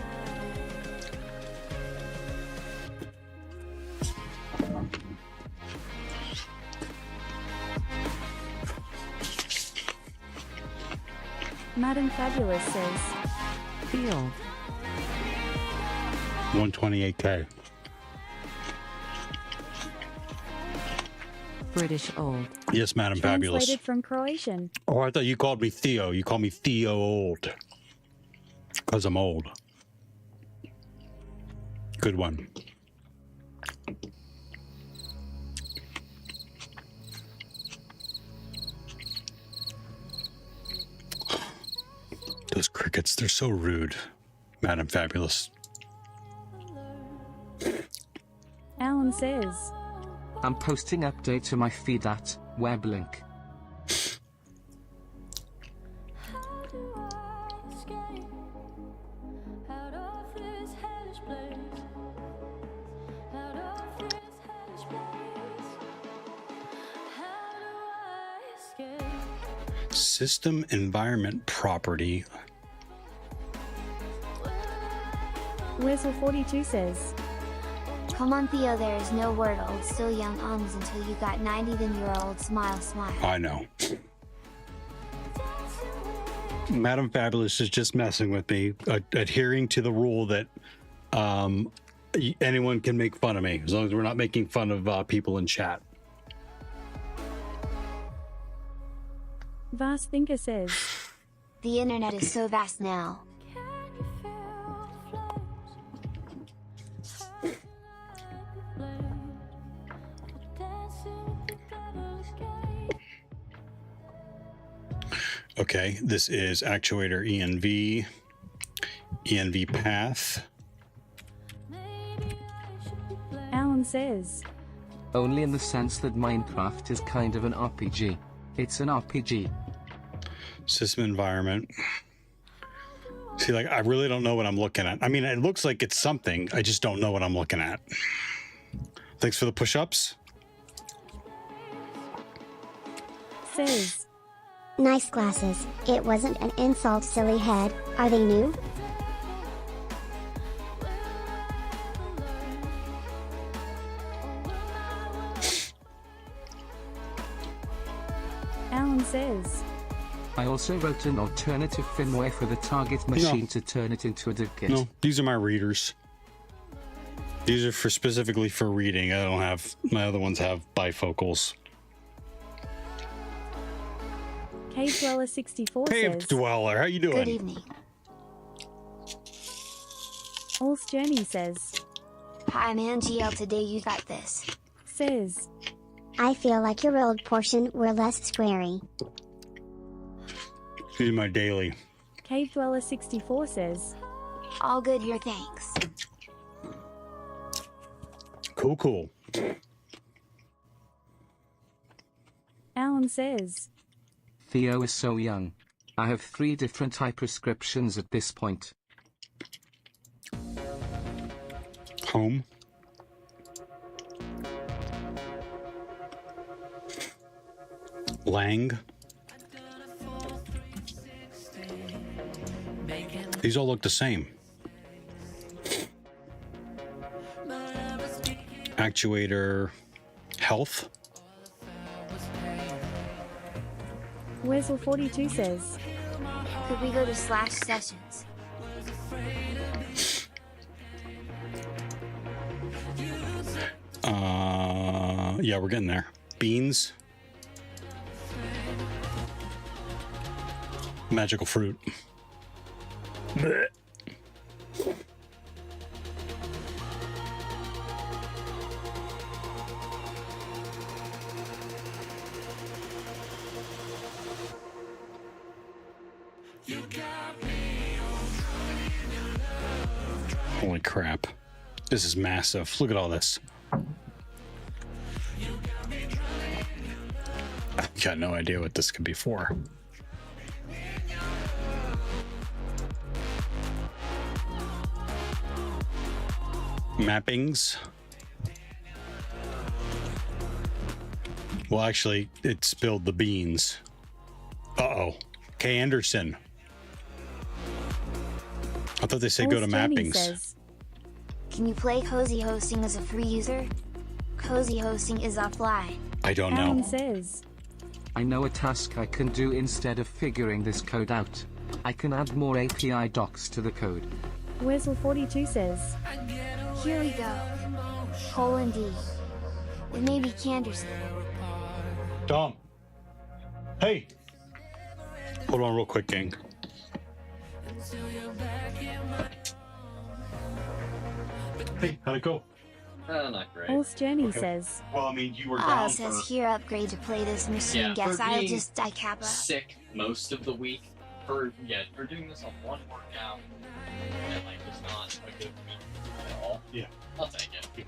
Madam Fabulous says. Field. 128K. British old. Yes, Madam Fabulous. Translated from Croatian. Oh, I thought you called me Theo. You call me Theo Old. Because I'm old. Good one. Those crickets, they're so rude. Madam Fabulous. Alan says. I'm posting update to my feed at web link. System environment property. Whistle42 says. Come on, Theo, there is no word old, still young ums until you got 90, then you're old, smile, smile. I know. Madam Fabulous is just messing with me, adhering to the rule that anyone can make fun of me, as long as we're not making fun of people in chat. Vast Thinker says. The internet is so vast now. Okay, this is actuator ENV path. Alan says. Only in the sense that Minecraft is kind of an RPG. It's an RPG. System environment. See, like, I really don't know what I'm looking at. I mean, it looks like it's something. I just don't know what I'm looking at. Thanks for the push-ups. Says. Nice glasses. It wasn't an insult, silly head. Are they new? Alan says. I also wrote an alternative firmware for the target machine to turn it into a div kit. No, these are my readers. These are for specifically for reading. I don't have, my other ones have bifocals. Cave Dweller 64 Cave says. Dweller, how you doing? Good evening. All's Journey says. Hi man, GL, today you got this. Says. I feel like your old portion were less squarey. These are my daily. Cave Dweller 64 says. All good here, thanks. Cool, cool. Alan says. Theo is so young. I have 3 different eye prescriptions at this point. Home. Lang. These all look the same. Actuator. Health. Weasel 42 says. Could we go to /sessions? Yeah, we're getting there. Beans. Magical fruit. Blech. Holy crap. This is massive. Look at all this. I've got no idea what this could be for. Mappings. Well, actually, it spilled the beans. Uh-oh. K. Anderson. I thought they said go to mappings. Says. Can you play Cozy Hosting as a free user? Cozy Hosting is offline. I don't know. Alan says. I know a task I can do instead of figuring this code out. I can add more API docs to the code. Weasel 42 says. Here we go. :D. With maybe Canderson. Dom. Hey. Hold on real quick, gang. Hey, how'd it go? Not great. All's Journey says. Well, I mean, you were Ah, says here upgrade to play this machine. Yeah, Guess for I'll being just die Kappa. sick most of the week. For doing this on one workout and like it's not a good week at all. Yeah. I'll take it.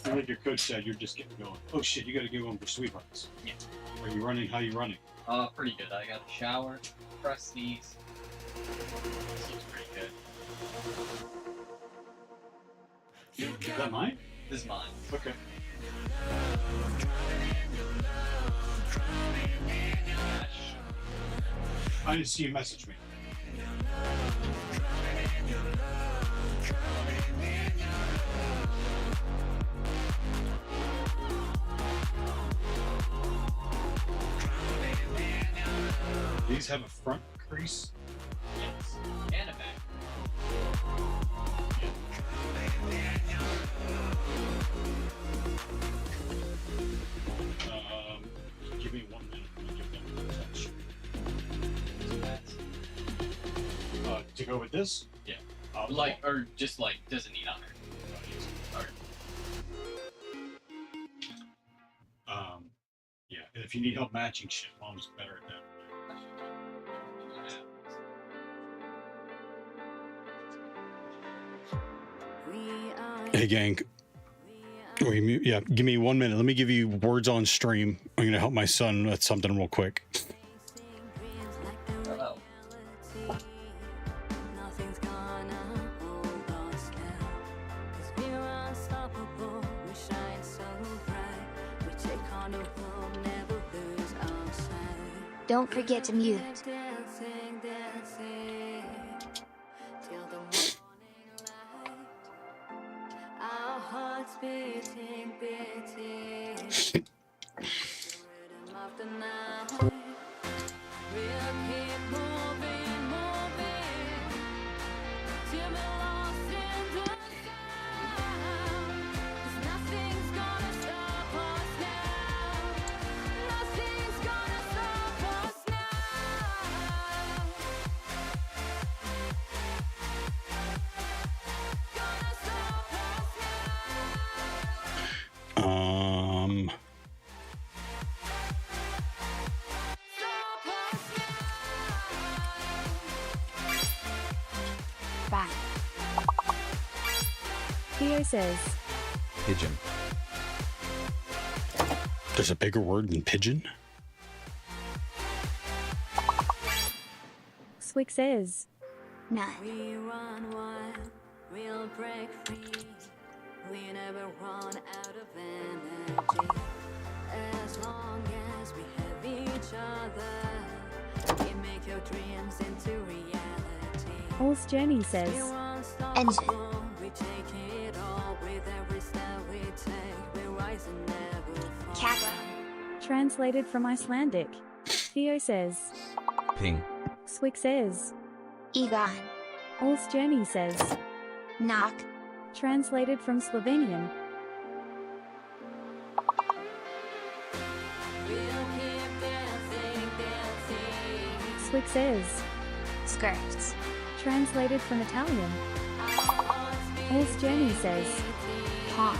Like your coach said, you're just getting going. Oh shit, you gotta get going for sweethearts. Yeah. Are you running? How you running? Pretty good. I got a shower, press these. This looks pretty good. Is that mine? This is mine. Okay. I didn't see you message me. These have a front crease. Yes. And a back. Give me 1 minute. I'll give them a touch. To go with this? Yeah. Or just like, doesn't need iron. Alright. Yeah, and if you need help matching shit, Mom's better at that. Hey, gang. Yeah, give me 1 minute. Let me give you words on stream. I'm going to help my son with something real quick. Oh. Don't forget to mute. Bye. Theo says, Pigeon. There's a bigger word than pigeon? Swick says, None. We run wild, we'll break free. We never run out of energy. As long as we have each other, we make your dreams into reality. All's Journey says, Engine. We take it all with every step we take. We rise and never fall. Kappa. translated from Icelandic. Theo says, Ping. Swick says, Egon. All's Journey says, Knock. translated from Slovenian. Swick says, Skirts. translated from Italian. All's Journey says, Paw.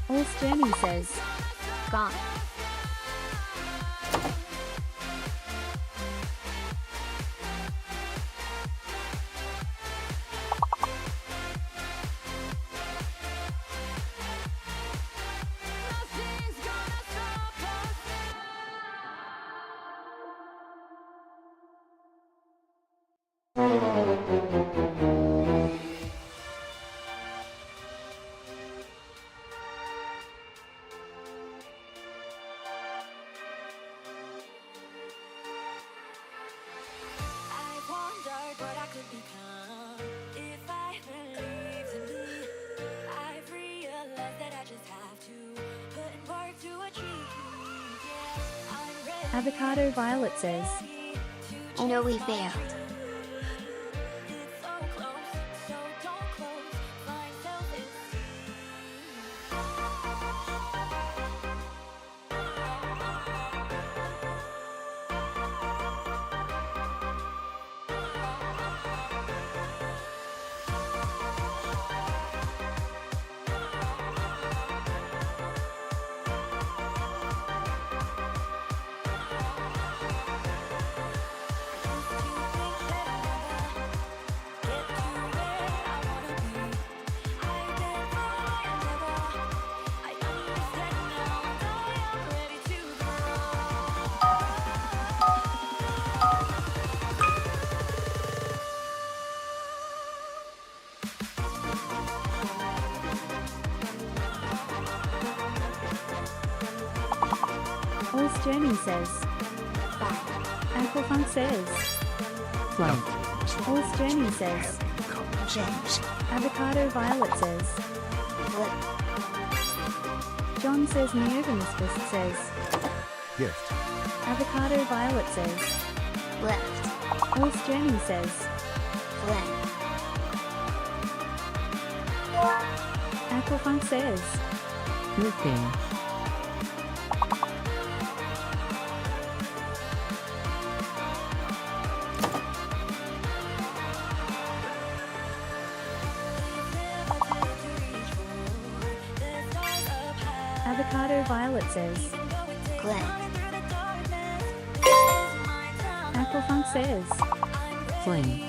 All's Journey says, Gone. Avocado Violet says, I know we failed. All's Journey says, Aquafunk says, Flight. All's Journey says, Avocado Violet says, John says Neogonistus says, Gift. Avocado Violet says, Left. All's Journey says, Flynn. Aquafunk says, Lifting. Avocado Violet says. Click. Aquafunk says. Fling.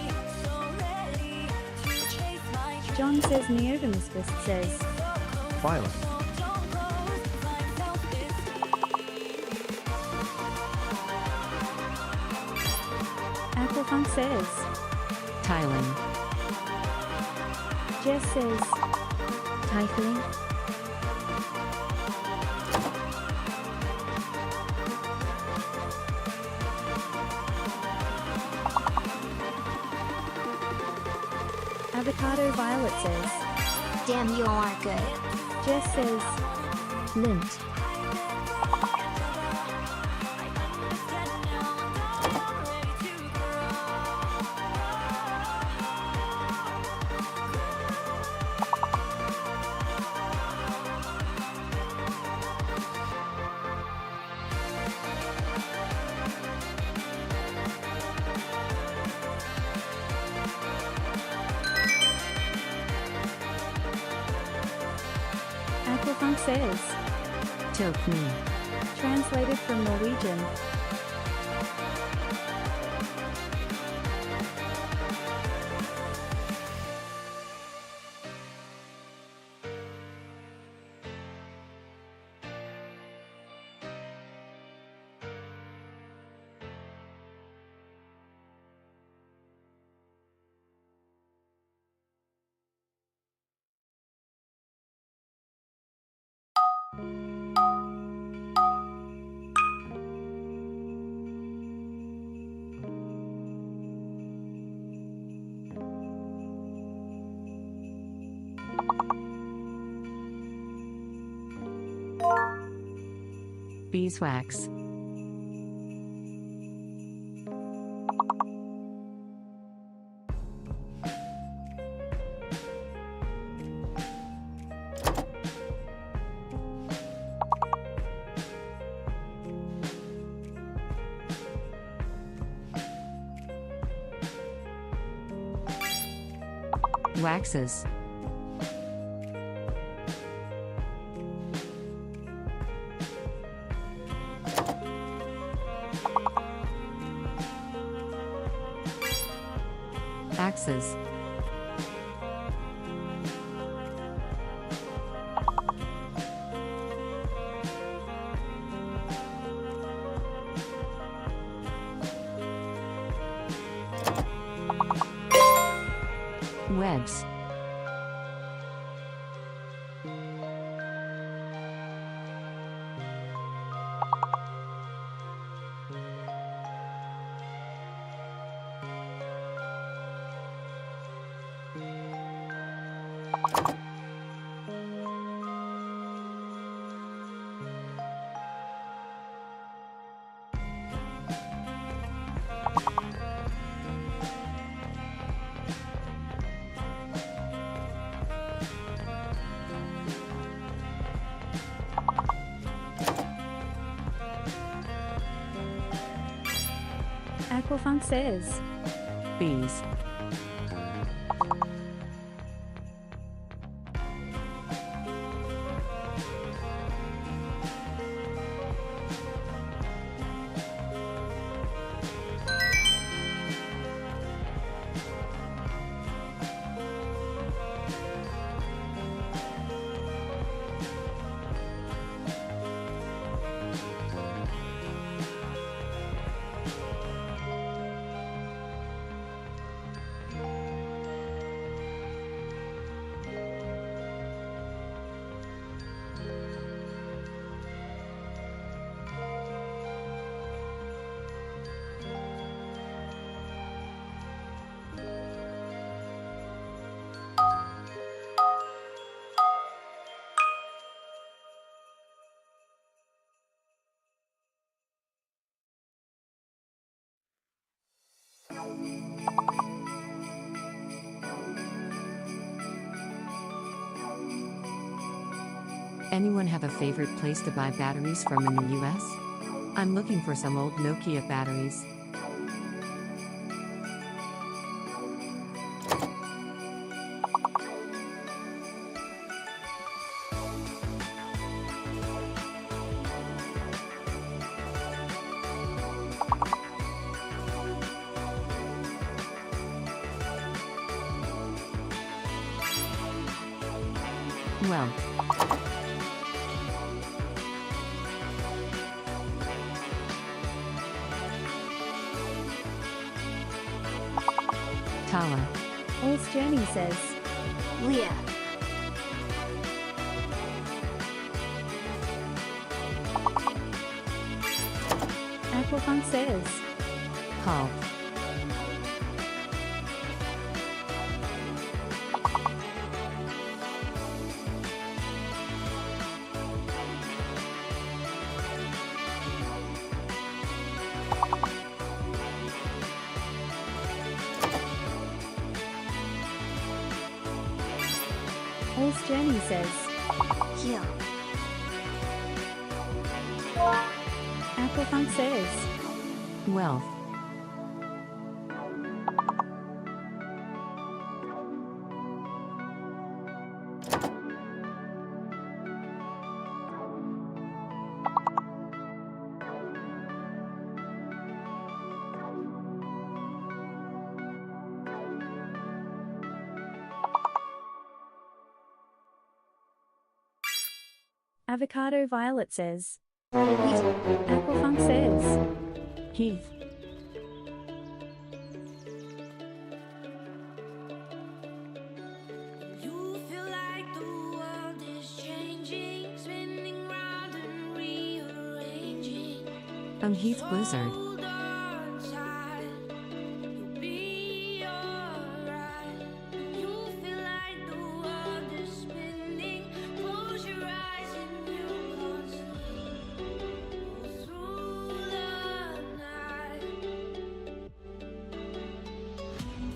John says Neodamus Fist says. Filing. Aquafunk says. Tiling. Jess says. Typhoon. Avocado Violet says. Damn, you all are good. Jess says. Lint. Aquafunk says. Toke me. Translated from Norwegian. Beeswax. Waxes. Axes. Webs. Aquafunk says. Bees. Anyone have a favorite place to buy batteries from in the US? I'm looking for some old Nokia batteries. Well. Tala. All's Journey says. Leah. Aquafunk says. Paul. All's Journey says. Heal. Aquafunk says. Wealth. Avocado Violet says. Aquafunk says. Heath. You feel like the world is changing, spinning round and rearranging. Heath Blizzard. Hold on tight, you'll be alright. You feel like the world is spinning. Close your eyes and you can't sleep. Through the night,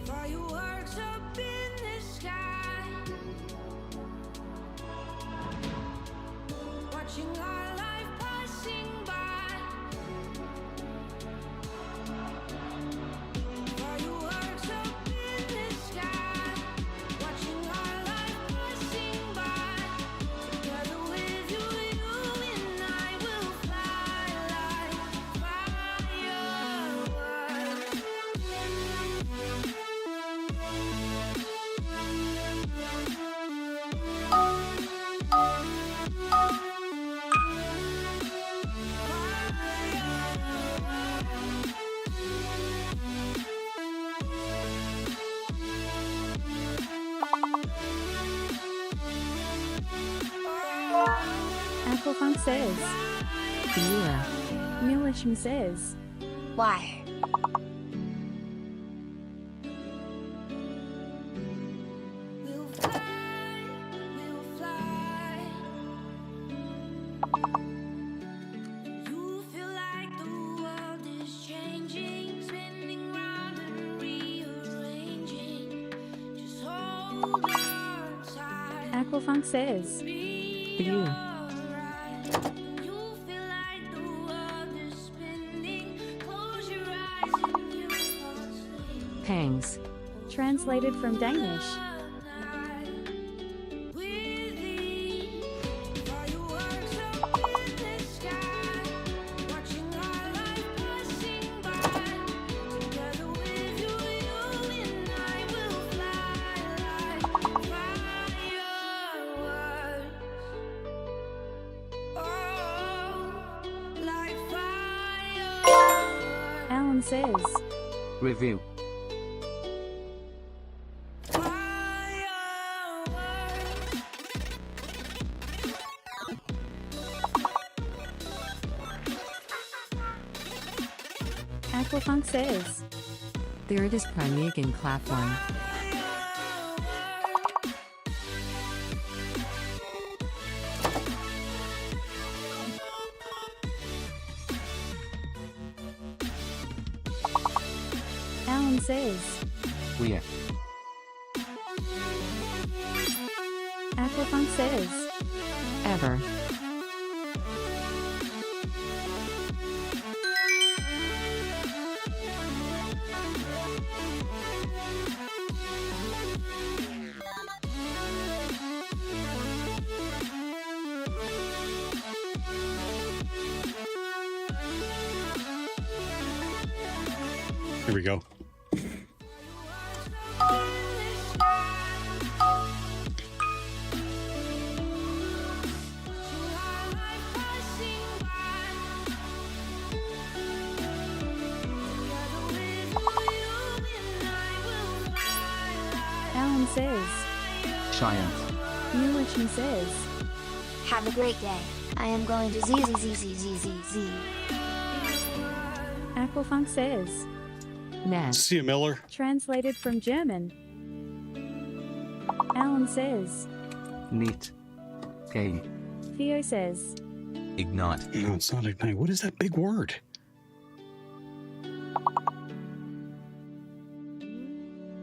fireworks up in the sky, watching our life passing by. Fireworks up in the sky, watching our life passing by. Together with you, you and I will fly like fireworks. Aquafunk says. Viewer. Millisham says. Why? We'll fly, we'll fly. You feel like the world is changing, spinning round and rearranging. Just hold on tight. Aquafunk says. View. You feel like the world is spinning. Close your eyes and you can't sleep. Pangs. Translated from Danish. Alan says. Review. Aquafunk says. There it is Primig in clap 1. Alan says. We're. Aquafunk says. Ever. Here we go. Giant. Mulisham says. Have a great day. I am going to ZZZZZZZ. Aquafunk says. Nat. See you, Miller. Translated from German. Alan says. Neat. Game. Theo says. Ignite. No, it's not ignite. What is that big word?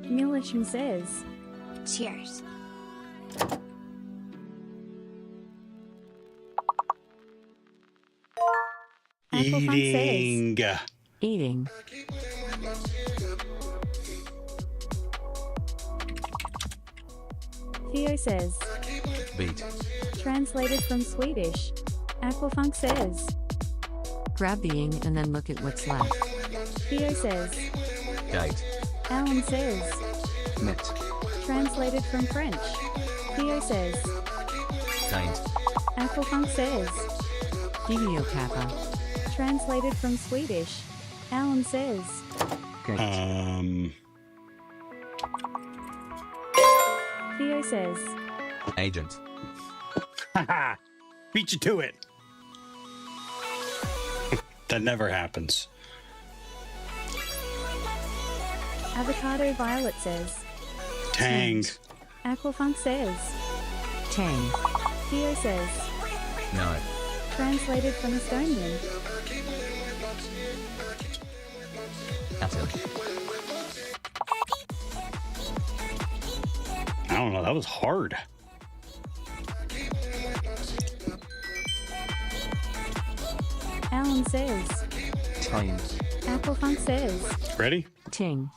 Mulisham says. Cheers. Eating. Eating. Theo says. Beat. Translated from Swedish. Aquafunk says. Grab the ing and then look at what's left. Theo says. Gate. Alan says. Met. Translated from French. Theo says. Taint. Aquafunk says. Givio Kappa. Translated from Swedish. Alan says. Theo says. Agent. Haha. Beat you to it. That never happens. Avocado Violet says. Tang. Aquafunk says. Tang. Theo says. No. Translated from Estonian. Atom. I don't know. That was hard. Alan says. Time. Aquafunk says. Ready? Ting.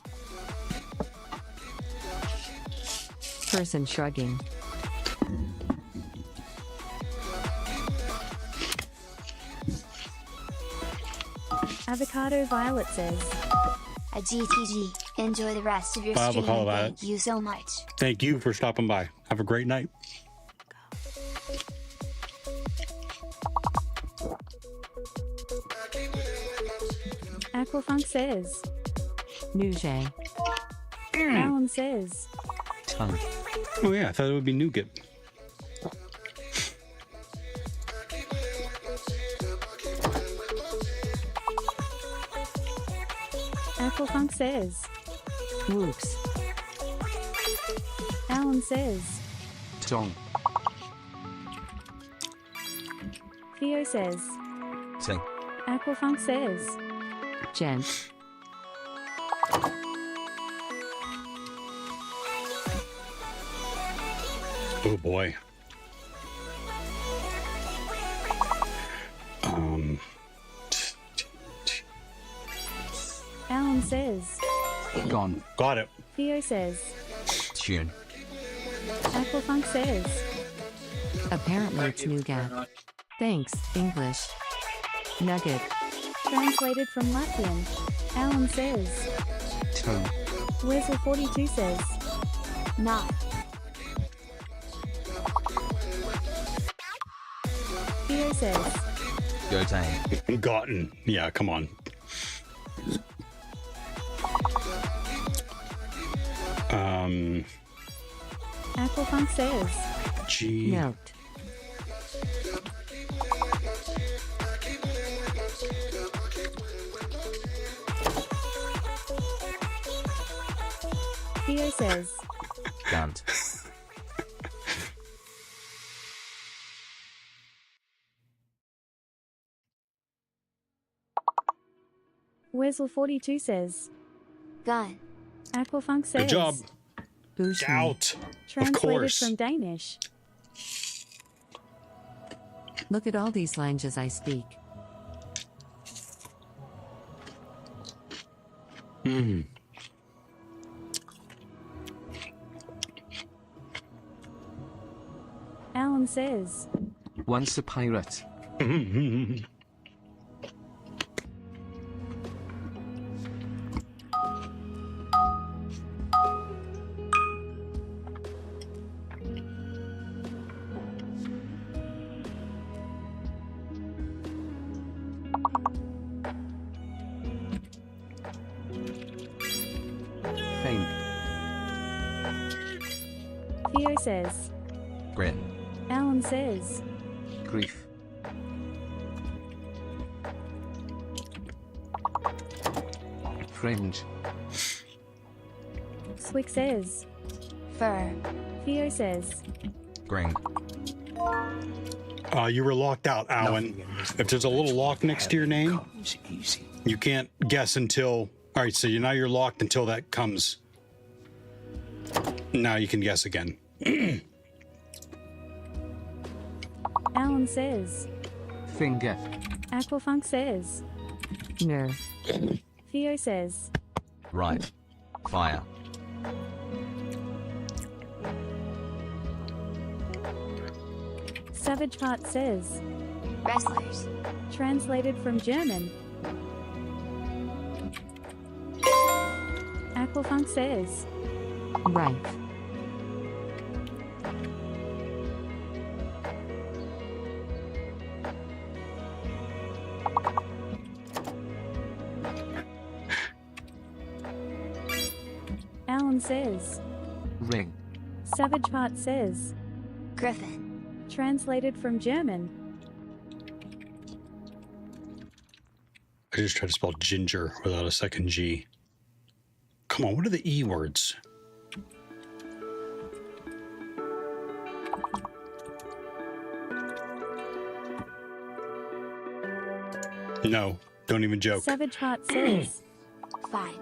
Person shrugging. Avocado Violet says. A GTG. Enjoy the rest of your Bye, stream. Avocado and Violet. Thank you so much. Thank you for stopping by. Have a great night. Aquafunk says. Nougat. Alan says. Tongue. Oh yeah, I thought it would be nougat. Aquafunk says. Whoops. Alan says. Tongue. Theo says. Sing. Aquafunk says. Gent. Oh boy. Alan says. Gone. Got it. Theo says. Tune. Aquafunk says. Apparently it's nougat. Thanks, English. Nugget. Translated from Latvian. Alan says. Tone. Weasel42 says. Not. Theo says. Go Tang. Gotten. Yeah, come on. Aquafunk says. G. Note. Theo says. Gunt. Weasel42 says. Gun. Aquafunk says. Good job. Bushman. Out. Of Translated course. from Danish. Look at all these languages I speak. Hmm. Alan says. Once a pirate. Theo says. Grin. Alan says. Grief. Fringe. Swick says. Fur. Theo says. Gring. You were locked out, Alan. If there's a little lock next to your name, you can't guess until... All right, so now you're locked until that comes. Now you can guess again. Alan says. Finger. Aquafunk says. Nerve. Theo says. Right. Fire. Savage Heart says. Wrestlers. Translated from German. Aquafunk says. Right. Alan says. Ring. Savage Heart says. Griffin. Translated from German. I just tried to spell ginger without a second G. Come on, what are the E words? No, don't even joke. Savage Heart says. Fine.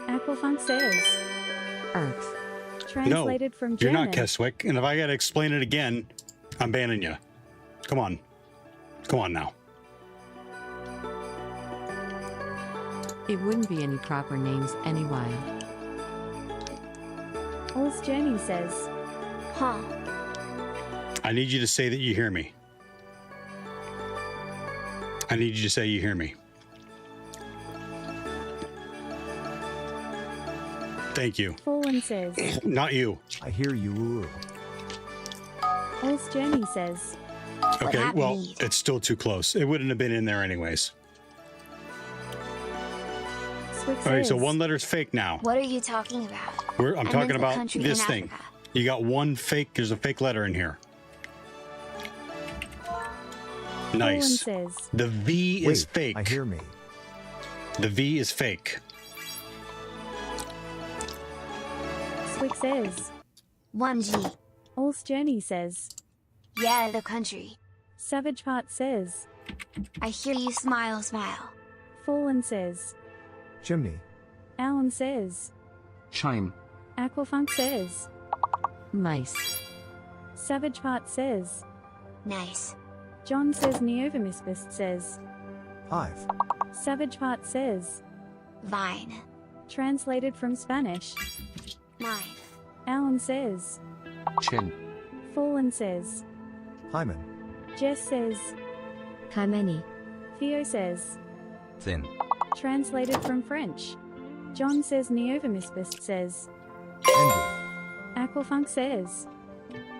Aquafunk says. Earth. Translated from You're German. not Keswick, and if I gotta explain it again, I'm banning you. Come on. Come on now. It wouldn't be any proper names anyway. All's Journey says. Huh. I need you to say that you hear me. I need you to say you hear me. Thank you. Fallen says. Not you. I hear you. Ooh. All's Journey says. Okay, well, it's still too close. It wouldn't have been in there anyways. Swick All right, so says. one letter's fake now. What are you talking about? I'm I talking meant the about country this in thing. Africa. You got one fake, there's a fake letter in here. Nice. Fallen says. The V is fake. I hear me. The V is fake. Swick says. 1G. All's Journey says. Yeah, the country. Savage Heart says. I hear you smile, smile. Fallen says. Chimney. Alan says. Chime. Aquafunk says. Mice. Savage Heart says. Nice. John says. Neovermispist says. Hive. Savage Heart says. Vine. Translated from Spanish. Mine. Alan says. Chin. Fallen says. Hymen. Jess says. Kaimeni. Theo says. Thin. Translated from French. John says. Neovermispist says. Envy. Aquafunk says.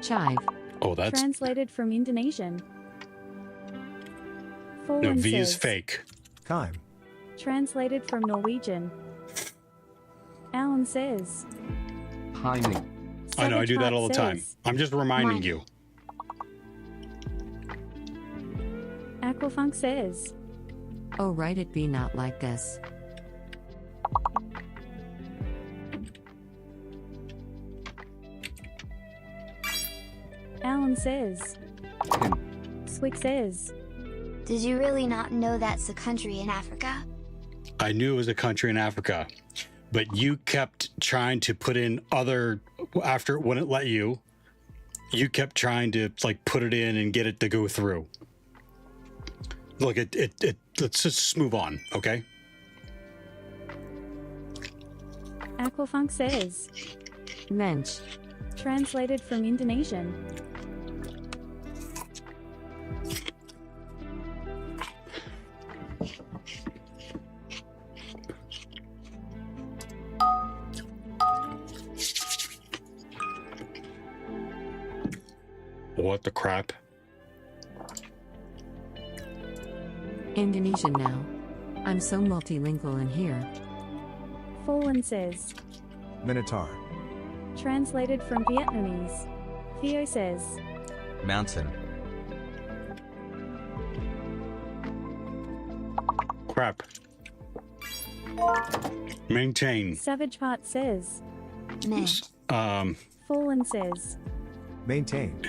Chive. Oh, that's... Translated from Indonesian. Fallen No, V says. is fake. Kime. Translated from Norwegian. Alan says. Heine. I know, I do that Heart all the time. says. I'm just reminding Mine. you. Aquafunk says. Oh, right, it be not like this. Alan says. Pin. Swick says. Did you really not know that's a country in Africa? I knew it was a country in Africa, but you kept trying to put in other, after it wouldn't let you, you kept trying to like put it in and get it to go through. Look, let's just move on, okay? Aquafunk says. Mensch. Translated from Indonesian. What the crap? Indonesian now. I'm so multilingual in here. Fallen says. Minotaur. Translated from Vietnamese. Theo says. Mountain. Crap. Maintain. Savage Part says. Meh. Fallen says. Maintain.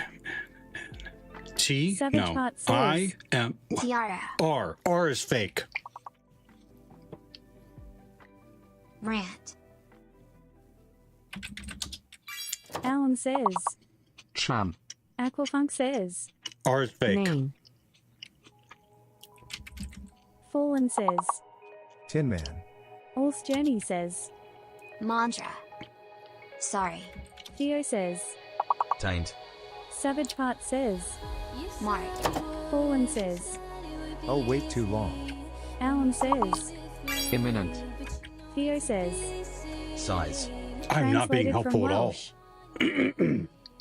T? Savage No. Heart says. I am. Tiara. R. R is fake. Rant. Alan says. Tram. Aquafunk says. R is fake. Main. Fallen says. Tin Man. All's Journey says. Mantra. Sorry. Theo says. Taint. Savage Part says. Mark. Fallen says. Oh, wait too long. Alan says. Imminent. Theo says. Size. I'm not being Translated from helpful at all.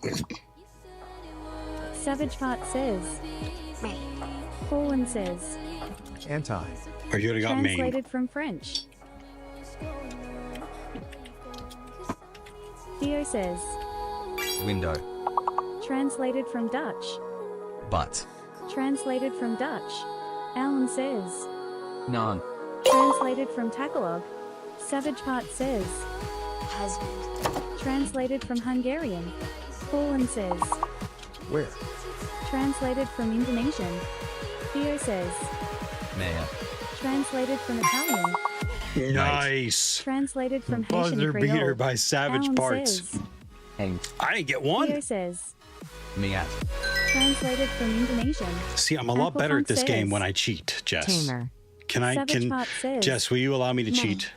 Welsh. Savage Part says. Mate. Fallen says. Anti. Or you already got main. Translated from French. Theo says. Window. Translated from Dutch. Butt. Translated from Dutch. Alan says. None. Translated from Tagalog. Savage Part says. Husband. Translated from Hungarian. Fallen says. Where? Translated from Indonesian. Theo says. Mayor. Translated from Italian. Nice. Translated from Buzzer Haitian beater Creole. by Savage Alan Parts. says. Ain't. I didn't get one. Theo says. Miat. Translated from Indonesian. See, I'm a lot better at this Aquafunk game says. when I cheat, Jess. Tamer. Can I? Savage Can Part says. Jess? Will you allow me to No. cheat?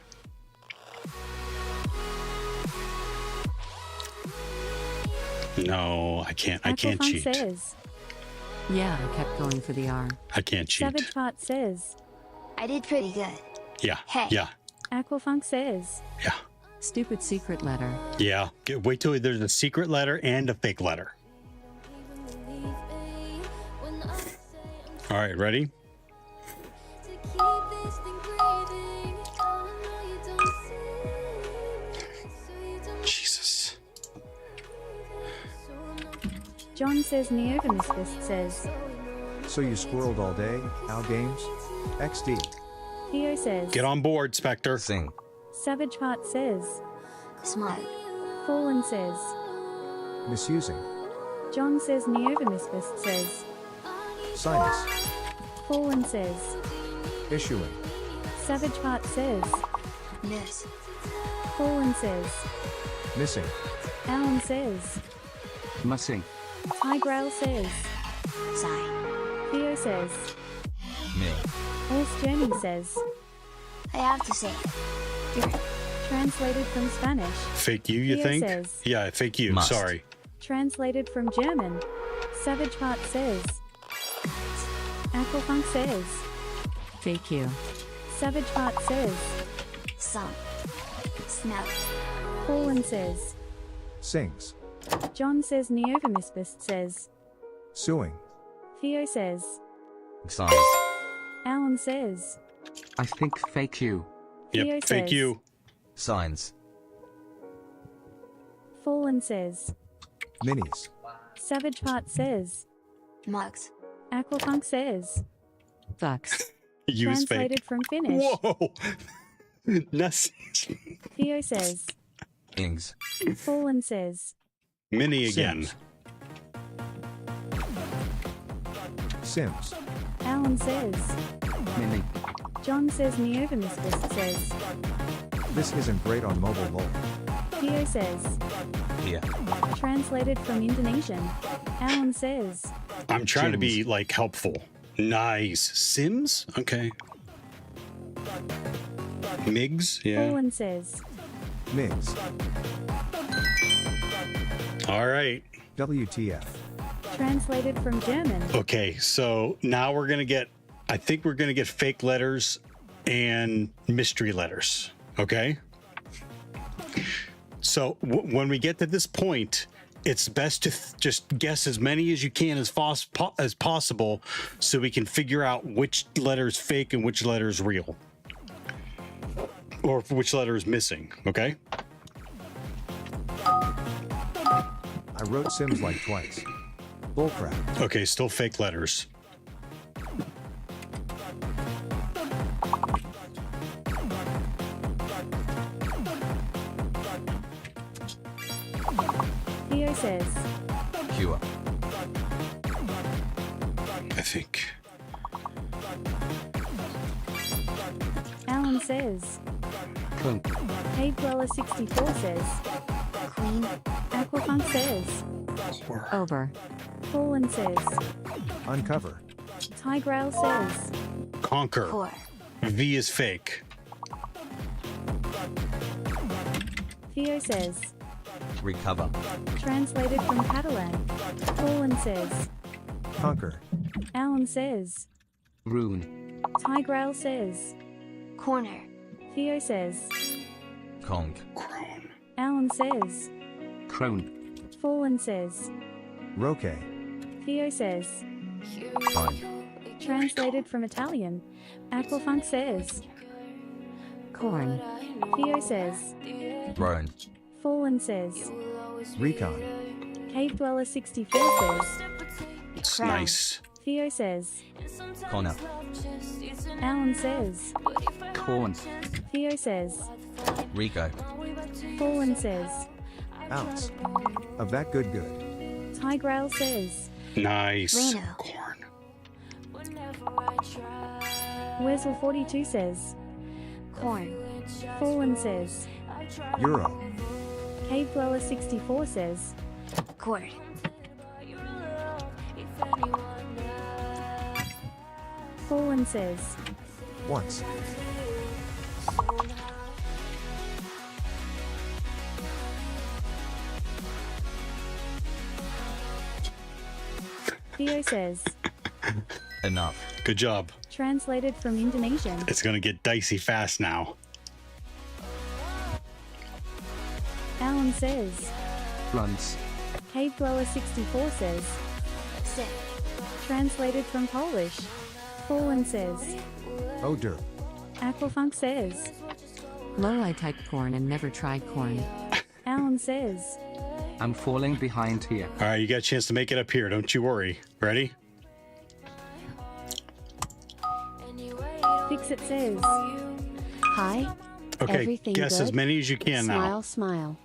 No, I can't. I can't Aquafunk cheat. says. Yeah, I kept going for the R. I can't cheat. Savage Part says. I did pretty good. Yeah. Hey. Yeah. Aquafunk says. Yeah. Stupid secret letter. Yeah. Wait till there's a secret letter and a fake letter. All right, ready? Jesus. John says Neovimisfist says. So you squirreled all day, Al Games? XD. Theo says. Get on board, Spectre. Sing. Savage Part says. Smug. Fallen says. Misusing. John says Neovimisfist says. Sinus. Fallen says. Issuing. Savage Part says. Miss. Fallen says. Missing. Alan says. Mussing. Tigrail says. Sigh. Theo says. Me. All's Journey says. I have to say. You're Translated from Spanish. Fake you, you Theo think? says. Yeah, fake you. Must. Sorry. Translated from German. Savage Part says. Aquafunk says. Fake you. Savage Part says. some. Smell. Fallen says. Sings. John says Neovimisfist says. Suing. Theo says. Size. Alan says. I think fake you. Theo Yep, fake says. you. Signs. Fallen says. Minis. Savage Part says. Mugs. Aquafunk says. Fucks. You is Translated fake. from Finnish. Whoa. Nice. Theo says. Ings. Fallen says. Mini again. Sims. Alan says. Mini. John says Neovimisfist says. This isn't great on mobile lol. Theo says. Here. Translated from Indonesian. Alan says. I'm trying to be like helpful. Nice. Sims? Okay. Migs? Yeah. Fallen says. Migs. All right. WTF. Translated from German. Okay, so now we're gonna get. I think we're gonna get fake letters and mystery letters. Okay. So when we get to this point, it's best to just guess as many as you can as possible, so we can figure out which letter is fake and which letter is real. or which letter is missing. Okay. I wrote Sims like twice. Bullcrap. Okay, still fake letters. Theo says. Cure. I think. Alan says. Clunk. Cave Dweller 64 says. Queen. Aquafunk says. Over. Fallen says. Uncover. Tigrail says. Conquer. Core. V is fake. Theo says. Recover. Translated from Catalan. Fallen says. Conquer. Alan says. Rune. Tigrail says. Corner. Theo says. Conk. Crone. Alan says. Crone. Fallen says. Roque. Theo says. Fine. Translated from Italian. Aquafunk says. Corn. Theo says. Roan. Fallen says. Recon. Cave Dweller 64 says. It's Crown. nice. Theo says. Connor. Alan says. Corn. Theo says. Rico. Fallen says. Ounce. Of that good. Tigrail says. Nice. Reno. Corn. Wessel 42 says. Corn. Fallen says. Euro. Cave Dweller 64 says. Cord. Fallen says. Once. Theo says. Enough. Good job. Translated from Indonesian. It's gonna get dicey fast now. Alan says. Runs. Cave Dweller 64 says. Sit. Translated from Polish. Fallen says. Odor. Aquafunk says. Low, I typed corn and never tried corn. Alan says. I'm falling behind here. All right, you got a chance to make it up here. Don't you worry. Ready? Fix It says. Hi. Okay, Everything guess good? as many as you can now. Smile, smile.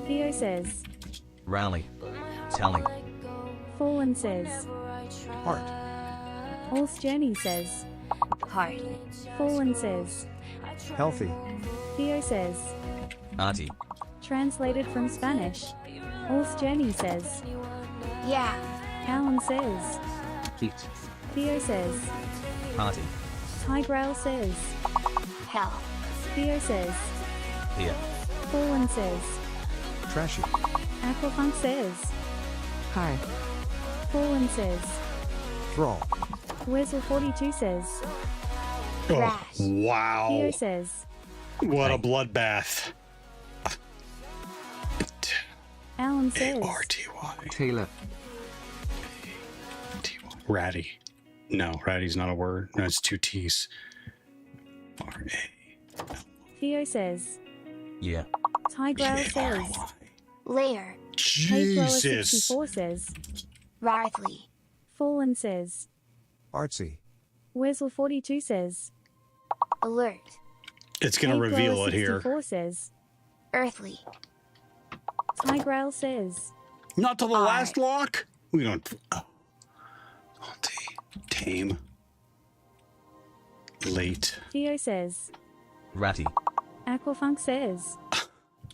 Theo says. Rally. Tally. Fallen says. Heart. All's Journey says. Heart. Fallen says. Healthy. Theo says. Artie. Translated from Spanish. All's Journey says. Yeah. Alan says. Heat. Theo says. Party. Tigrail says. Hell. Theo says. Here. Fallen says. Trashy. Aquafunk says. Heart. Fallen says. Thrall. Wessel 42 says. Oh, Rash. wow. Theo says. What a bloodbath. Alan says. R-T-Y. Taylor. Ratty. No, ratty's not a word. No, it's two T's. R-A. Theo says. Yeah. Tigrail says. Layer. Cave Dweller Jesus. 64 says. Riley. Fallen says. Artsy. Wessel 42 says. Alert. It's going to Cave reveal Dweller it here. 64 says. Earthly. Tigrail says. Not till the last lock? We don't. Oh. Tame. Late. Theo says. Ratty. Aquafunk says.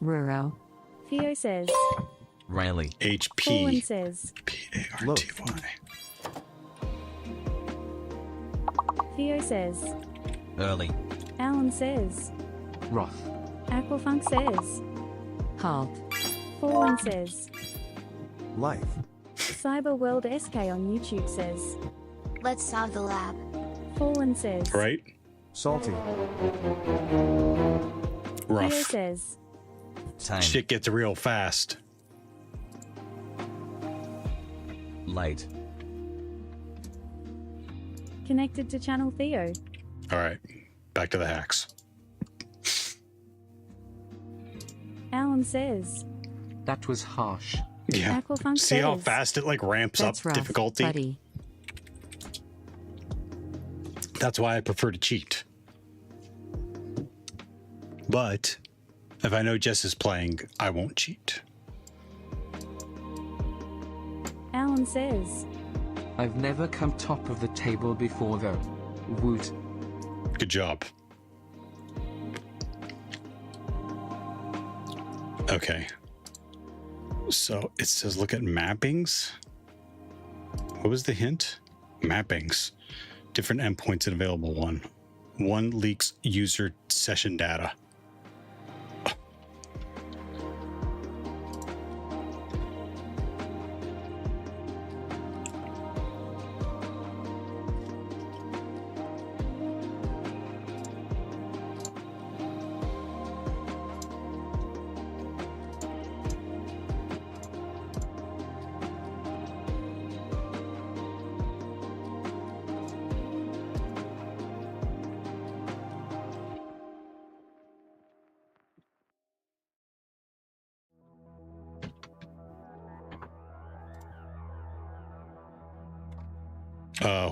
Ruro. Theo says. Rayleigh. Fallen HP. says. P-A-R-T-Y. Theo says. Early. Alan says. Roth. Aquafunk says. Halt. Fallen says. Life. Cyber World SK on YouTube says. Let's solve the lab. Fallen says. Right? Salty. Theo Rough. says. Time. Shit gets real fast. Late. Connected to Channel Theo. All right, back to the hacks. Alan says. That was harsh. Yeah. Aquafunk See how says. fast it like ramps That's up rough, difficulty? buddy. That's why I prefer to cheat. But if I know Jess is playing, I won't cheat. Alan says. I've never come top of the table before though. Woot. Good job. Okay. So it says look at mappings. What was the hint? Mappings. Different endpoints and available one. One leaks user session data.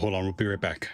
Hold on, we'll be right back.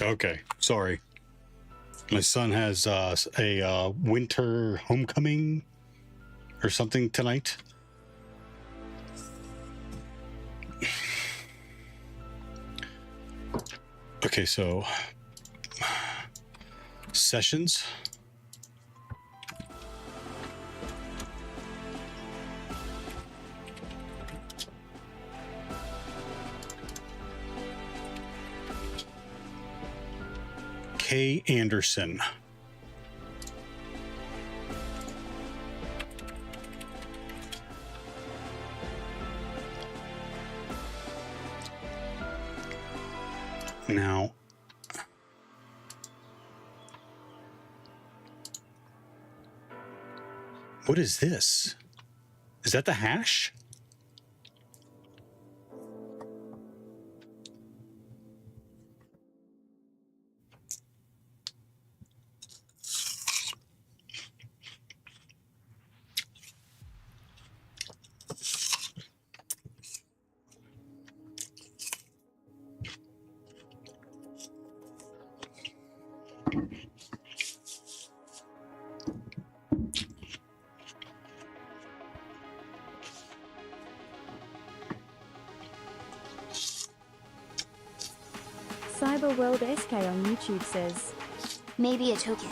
Okay, sorry. My son has a winter homecoming or something tonight. Okay, so sessions. K. Anderson. Now, what is this? Is that the hash? Cyberworld SK on YouTube says, maybe a token.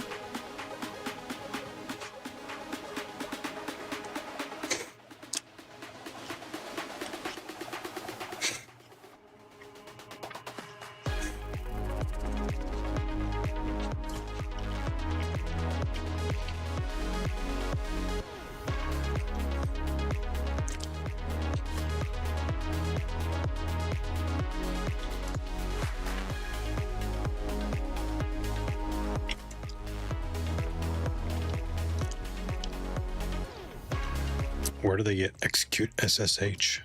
Where do they get execute SSH?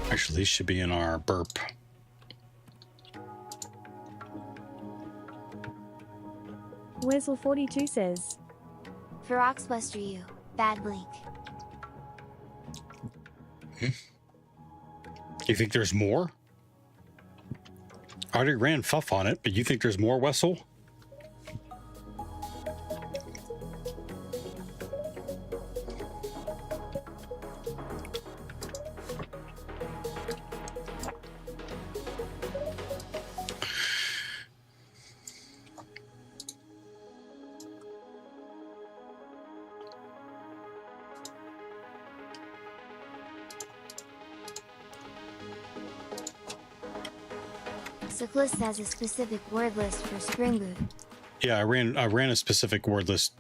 Actually, these should be in our burp. Wesel42 says, Feroxbuster U, bad link. You think there's more? I already ran Fuff on it, but you think there's more, Wessel? Cyclist has a specific word list for Spring Boot. Yeah, I ran a specific word list,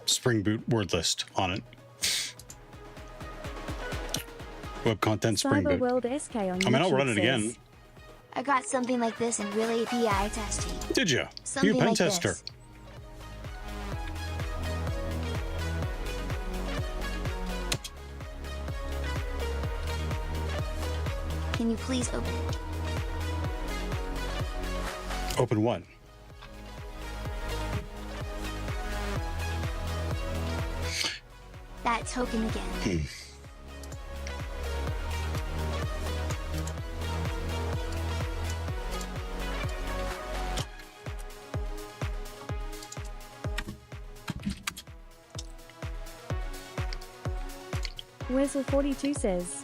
Spring Boot word list on it. Web content Spring Boot. Cyberworld SK on YouTube I mean, I'll run it again. I got something like this in real API testing. Did you? Something You pen like tester. this. Can you please open it? Open what? That token again. Wesel42 says,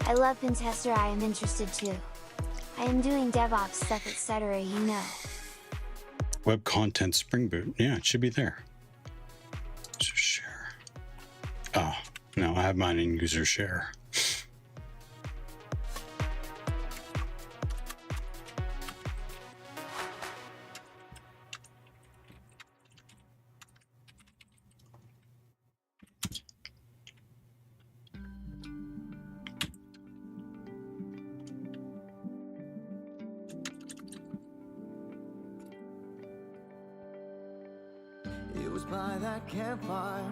I love Pentester, I am interested too. I am doing DevOps stuff, etc. you know. Web content Spring Boot. Yeah, it should be there. User share. Oh, no, I have mine in user share. was by that campfire,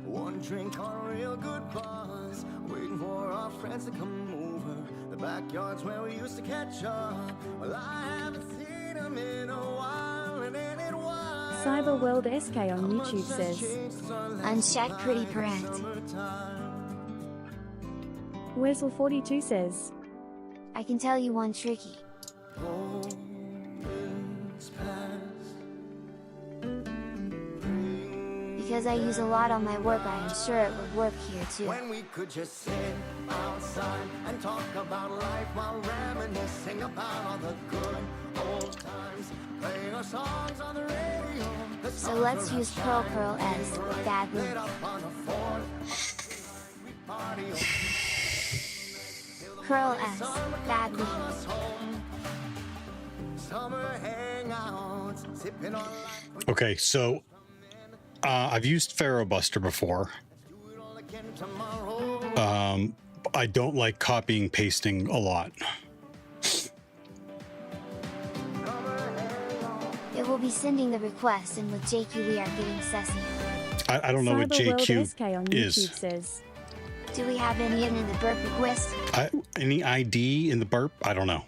one drink on a real good buzz, waiting for our friends to come over. The backyard's where we used to catch up. Well, I haven't seen them in a while, and then it was Cyber World SK on YouTube says, Unchecked pretty correct. Wessel42 says, I can tell you one tricky. Because I use a lot on my work, I am sure it would work here too. When we could just sit outside and talk about life while reminiscing about all the good old times, playing our songs on the radio. So let's use Curl as bad link. Curl as bad link. Okay, so I've used Pharaoh Buster before. I don't like copying pasting a lot. It will be sending the request, and with JQ we are getting sassy. I don't know what JQ SK on is. YouTube says, Do we have any in the burp request? Any ID in the burp? I don't know.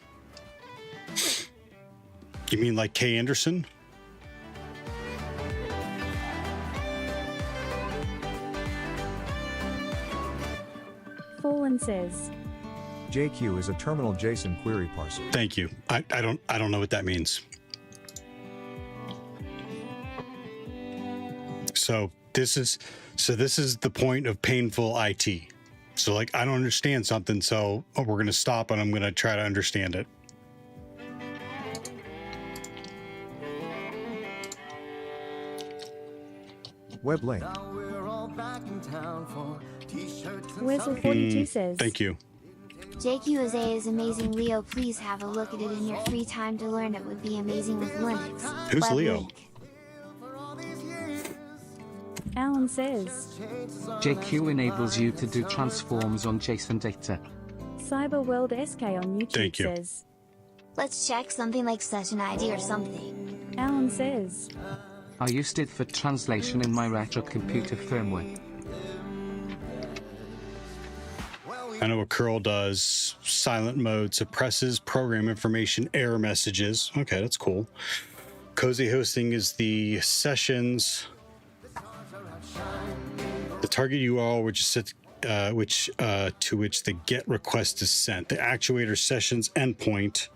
You mean like K. Anderson? Fallen says, JQ is a terminal JSON query parser. Thank you. I don't know what that means. So this is the point of painful IT. So like I don't understand something, so we're gonna stop and I'm gonna try to understand it. Web link. Wessel42 says, Thank you. JQSA is amazing. Leo, please have a look at it in your free time to learn. It would be amazing with Linux. Who's Web Leo? link. Alan says, JQ enables you to do transforms on JSON data. Cyber World SK on YouTube Thank you. says, Let's check something like session ID or something. Alan says, I used it for translation in my retro computer firmware. I know what curl does. Silent mode suppresses program information error messages. Okay, that's cool. Cozy hosting is the sessions. The target URL which is set, to which the GET request is sent. The actuator sessions endpoint.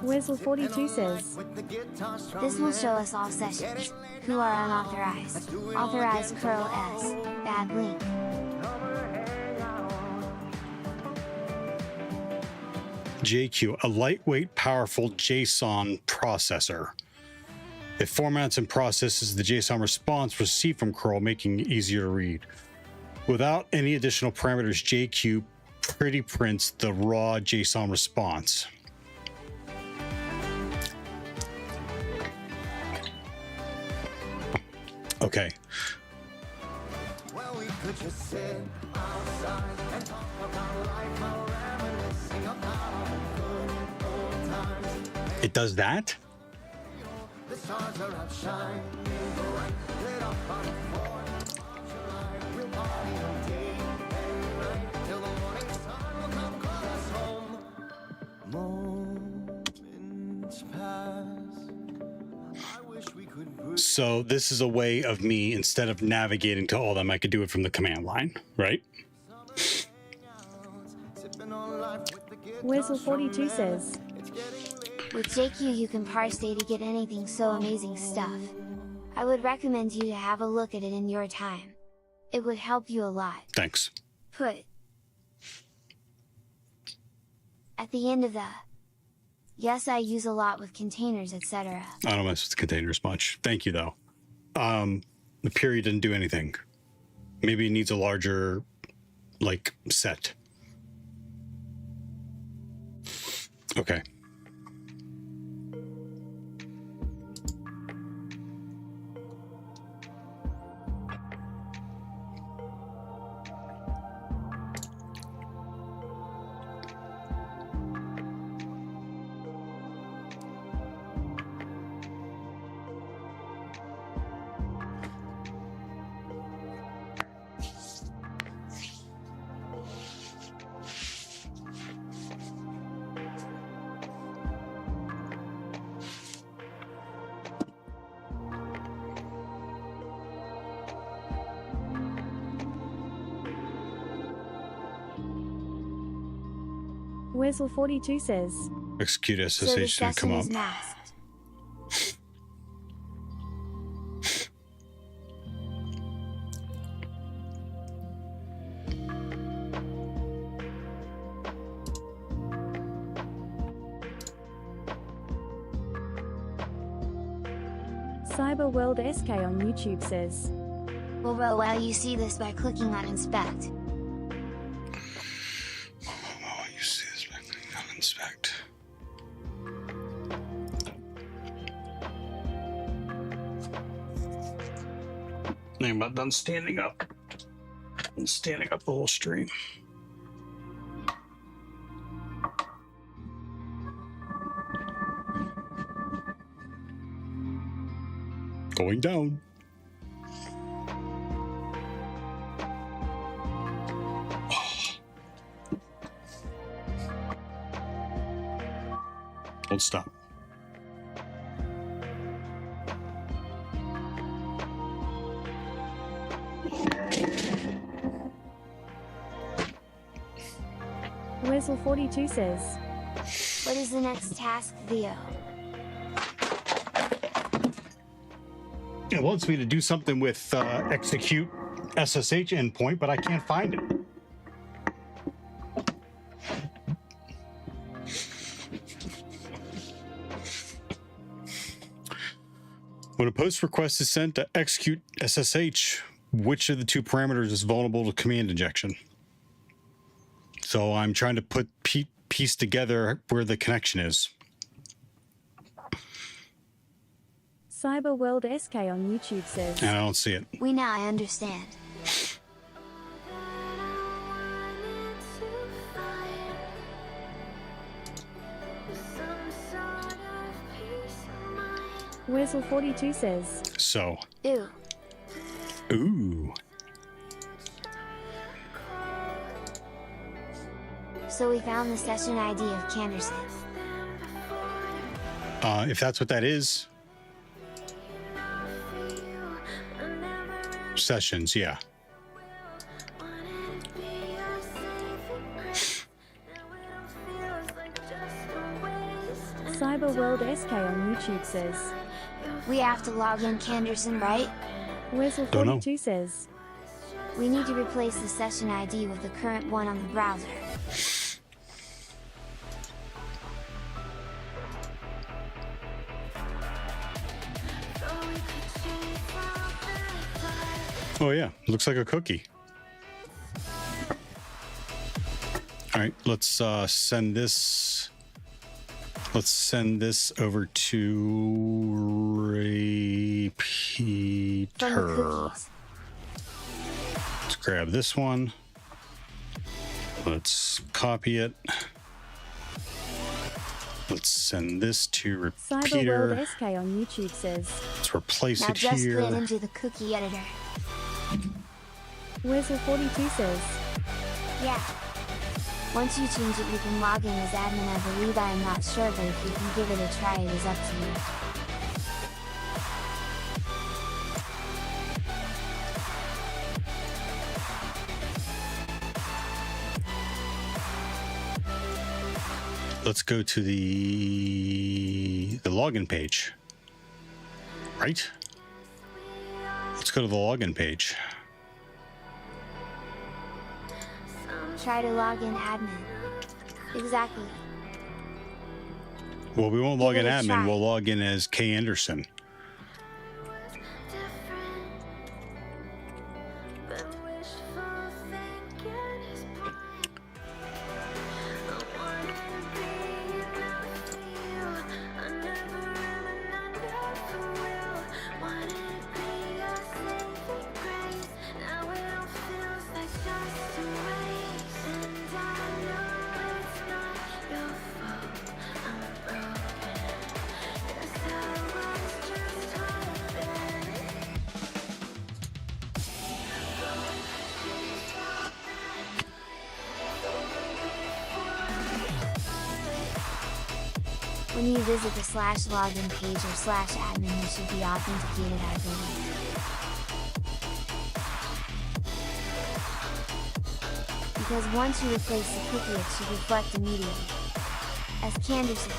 Wessel42 says, This will show us all sessions who are unauthorized. Authorized curl s bad link. JQ, a lightweight, powerful JSON processor. It formats and processes the JSON response received from curl, making it easier to read. Without any additional parameters, JQ pretty prints the raw JSON response. Okay. Well, we could just sit outside and talk about life while reminiscing about good old times. It does that? The stars are out shining bright, lit up on the floor. We'll party all day and night till the morning sun will come call us home. Moments pass. I wish we could breathe. So this is a way of me, instead of navigating to all of them, I could do it from the command line, right? Wessel42 says, With JQ you can parse data, get anything, so amazing stuff. I would recommend you to have a look at it in your time. It would help you a lot. Thanks. Put at the end of the yes, I use a lot with containers, etc. I don't mess with the containers much. Thank you, though. The period didn't do anything. Maybe it needs a larger, like, set. Okay. Weasel42 says, Execute So the SSH didn't session come is up. masked. Cyberworld SK on YouTube says, Well, you see this by clicking on inspect. Oh, you see this by clicking on inspect. I'm about done standing up. I'm standing up the whole stream. Going down. Don't stop. Weasel42 says, What is the next task, Theo? It wants me to do something with execute SSH endpoint, but I can't find it. When a post request is sent to execute SSH, which of the two parameters is vulnerable to command injection? So I'm trying to put piece together where the connection is. Cyberworld SK on YouTube says, And I don't see it. We now understand. Weasel42 says, So. Ew. Ooh. So we found the session ID of Canderson. If that's what that is. Sessions, yeah. Cyberworld SK on YouTube says, We have to log in Canderson, right? Weasel42 says, We need to replace the session ID with the current one on the browser. Oh yeah, looks like a cookie. All right, let's send this. Let's send this over to Repeater. Let's grab this one. Let's copy it. Let's send this to Repeater. Cyberworld SK on YouTube says, Let's replace Now it just here. put it into the cookie editor. Weasel42 says, Yeah. Once you change it, you can log in as admin. I believe. I am not sure, but if you can give it a try, it is up to you. Let's go to the login page. Right? Let's go to the login page. Try to log in admin. Exactly. Well, we won't log in Give it a admin. try. We'll log in as K. Anderson. When you visit the /login page or /admin, you should be authenticated, I believe. You because once you replace the cookie it should reflect immediately. As Canderson.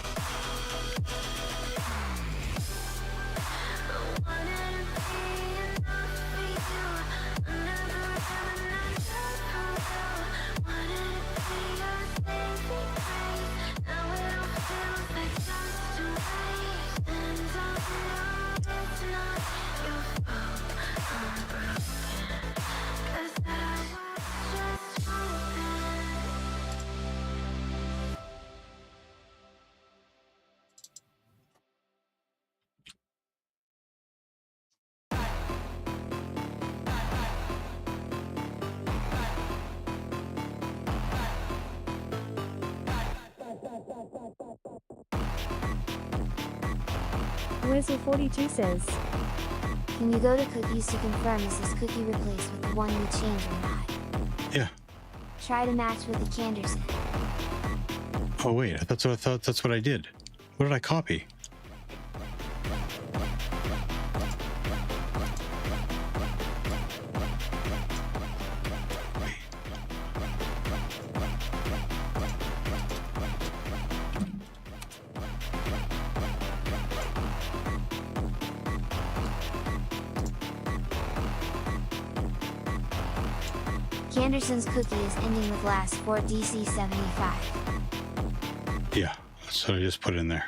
Weasel42 says, Can you go to cookies to confirm is this cookie replaced with the one you changed or not? Yeah. Try to match with the Canderson. Oh wait, that's what I thought. That's what I did. What did I copy? Canderson's cookie is ending with last 4 DC 75. Yeah, that's what I just put in there.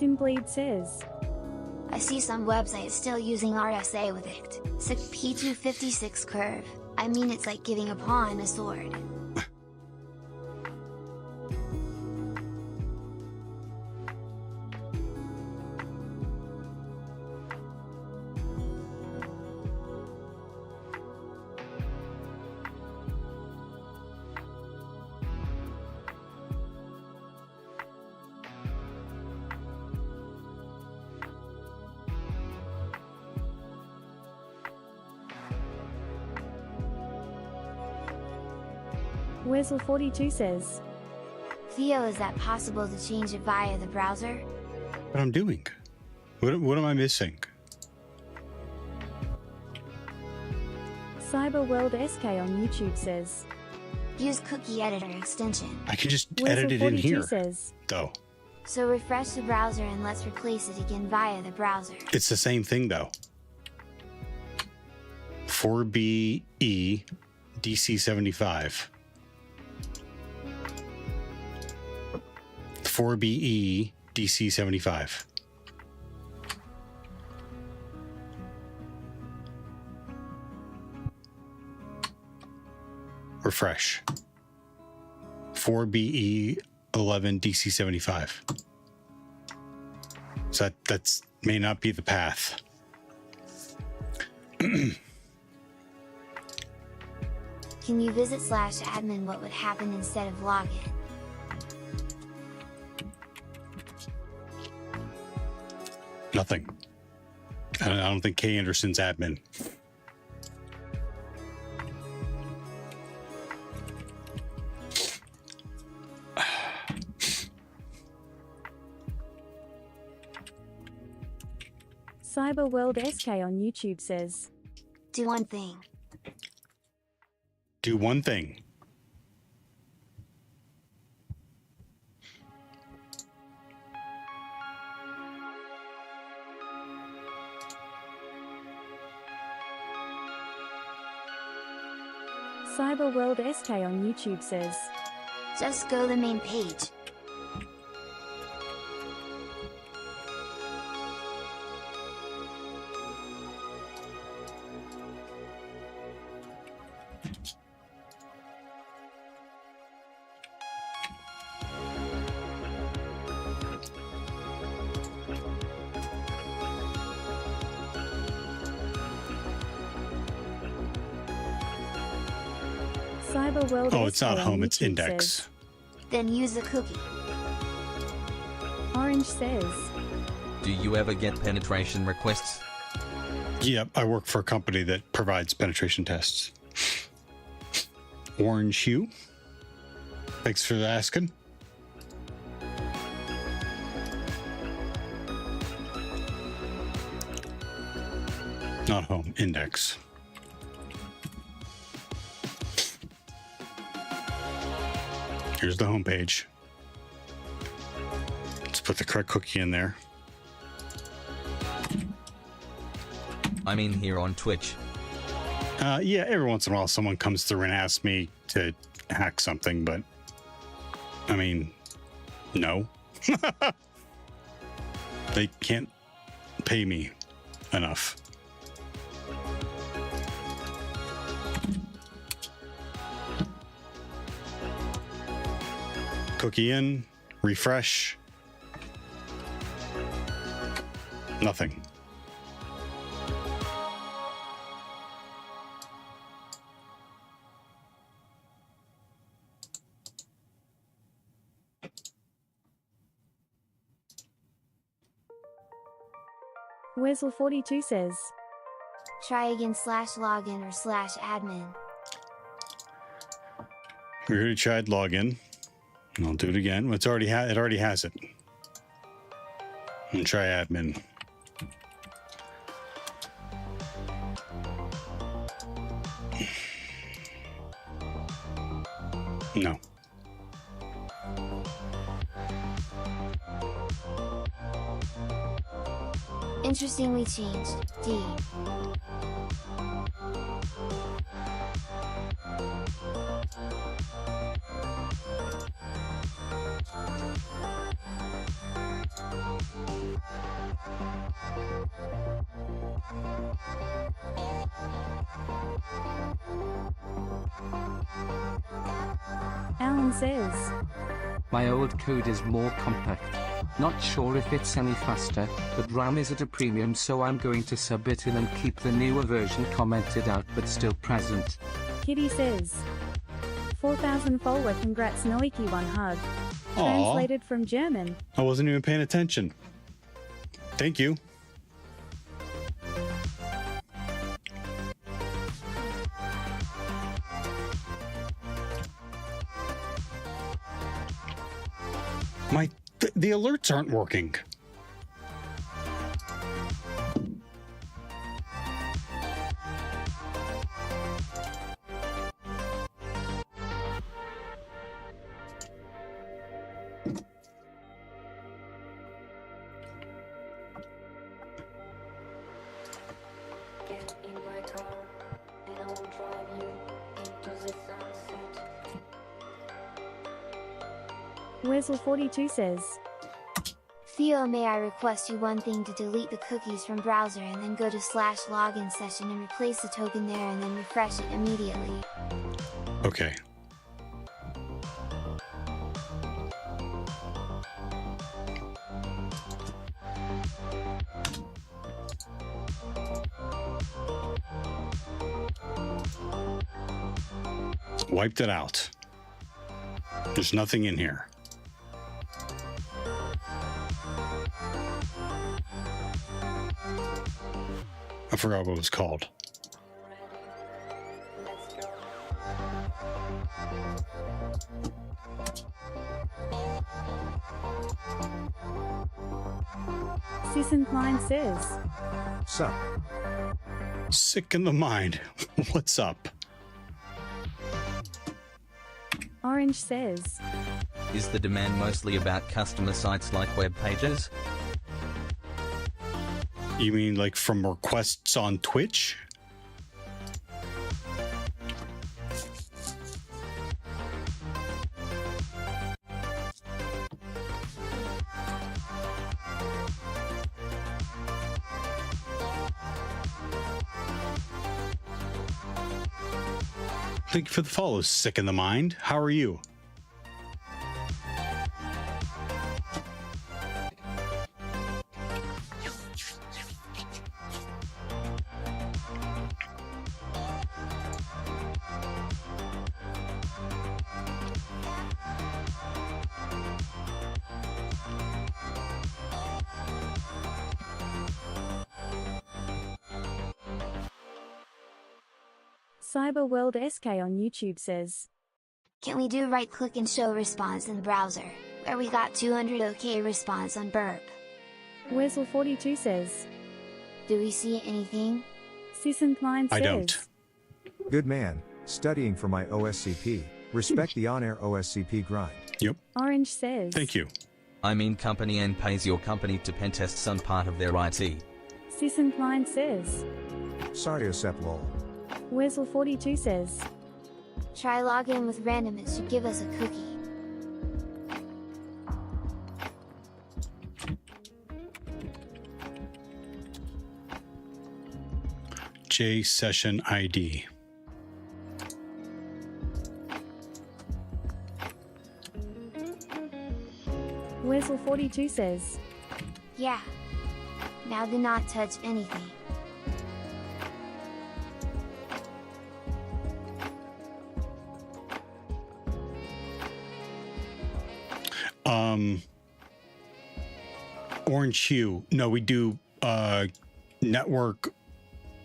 Sinbleed says, I see some websites still using RSA with it. Sick P256 curve. I mean it's like giving a pawn a sword. Weasel42 says, Theo, is that possible to change it via the browser? What I'm doing? What am I missing? CyberWorldSK on YouTube says, Use cookie editor extension. I can just edit it in here, says, though. So refresh the browser and let's replace it again via the browser. It's the same thing, though. 4BE DC 75. 4BE DC 75. Refresh. 4BE 11 DC 75. So that's may not be the path. Can you visit /admin what would happen instead of login? Nothing. I don't think K. Anderson's admin. CyberWorldSK on YouTube says, Do one thing. Do one thing. CyberWorldSK on YouTube says, Just go to the main page. Cyber World Oh, it's not SK on home, it's YouTube index. says. Then use a cookie. Orange says. Do you ever get penetration requests? Yep, I work for a company that provides penetration tests. Orange Hue. Thanks for asking. Not home, index. Here's the home page. Let's put the correct cookie in there. I'm in here on Twitch. Yeah, every once in a while someone comes through and asks me to hack something, but I mean, no. They can't pay me enough. Cookie in, refresh. Nothing. Weasel42 says. Try again /login or /admin. We already tried login. I'll do it again. It already has it. And try admin. No. Interestingly changed. D. Alan says. My old code is more compact. Not sure if it's any faster, but RAM is at a premium, so I'm going to sub it in and keep the newer version commented out but still present. Kitty says. 4000 follower, congrats Noiki, one hug. Aw. Translated from German. I wasn't even paying attention. Thank you. The alerts aren't working. Get in my car, and I will drive you into the sunset. Weasel42 says. Theo, may I request you one thing, to delete the cookies from browser and then go to /login session and replace the token there and then refresh it immediately. Okay. Wiped it out. There's nothing in here. I forgot what it was called. Season Klein says. Sup? Sick in the mind. What's up? Orange says. Is the demand mostly about customer sites like web pages? You mean like from requests on Twitch? Thank you for the follow, Sick in the Mind. How are you? Cyber World SK on YouTube says, Can we do right click and show response in the browser, where we got 200 OK response on burp? Wezel42 says, Do we see anything? Sisson9 says, I don't. Good man, studying for my OSCP. Respect the on-air OSCP grind. Yep. Orange says, Thank you. I mean company and pays your company to pen test some part of their IT. Sisson9 says, Sorry OSCP lol. Wezel42 says, Try login with random, it should give us a cookie. J session ID. Wezel42 says, Yeah. Now do not touch anything. Orange hue. No, we do network,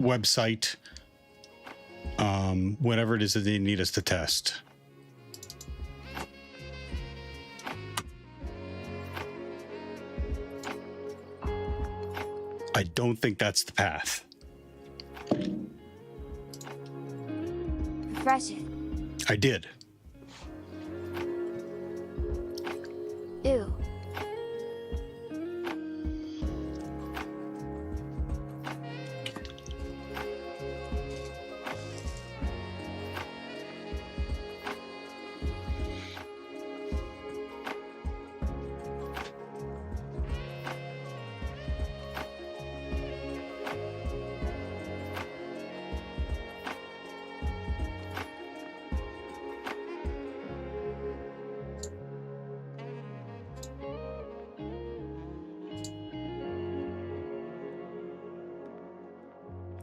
website, whatever it is that they need us to test. I don't think that's the path. Refresh it. I did. Ew.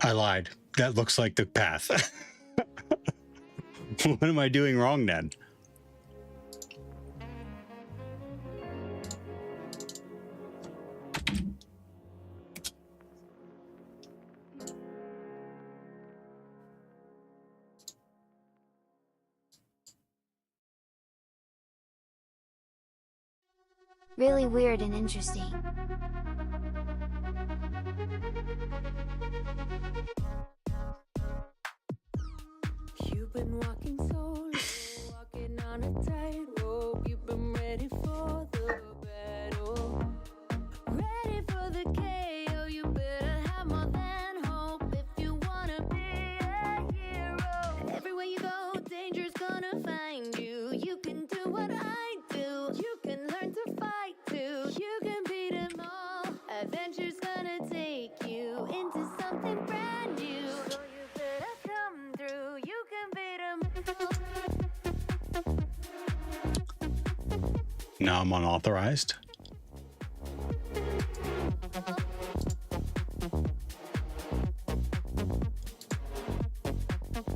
I lied. That looks like the path. What am I doing wrong then? Really weird and interesting. You've been walking solo, walking on a tightrope. You've been ready for the battle, ready for the KO. You better have more than hope if you wanna be a hero. Everywhere you go, danger's gonna find you. You can do what I do. You can learn to fight too. You can beat them all. Adventure's gonna take you into something brand new. So you better come through. You can beat them all. Now I'm unauthorized.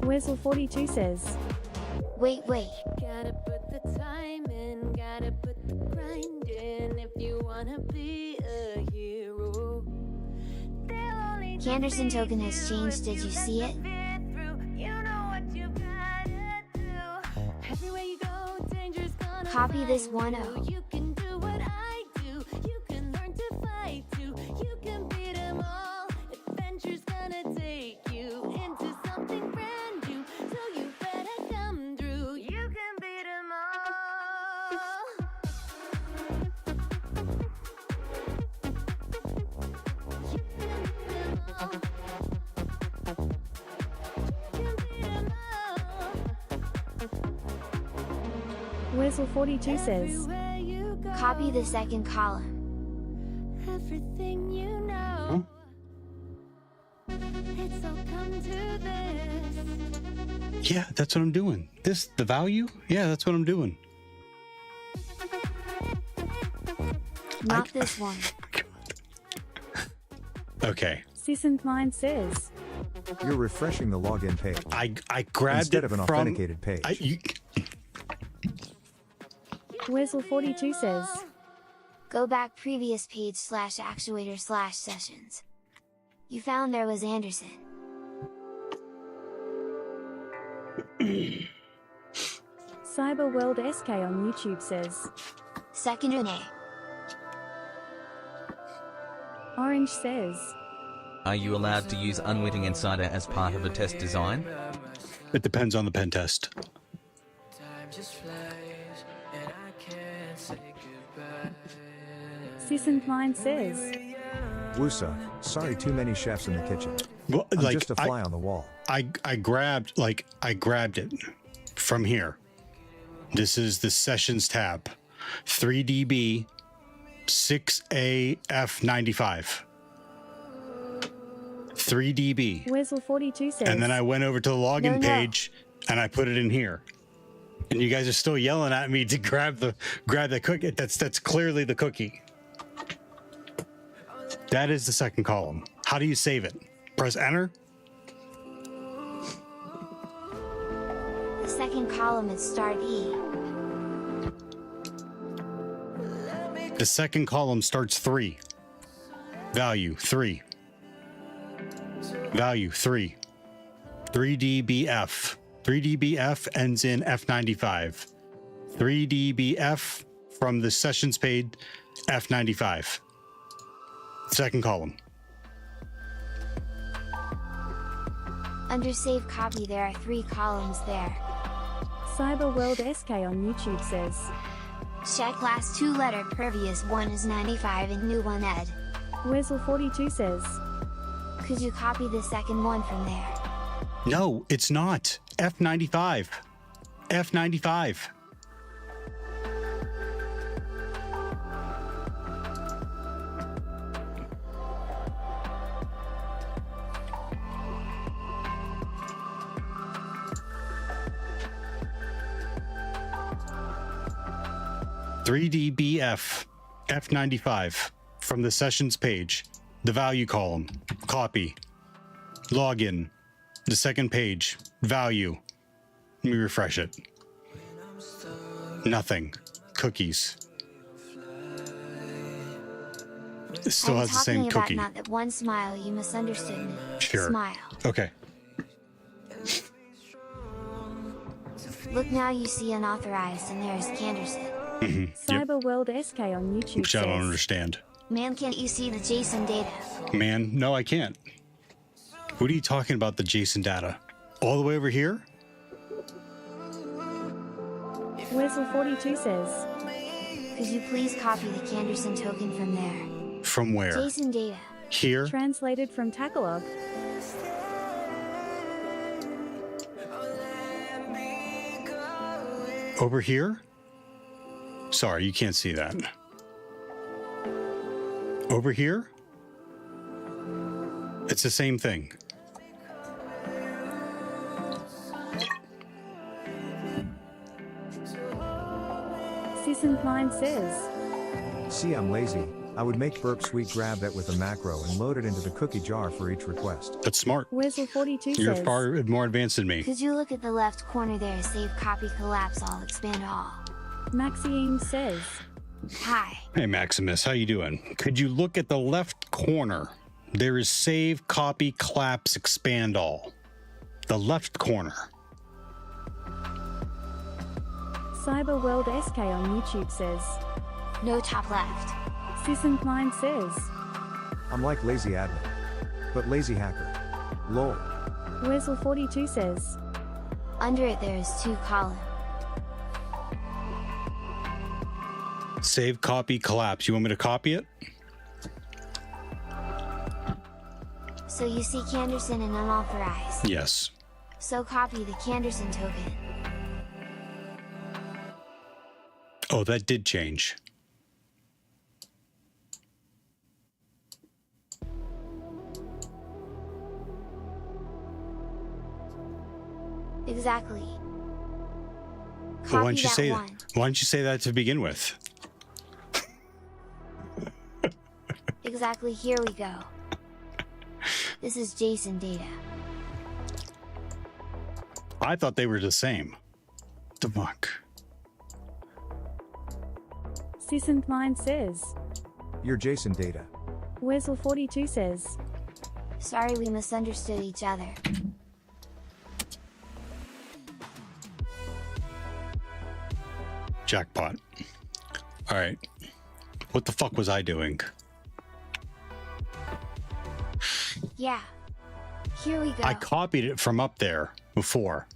Wezel42 says, Wait. Gotta put the time in, gotta put the grind in if you wanna be a hero. Canderson token has changed, did you see it? Copy this 1-0. You can do what I do. You can learn to fight too. You can beat them all. Adventure's gonna take you into something brand new. So you better come through. You can beat them Wezel42 says, Copy the second column. everything you know. It's all come to this. Yeah, that's what I'm doing. The value? Yeah, that's what I'm doing. Not this one. Okay. Sisson9 says, You're refreshing the login page. I grabbed instead it of an from, authenticated page. Wezel42 says, Go back previous page /actuator/sessions. You found there was Anderson. Cyberworld SK on YouTube says. Second Renee. Orange says. Are you allowed to use Unwitting Insider as part of a test design? It depends on the pen test. Sissenpline says. Woosa, sorry, too many chefs in the kitchen. Well, I'm like, just a fly on the wall. I grabbed it from here. This is the sessions tab. 3DB 6AF95. 3DB. Weasel42 says. And then I went over to the login page and I put it in here. And you guys are still yelling at me to grab the cookie. That's clearly the cookie. That is the second column. How do you save it? Press enter. The second column is start E. The second column starts 3. Value 3. Value 3. 3DBF. 3DBF ends in F95. 3DBF from the sessions page F95. Second column. Under save copy there are 3 columns there. Cyberworld SK on YouTube says. Check last 2 letter previous one is 95 and new one ed. Weasel42 says. Could you copy the second one from there? No, it's not. F95. F95. .3DBF F95 from the sessions page, the value column, copy, login, the second page, value. Let me refresh it. Nothing. Cookies. It still has the same cookie. Not that one smile, you misunderstood me. Sure. Smile. Okay. Look now, you see unauthorized, and there's Canderson. Cyberworld SK on YouTube Which I don't understand. Man, can't you see the JSON data? Man, no, I can't. What are you talking about, the JSON data? All the way over here? Weasel42 says. Could you please copy the Canderson token from there? From where? JSON data. Here? Translated from Tagalog. Over here? Sorry, you can't see that. Over here? It's the same thing. Sissenpline says. See, I'm lazy. I would make Burp Sweet grab that with a macro and load it into the cookie jar for each request. That's smart. Weasel42 You're says. far more advanced than me. Could you look at the left corner there? Save, copy, collapse all, expand all. Maxime says. Hi. Hey Maximus, how you doing? Could you look at the left corner? There is save, copy, collapse, expand all. The left corner. Cyberworld SK on YouTube says. No top left. Sissenpline says. I'm like lazy admin. But lazy hacker. Lol. Weasel42 says. Under it there is 2 columns. Save, copy, collapse. You want me to copy it? So you see Canderson and unauthorized. Yes. So copy the Canderson token. Oh, that did change. Exactly. Well, why didn't you say one. that? Why didn't you say that to begin with? Exactly, here we go. This is JSON data. I thought they were the same. The fuck? Sissenpline says. Your JSON data. Weasel42 says. Sorry, we misunderstood each other. Jackpot. All right. What the fuck was I doing? Yeah. Here we go. I copied it from up there before.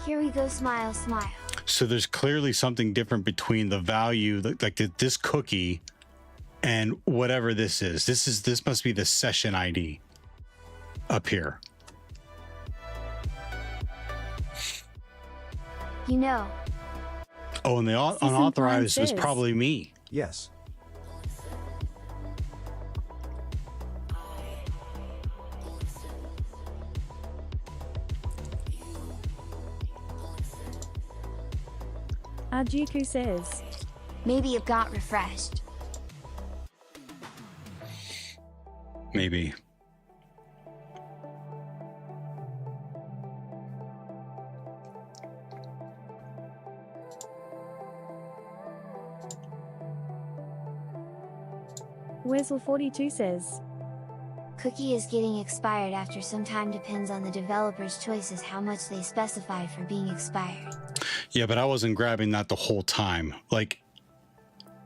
Here we go, smile, smile. So there's clearly something different between the value, like this cookie, and whatever this is. This must be the session ID up here. You know. Oh, and the unauthorized was probably me. Yes. Ajuku says, maybe it got refreshed. Maybe. Wesel42 says, Cookie is getting expired after some time. Depends on the developer's choices how much they specify for being expired. Yeah, but I wasn't grabbing that the whole time. Like,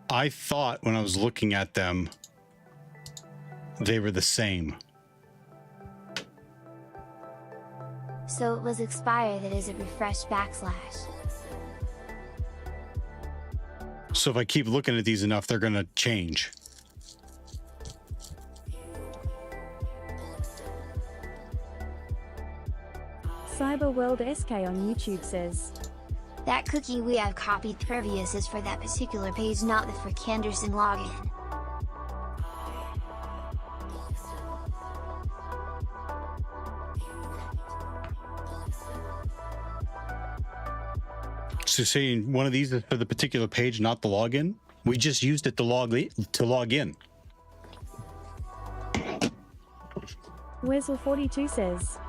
I thought when I was looking at them, they were the same. So it was expired, that is, it refreshed /. So if I keep looking at these enough, they're going to change. Cyberworld SK on YouTube says, that cookie we have copied previous is for that particular page, not the for Canderson login. So saying one of these is for the particular page, not the login? We just used it to log in. Wesel42 says,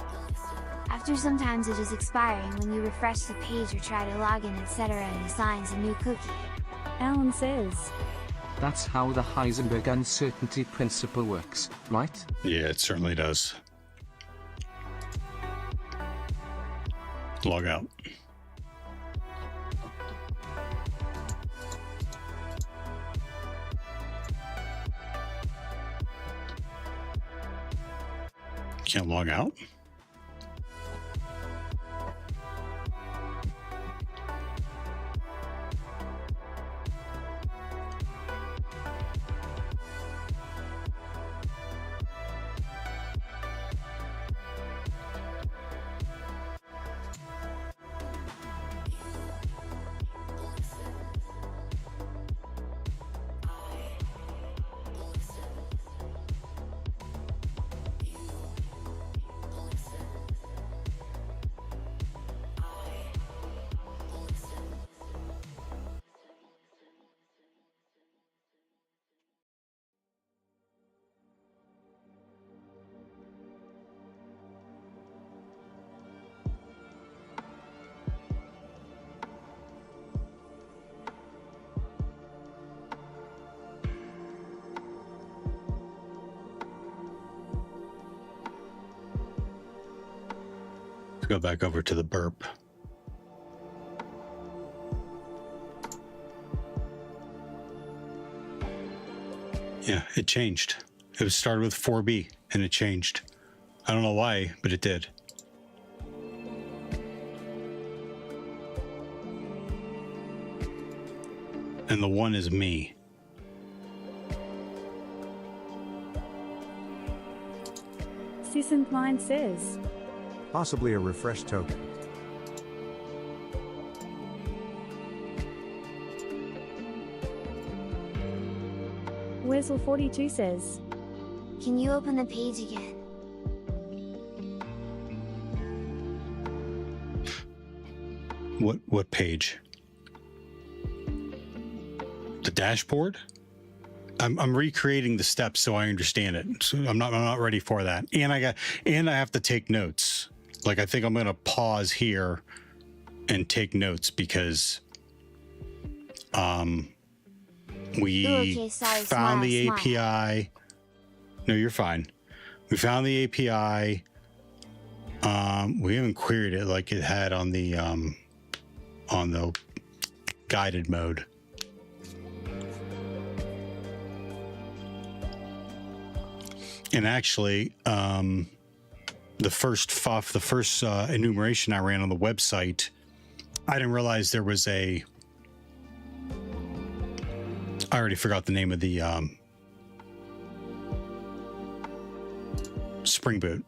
after sometimes it is expiring when you refresh the page or try to log in, etc., and assigns a new cookie. Alan says, that's how the Heisenberg uncertainty principle works, right? Yeah, it certainly does. Log out. Can't log out? Go back over to the burp. Yeah, it changed. It was started with 4B and it changed. I don't know why, but it did. And the one is me. Sissant Mind says, possibly a refresh token. Wesel42 says, can you open the page again? What page? The dashboard? I'm recreating the steps so I understand it. So I'm not ready for that. And I have to take notes. Like, I think I'm gonna pause here and take notes because we found the API. No, you're fine. We found the API. We haven't queried it like it had on the on the guided mode. And actually, the first enumeration I ran on the website, I didn't realize there was I already forgot the name of the Spring Boot.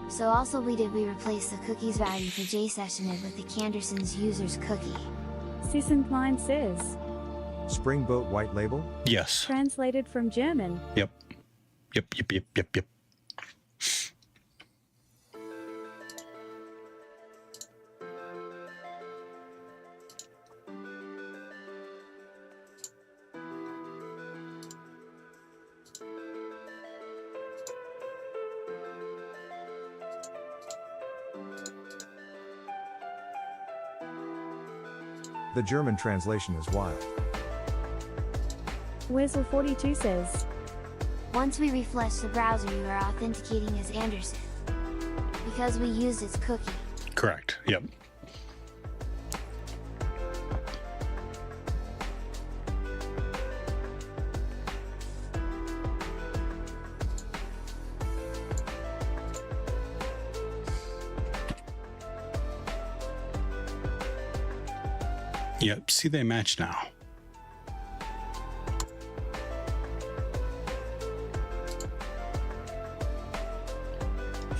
So also we replace the cookies value for JSessioned with the Canderson's user's cookie. Syssenklein says. Spring Boot white label? Yes. Translated from German. Yep. The German translation is wild. Wessel42 says. Once we refresh the browser, you are authenticating as Anderson. Because we used its cookie. Correct. Yep. Yep, see, they match now.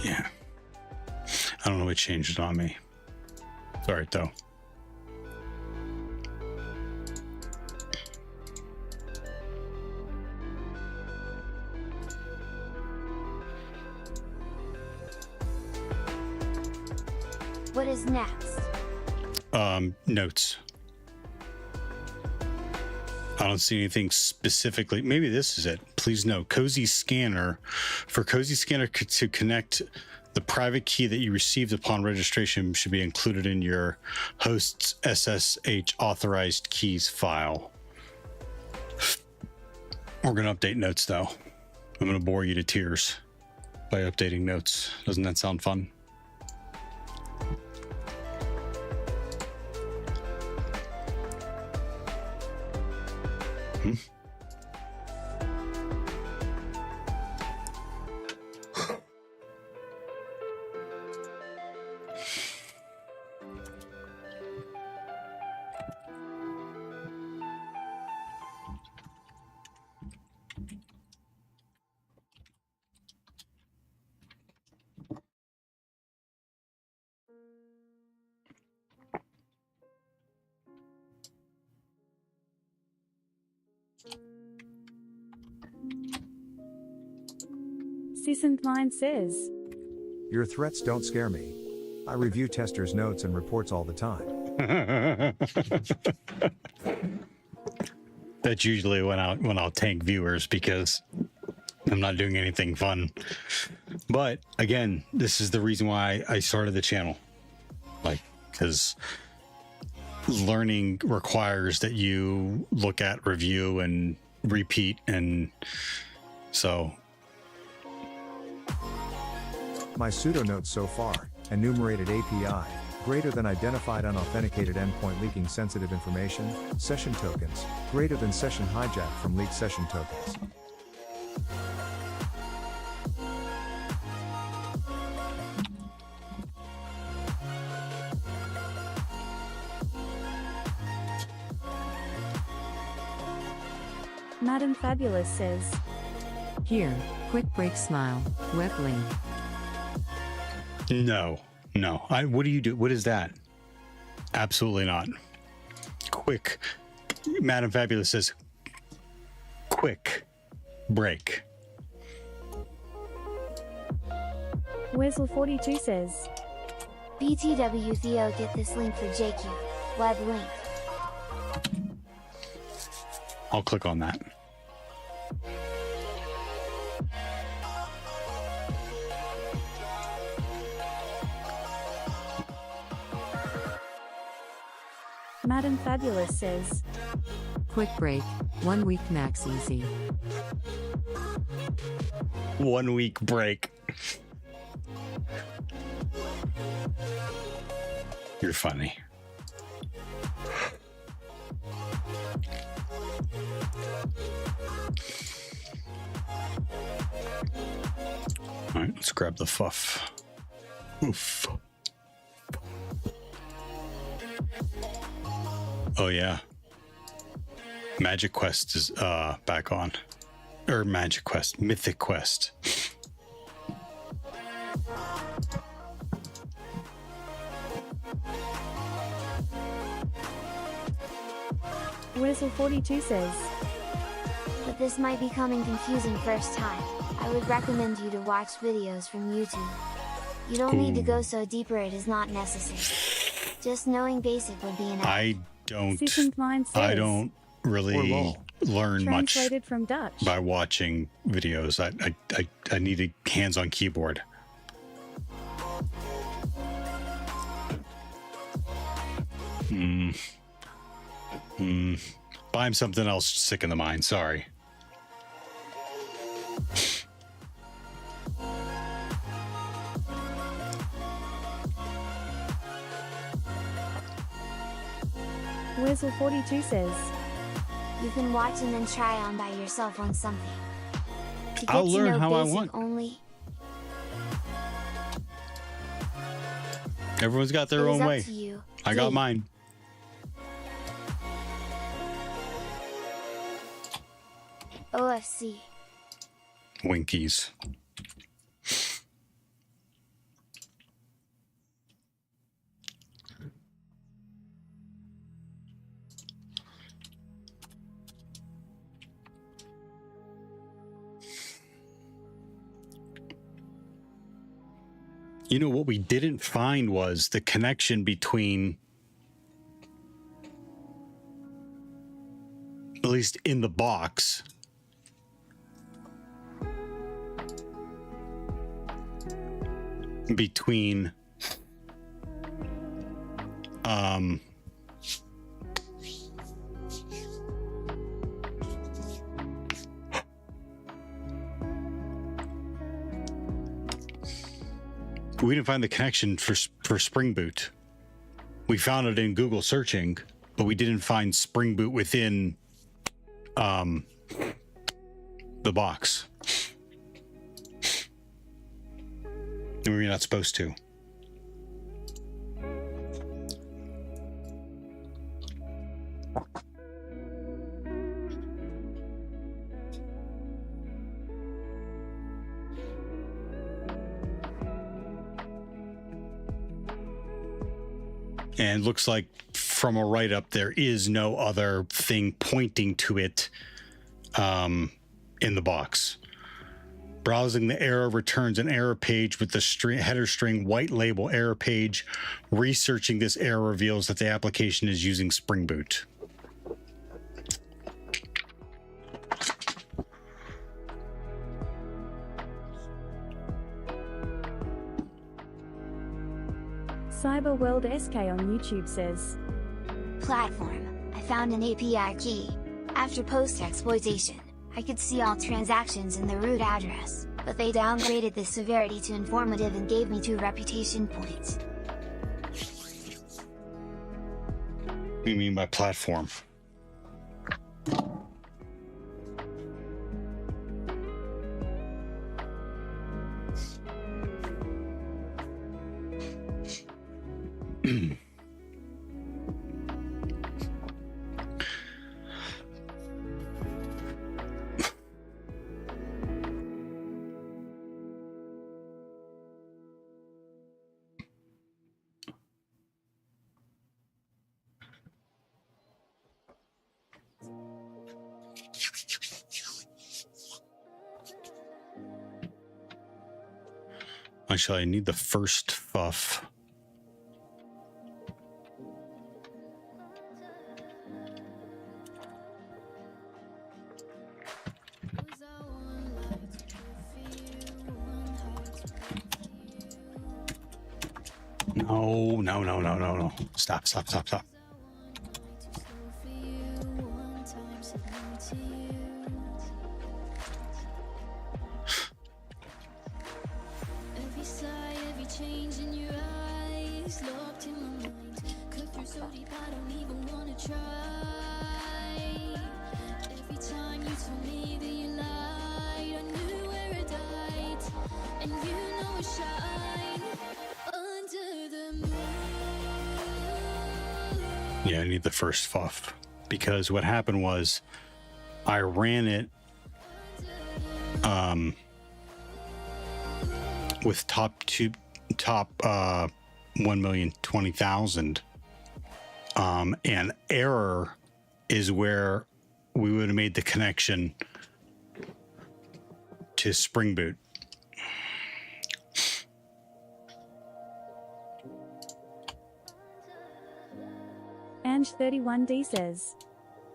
Yeah. I don't know what changed it on me. It's all right, though. What is next? Notes. I don't see anything specifically. Maybe this is it. Please note, Cozy Scanner. For Cozy Scanner to connect, the private key that you received upon registration should be included in your host's SSH authorized keys file. We're going to update notes, though. I'm going to bore you to tears by updating notes. Doesn't that sound fun? Syssenklein says. Your threats don't scare me. I review testers' notes and reports all the time. That's usually when I'll tank viewers because I'm not doing anything fun. But again, this is the reason why I started the channel. Like, because learning requires that you look at, review, and repeat, and so. My pseudonotes so far: enumerated API, greater than identified unauthenticated endpoint leaking sensitive information, session tokens, greater than session hijack from leaked session tokens. Madam Fabulous says. Here, quick break smile, web link. No. What do you do? What is that? Absolutely not. Quick. Madam Fabulous says, quick break. Wessel42 says. BTW Theo, get this link for JQ. Web link. I'll click on that. Madam Fabulous says. Quick break, 1 week max easy. 1 week break. You're funny. All right, let's grab the fuff. Oof. Oh yeah. Magic Quest is back on. Or Magic Quest, Mythic Quest. Whistle42 says, But this might be coming confusing first time. I would recommend you to watch videos from YouTube. You don't need to go so deeper, it is not necessary. Just knowing basic would be enough. I don't really learn much translated from Dutch by watching videos. I need a hands-on keyboard. Buy him something else sick in the mind. Sorry. Whistle42 says, You can watch and then try on by yourself on something. To get I'll to learn know how I basic want. Only, Everyone's got their it is own up way. to you. I got Dig. mine. OSC. Winkies. You know, what we didn't find was the connection between, at least in the box, between we didn't find the connection for Spring Boot. We found it in Google searching, but we didn't find Spring Boot within the box. And we're not supposed to. And looks like from a write-up, there is no other thing pointing to it in the box. Browsing the error returns an error page with the header string white label error page. Researching this error reveals that the application is using Spring Boot. Cyberworld SK on YouTube says, Platform. I found an API key. After post-exploitation, I could see all transactions in the root address, but they downgraded the severity to informative and gave me 2 reputation points. What do you mean by platform? Actually, I need the first fuff. No. Stop. Yeah, I need the first fuff because what happened was I ran it with top 1,020,000 and error is where we would have made the connection to Spring Boot. Ange31D says,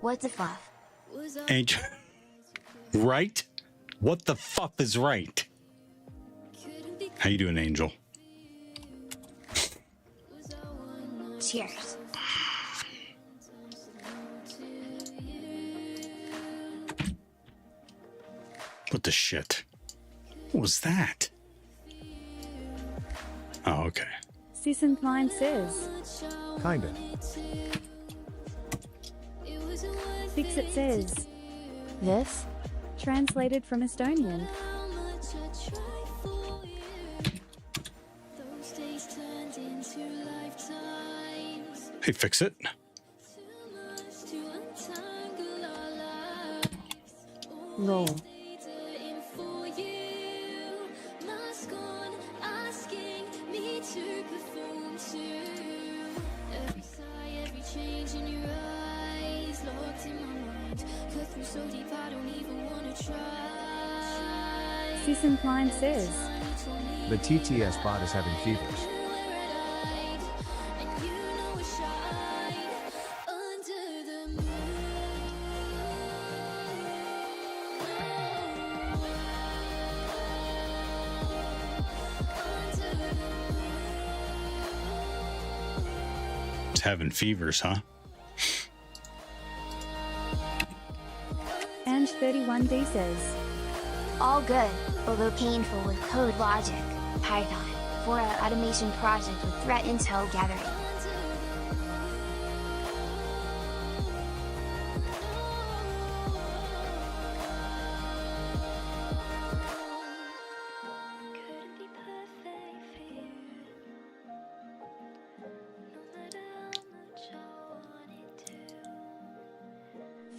What the fuck? Ange, right? What the fuck is right? How you doing, Angel? Cheers. What the shit? What was that? Oh, okay. Season Klein says, Kinda. Fixit says, This? Translated from Estonian. Hey, fix it. Lol. Season Klein says, The TTS bot is having fevers. It's having fevers, huh? Ange31D says, All good, although painful with code logic, Python, for an automation project with threat intel gathering.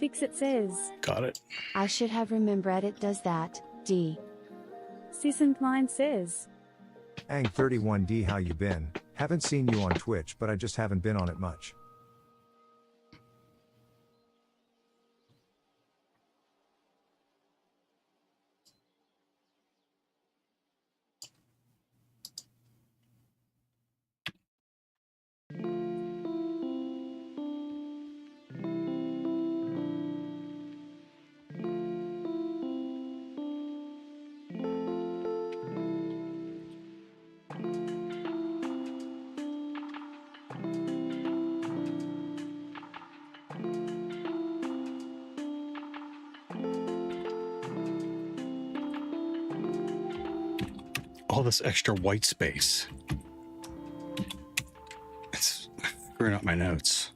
Fixit says, Got it. I should have remembered it does that, D. Season Klein says, Ang31D, how you been? Haven't seen you on Twitch, but I just haven't been on it much. All this extra white space. It's screwing up my notes.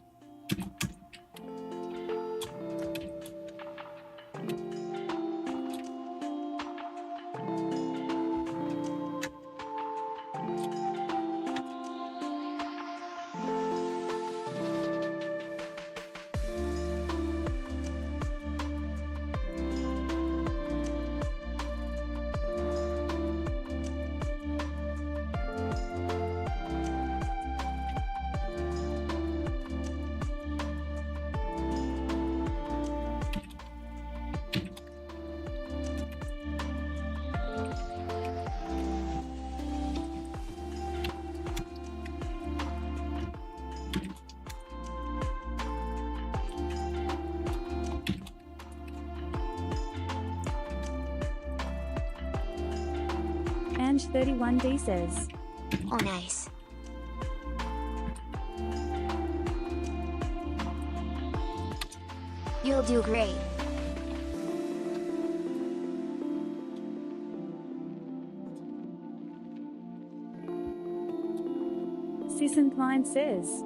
Ange31D says, Oh, nice. You'll do great. Season Klein says,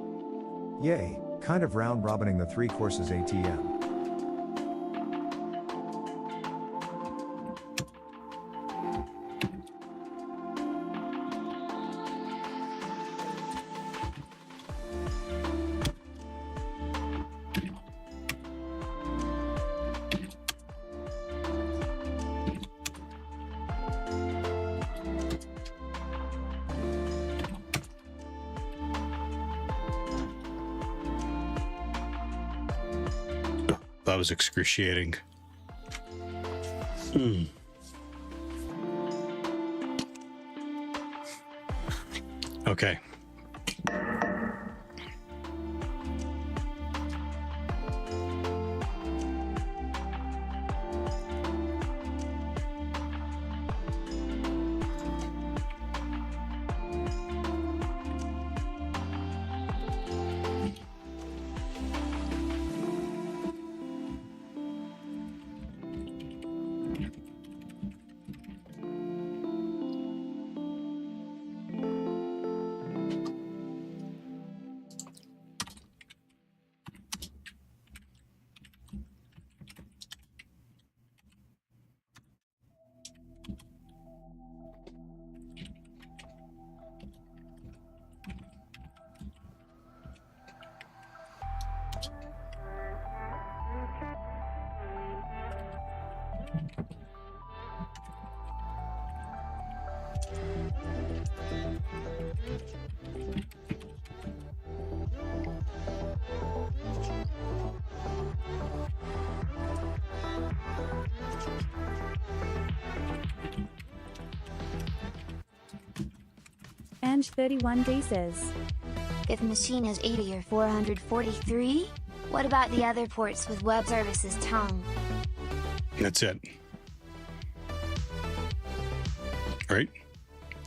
Yay, kind of round robining the 3 courses ATM. That was excruciating. Okay. Ange31D says, If machine is 80 or 443, what about the other ports with web services tongue? That's it. Right?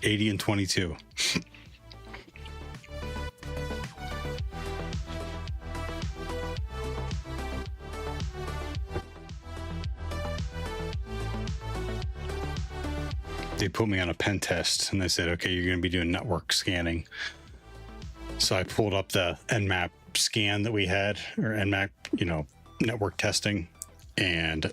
80 and 22. They put me on a pen test and they said, okay, you're going to be doing network scanning. So I pulled up the Nmap scan that we had, or Nmap, network testing, and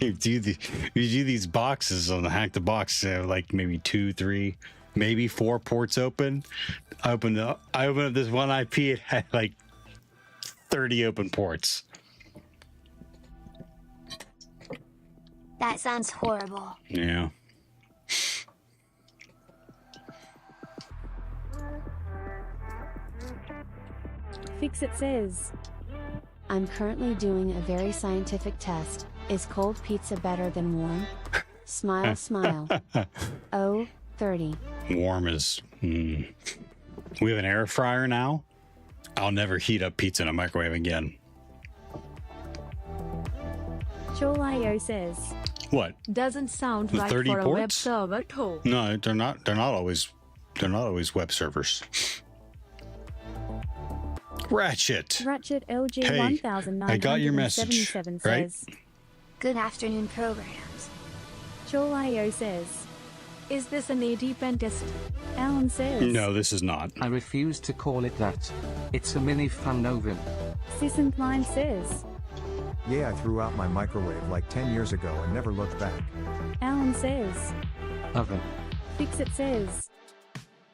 you do these boxes on the Hack the Box, like maybe 2, 3, maybe 4 ports open. I opened up this one IP, it had like 30 open ports. That sounds horrible. Yeah. Fixit says, I'm currently doing a very scientific test. Is cold pizza better than warm? Smile, smile. Oh, 30. Warm is... We have an air fryer now. I'll never heat up pizza in a microwave again. Chol.io says, what? Doesn't sound The right 30 for a web ports? server too. No, they're not always web servers. Ratchet. Ratchet LG Hey, 1977 I got your message, right? says, Good afternoon, programs. Chol.io says, Is this an AD pen test? Alan says, No, this is not. I refuse to call it that. It's a mini fan oven. Sisson Klein says, Yeah, I threw out my microwave like 10 years ago and never looked back. Alan says, Oven. Fixit says,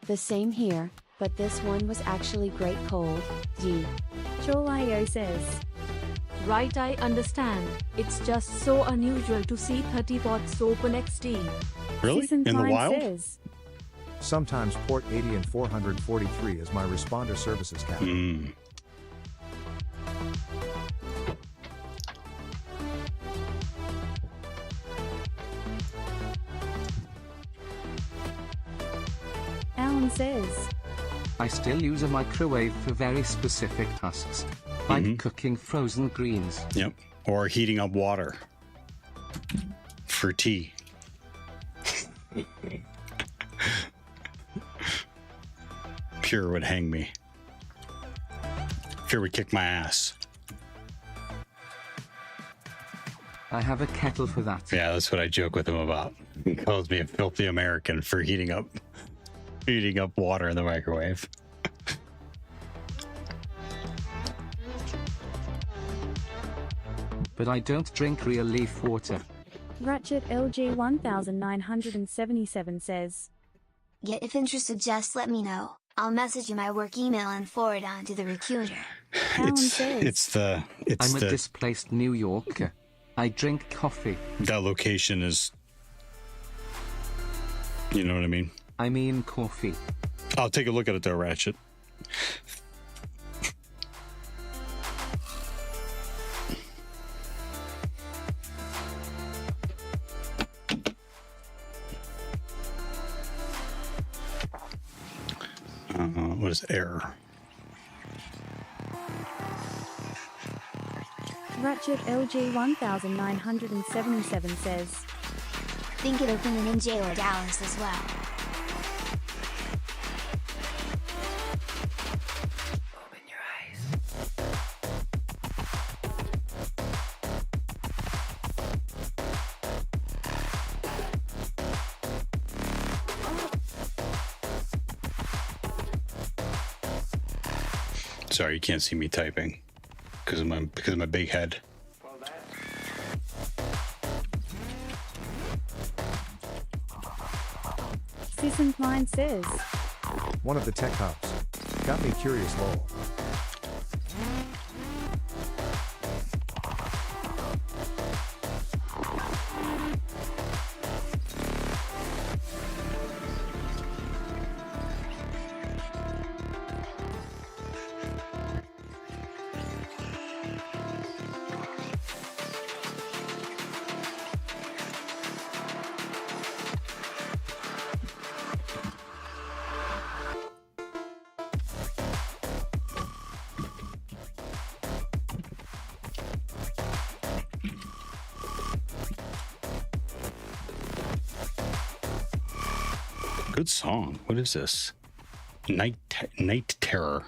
The same here, but this one was actually great cold. D. Chol.io says, Right, I understand. It's just so unusual to see 30 ports open XD. Really? Sisson In the Klein wild? says, Sometimes port 80 and 443 is my responder services cap. Alan says, I still use a microwave for very specific tasks, like cooking frozen greens. Yep. Or heating up water for tea. Pure would hang me. Pure would kick my ass. I have a kettle for that. Yeah, that's what I joke with him about. He calls me a filthy American for heating up water in the microwave. but I don't drink real leaf water. Ratchet LG 1977 says, Yeah, if interested, just let me know. I'll message you my work email and forward on to the recruiter. Alan It's says, I'm a displaced New Yorker. I drink coffee. That location is, you know what I mean? I mean coffee. I'll take a look at it though, Ratchet. What is error? Ratchet LG 1977 says, Think it open in NJ or Dallas as well. Sorry, you can't see me typing because of my big head. Season 9 says, One of the tech hubs. Got me curious, lol. Good song. What is this? Night Terror.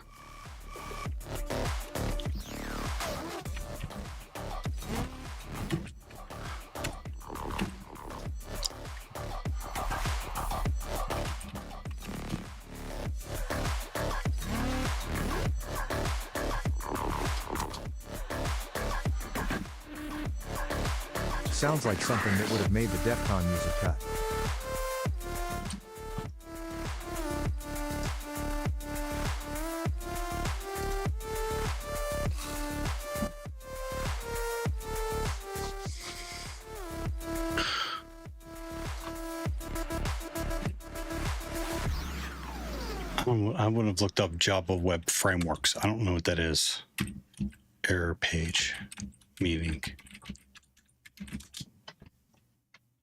Sounds like something that would have made the DEF CON music cut. I would have looked up Java Web Frameworks. I don't know what that is. Error page. Meeting.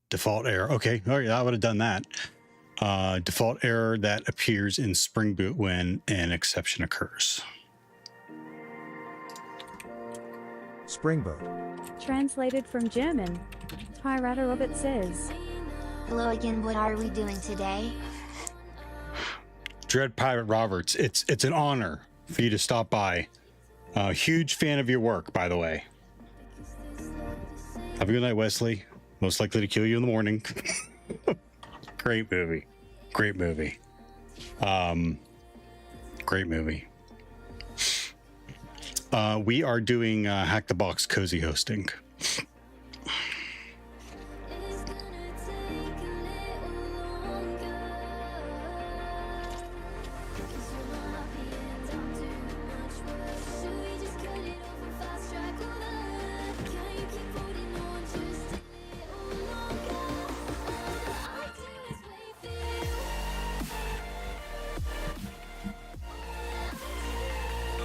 Default error. Okay, all right, I would have done that. Default error that appears in Spring Boot when an exception occurs. Spring Boot. translated from German. Pirata Robert says, Hello again, what are we doing today? Dread Pirate Roberts, it's an honor for you to stop by. Huge fan of your work, by the way. Have a good night, Wesley. Most likely to kill you in the morning. Great movie. Great movie. Great movie. We are doing Hack the Box cozy hosting.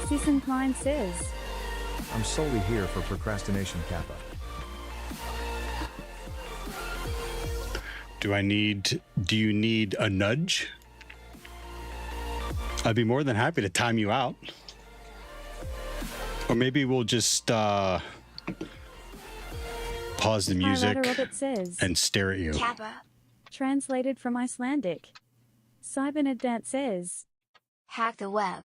Season 9 says, I'm solely here for procrastination, Kappa. Do you need a nudge? I'd be more than happy to time you out. Or maybe we'll just pause the music Pirata Robert says, and stare at you. Kappa. Translated from Icelandic. Cybernetdat says, Hack the web.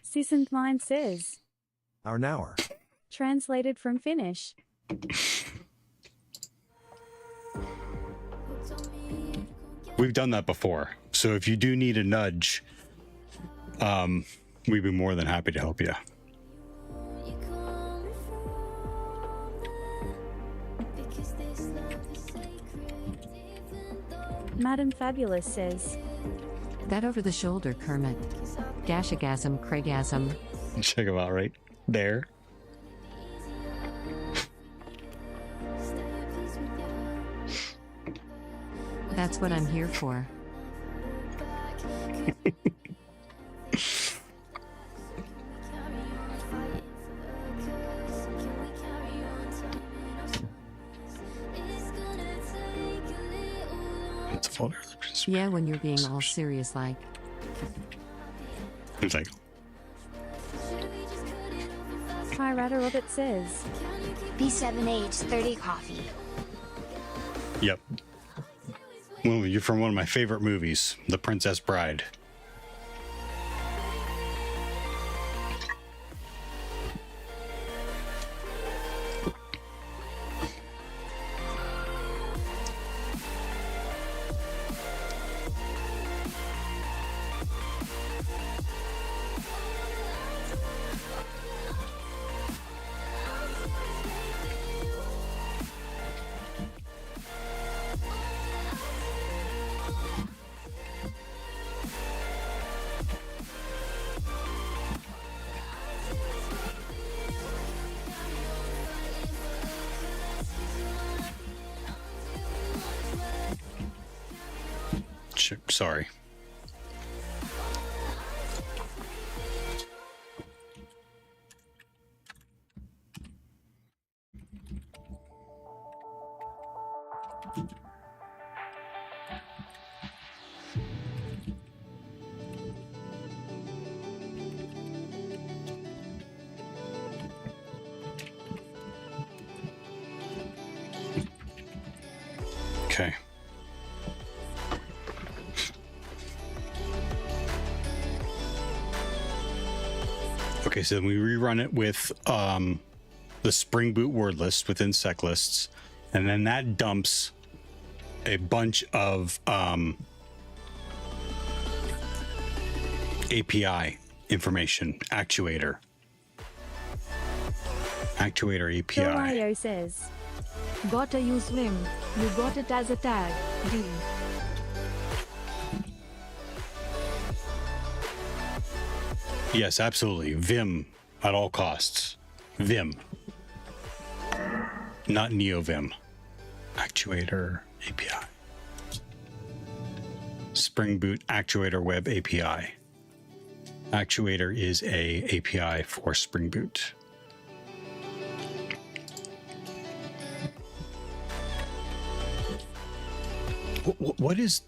Season 9 says, Our nower. Translated from Finnish. We've done that before. So if you do need a nudge, we'd be more than happy to help you. Madam Fabulous says, That over the shoulder, Kermit. Gashagasm, Craigasm. Check him out right there. That's what I'm here for. It's a folder. Yeah, when you're being all serious like. It's like, Pirata Robert says, B7H30 coffee. yep. Well, you're from one of my favorite movies, The Princess Bride. Sorry. Okay. Okay, so then we rerun it with the Spring Boot word list within sec lists, and then that dumps a bunch of API information. Actuator API. Jorio says, Gotta use Vim. You got it as a tag. D. Yes, absolutely. Vim at all costs. Vim. Not NeoVim. Actuator API. Spring Boot Actuator Web API. Actuator is a API for Spring Boot. What is...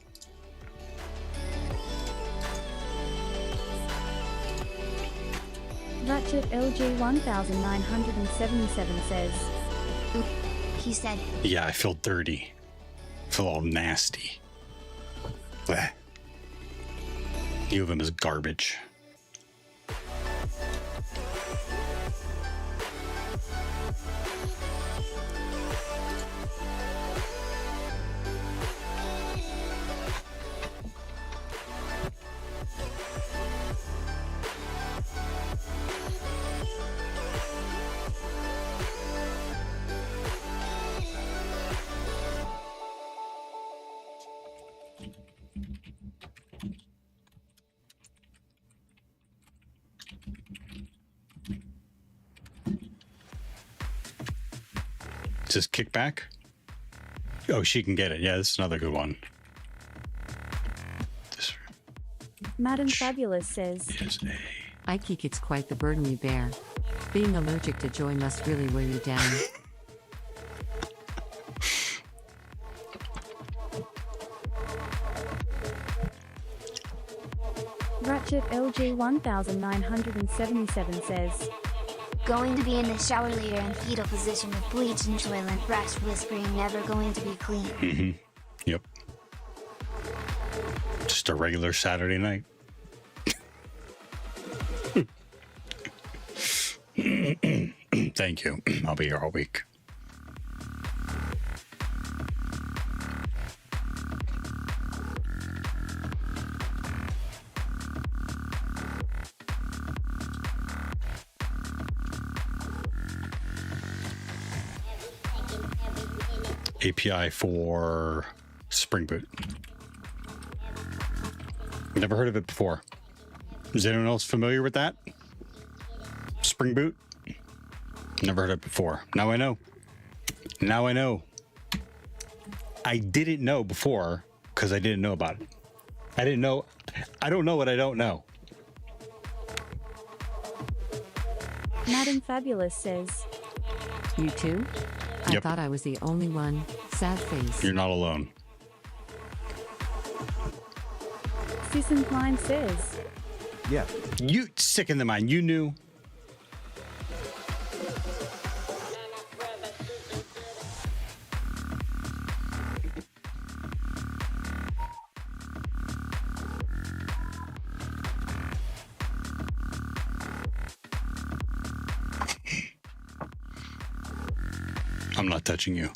Ratchet LG 1977 says, He said, Yeah, I feel dirty. I feel all nasty. Blech. NeoVim is garbage. Just kickback? Oh, she can get it. Yeah, this is another good one. Madam Fabulous says, I think it's quite the burden you bear. Being allergic to joy must really wear you down. Ratchet LG 1977 says, going to be in the shower later in fetal position with bleach and toilet brush whispering never going to be clean. Mm-hmm. Yep. Just a regular Saturday night. Thank you. I'll be here all week. API for Spring Boot. Never heard of it before. Is anyone else familiar with that? Spring Boot? Never heard of it before. Now I know. Now I know. I didn't know before because I didn't know about it. I didn't know. I don't know what I don't know. Madam Fabulous says, You too? I Yep. thought I was the only one. Sad face. You're not alone. Susan Klein says, Yeah. You sick in the mind. You knew. I'm not touching you.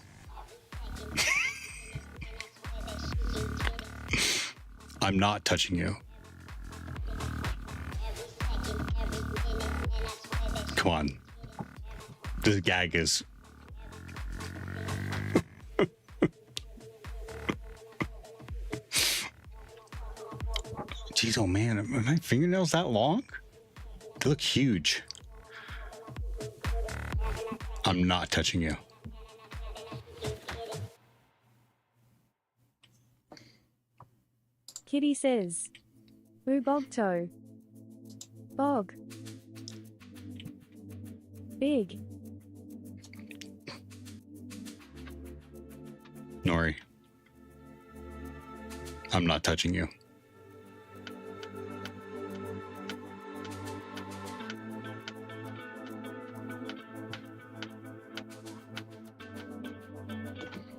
I'm not touching you. Come on. This gag is... Jeez, oh man, are my fingernails that long? They look huge. I'm not touching you. Kitty says, Boo bog toe. Bog. Big. Nori. I'm not touching you.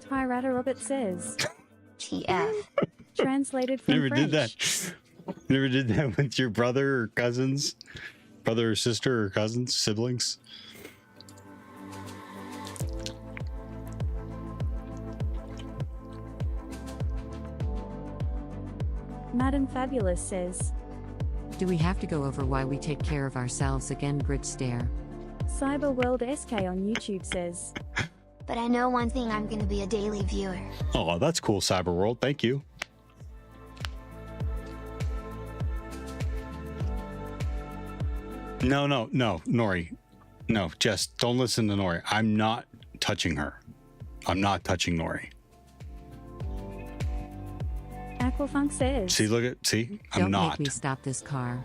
Tyrata Robert says, TF. Translated from Never French. did that. Never did that with your brother or cousins? Brother or sister or cousins, siblings? Madam Fabulous says, Do we have to go over why we take care of ourselves again? Bridge stare. Cyber World SK on YouTube says, But I know one thing, I'm gonna be a daily viewer. Oh, that's cool, Cyber World. Thank you. No, Nori. No, just don't listen to Nori. I'm not touching her. I'm not touching Nori. Aquafunk says, See, look at, see? I'm Don't not. make me stop this car.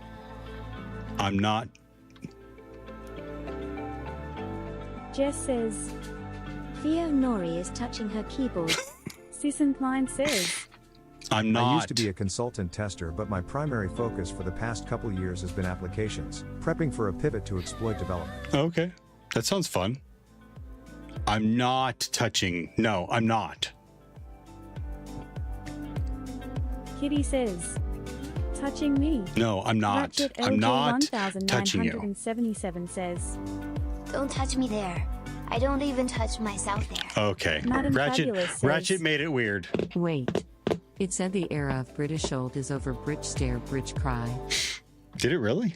I'm not. Jess says, Theo Nori is touching her keyboard. Susan Klein says, I'm not. I used to be a consultant tester, but my primary focus for the past couple years has been applications, prepping for a pivot to exploit development. Okay. That sounds fun. I'm not touching. No, I'm not. Kitty says, touching me. No, I'm not. Ratchet I'm LG not touching you. 1977 says, Don't touch me there. I don't even touch myself there. Okay. Madam Fabulous says, Ratchet made it weird. Wait. It said the era of British old is over. Bridge stare, bridge cry. Did it really?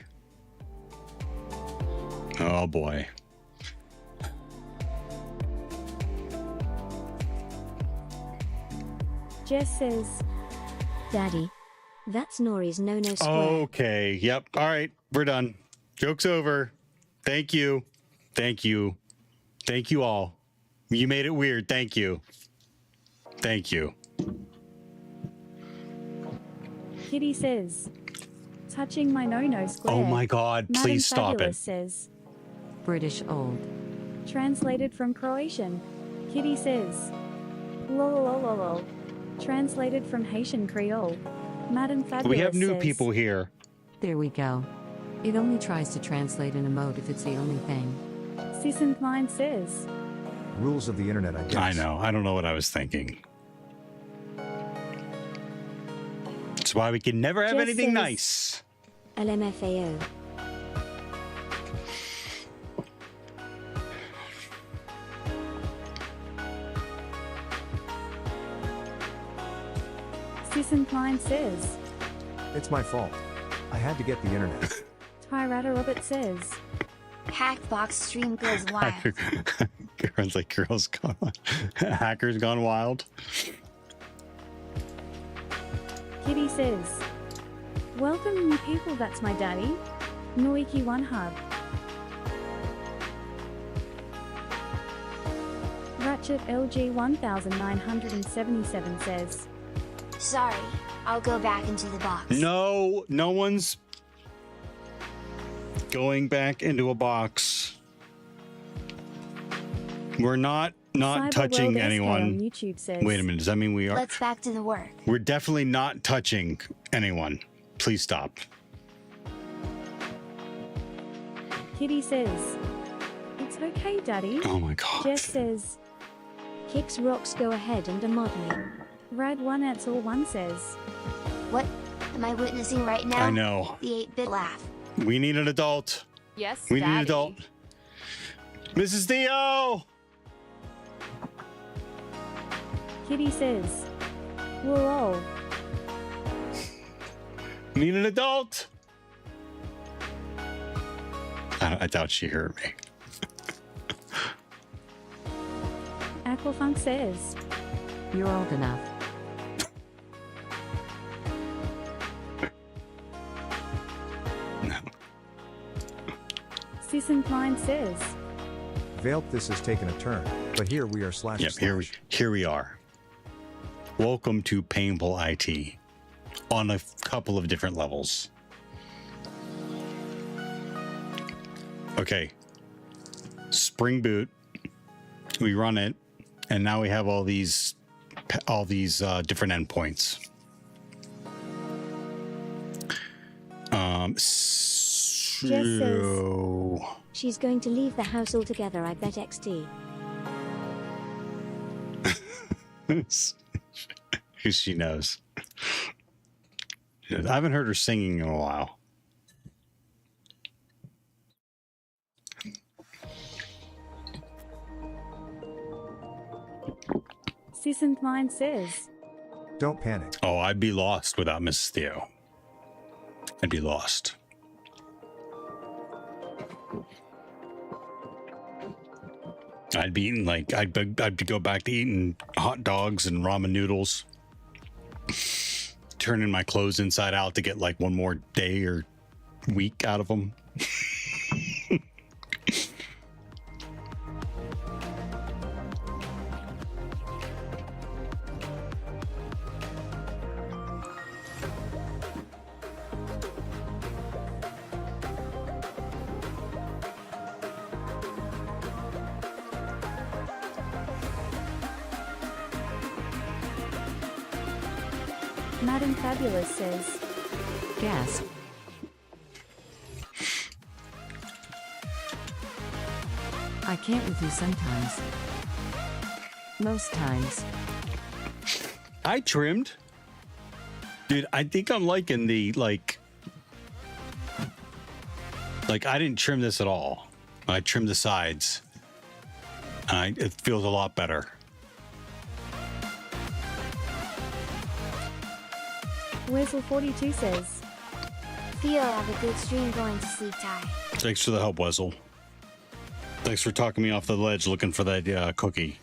Oh boy. Jess says, Daddy. That's Nori's no-no square. Okay. Yep. All right. We're done. Joke's over. Thank you. Thank you. Thank you all. You made it weird. Thank you. Thank you. Kitty says, touching my no-no square. Oh my God. Madam Please stop Fabulous it. says, British old. translated from Croatian. Kitty says, lol. Translated from Haitian Creole. Madam Fabulous We have new says, people here. There we go. It only tries to translate an emote if it's the only thing. Susan Klein says, Rules of the internet, I guess. I know. I don't know what I was thinking. That's why we can never have Jess anything says- nice. LMFAO. Susan Klein says, It's my fault. I had to get the internet. Tyrata Robert says, Hackbox stream goes wild. Friends like girls gone, hackers gone wild. Kitty says, welcome new people, that's my daddy. Noiki one hub. Ratchet LG 1977 says, Sorry, I'll go back into the box. No, no one's going back into a box. We're not Cyber touching World SK anyone. on YouTube says, Wait a minute, does that mean we are? Let's back to the work. We're definitely not touching anyone. Please stop. Kitty says, it's okay, daddy. Oh my god. Jess says, kicks rocks, go ahead and a modeling. Rad one at all one says, What am I witnessing right now? I know. The 8-bit laugh. We need an adult. Yes, We need an Daddy. adult. Mrs. Theo! Kitty says, we're all. Need an adult. I doubt she heard me. Aquafunk says, You're old enough. Sisson Klein says, Veiled, this has taken a turn, but here we are slash Yep, slash. here we are. Welcome to Painful IT on a couple of different levels. Okay. Spring Boot. We run it, and now we have all these different endpoints. Jess says, she's going to leave the house altogether, I bet XD. She knows. I haven't heard her singing in a while. Sisson Klein says, Don't panic. Oh, I'd be lost without Mrs. Theo. I'd be lost. I'd be eating I'd go back to eating hot dogs and ramen noodles. Turning my clothes inside out to get like one more day or week out of them. Madam Fabulous says, Gasp. I can't with you sometimes. Most times. I trimmed. Dude, I think I'm liking the like I didn't trim this at all. I trimmed the sides. It feels a lot better. Wessel42 says, Theo, have a good stream going to sleep, Ty. Thanks for the help, Wessel. Thanks for talking me off the ledge looking for that cookie.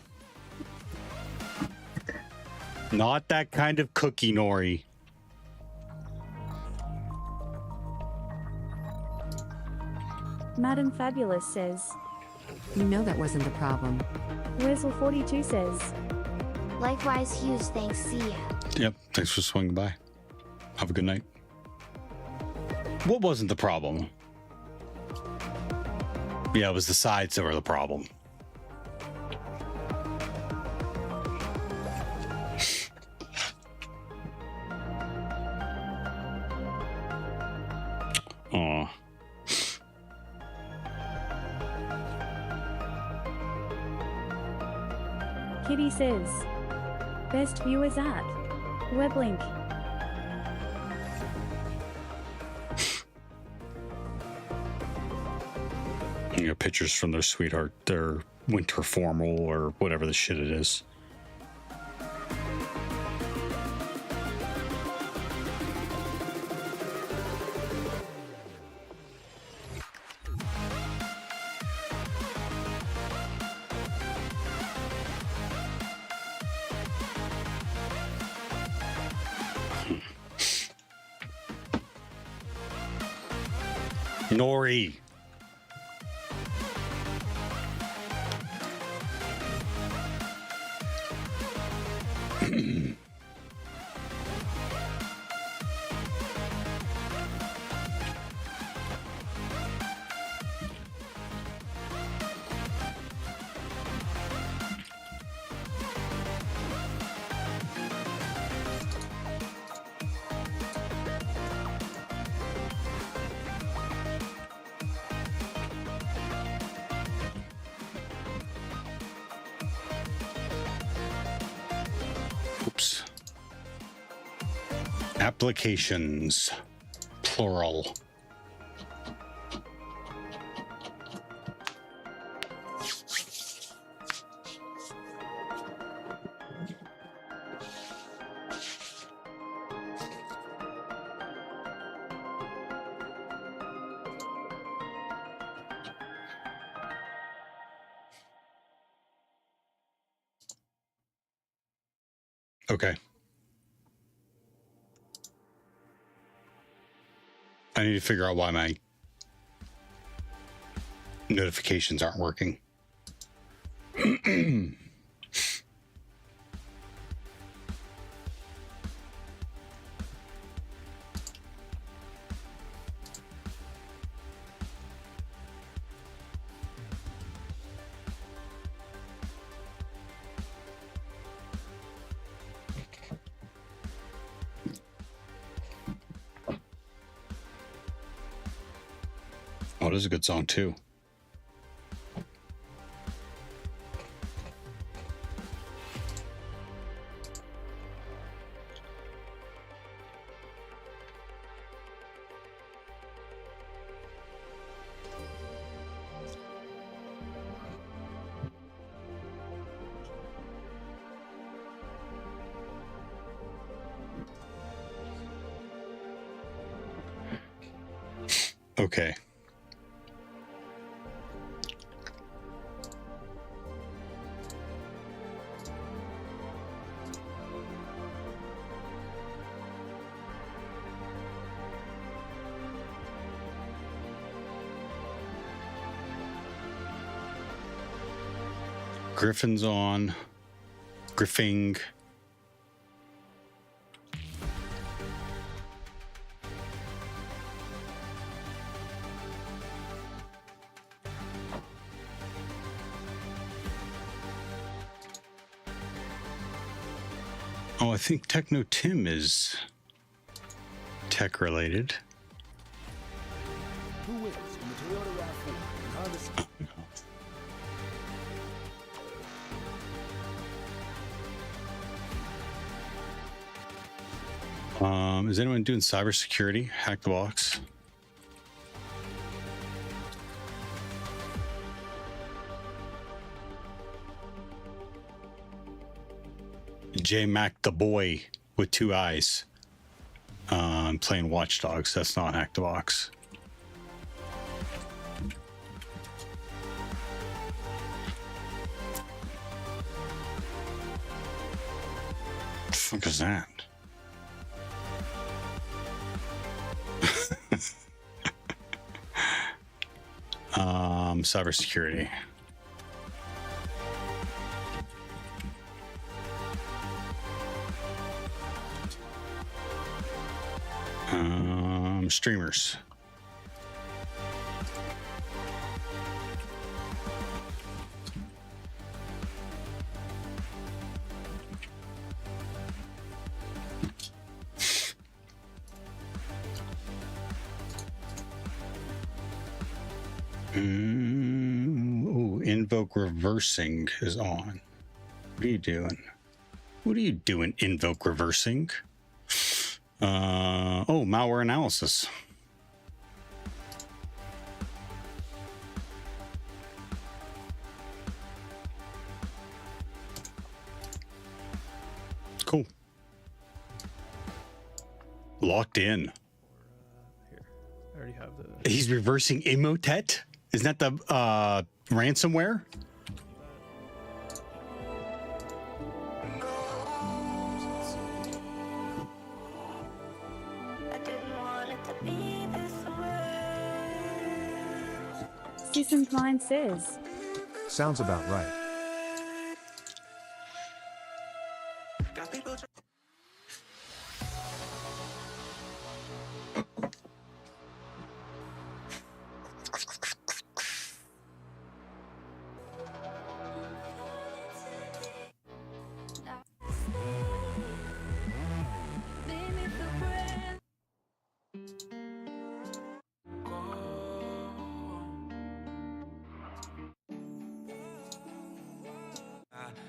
Not that kind of cookie, Nori. Madam Fabulous says, You know that wasn't the problem. Wessel42 says, Likewise, Hughes, thanks, see ya. Yep, thanks for swinging by. Have a good night. What wasn't the problem? Yeah, it was the sides that were the problem. Aw. Kitty says, best viewers at Weblink. You know, pictures from their sweetheart, their winter formal or whatever the shit it is. Nori. Oops. Applications, plural. Okay. I need to figure out why my notifications aren't working. Oh, this is a good song too. Okay. Griffin's on. Griffing. Oh, I think Techno Tim is tech related. Who wins in the Toyota RAV4 and Honda Civic? Is anyone doing cybersecurity? Hack the box. J Mac the boy with 2 eyes. Playing Watch Dogs. That's not Hack the Box. What the fuck is that? Cybersecurity. Streamers. Invoke reversing is on. What are you doing? What are you doing, invoke reversing? Oh, malware analysis. Cool. Locked in. Here, I already have the. He's reversing Emotet? Isn't that the ransomware? Sisson Klein says. Sounds about right.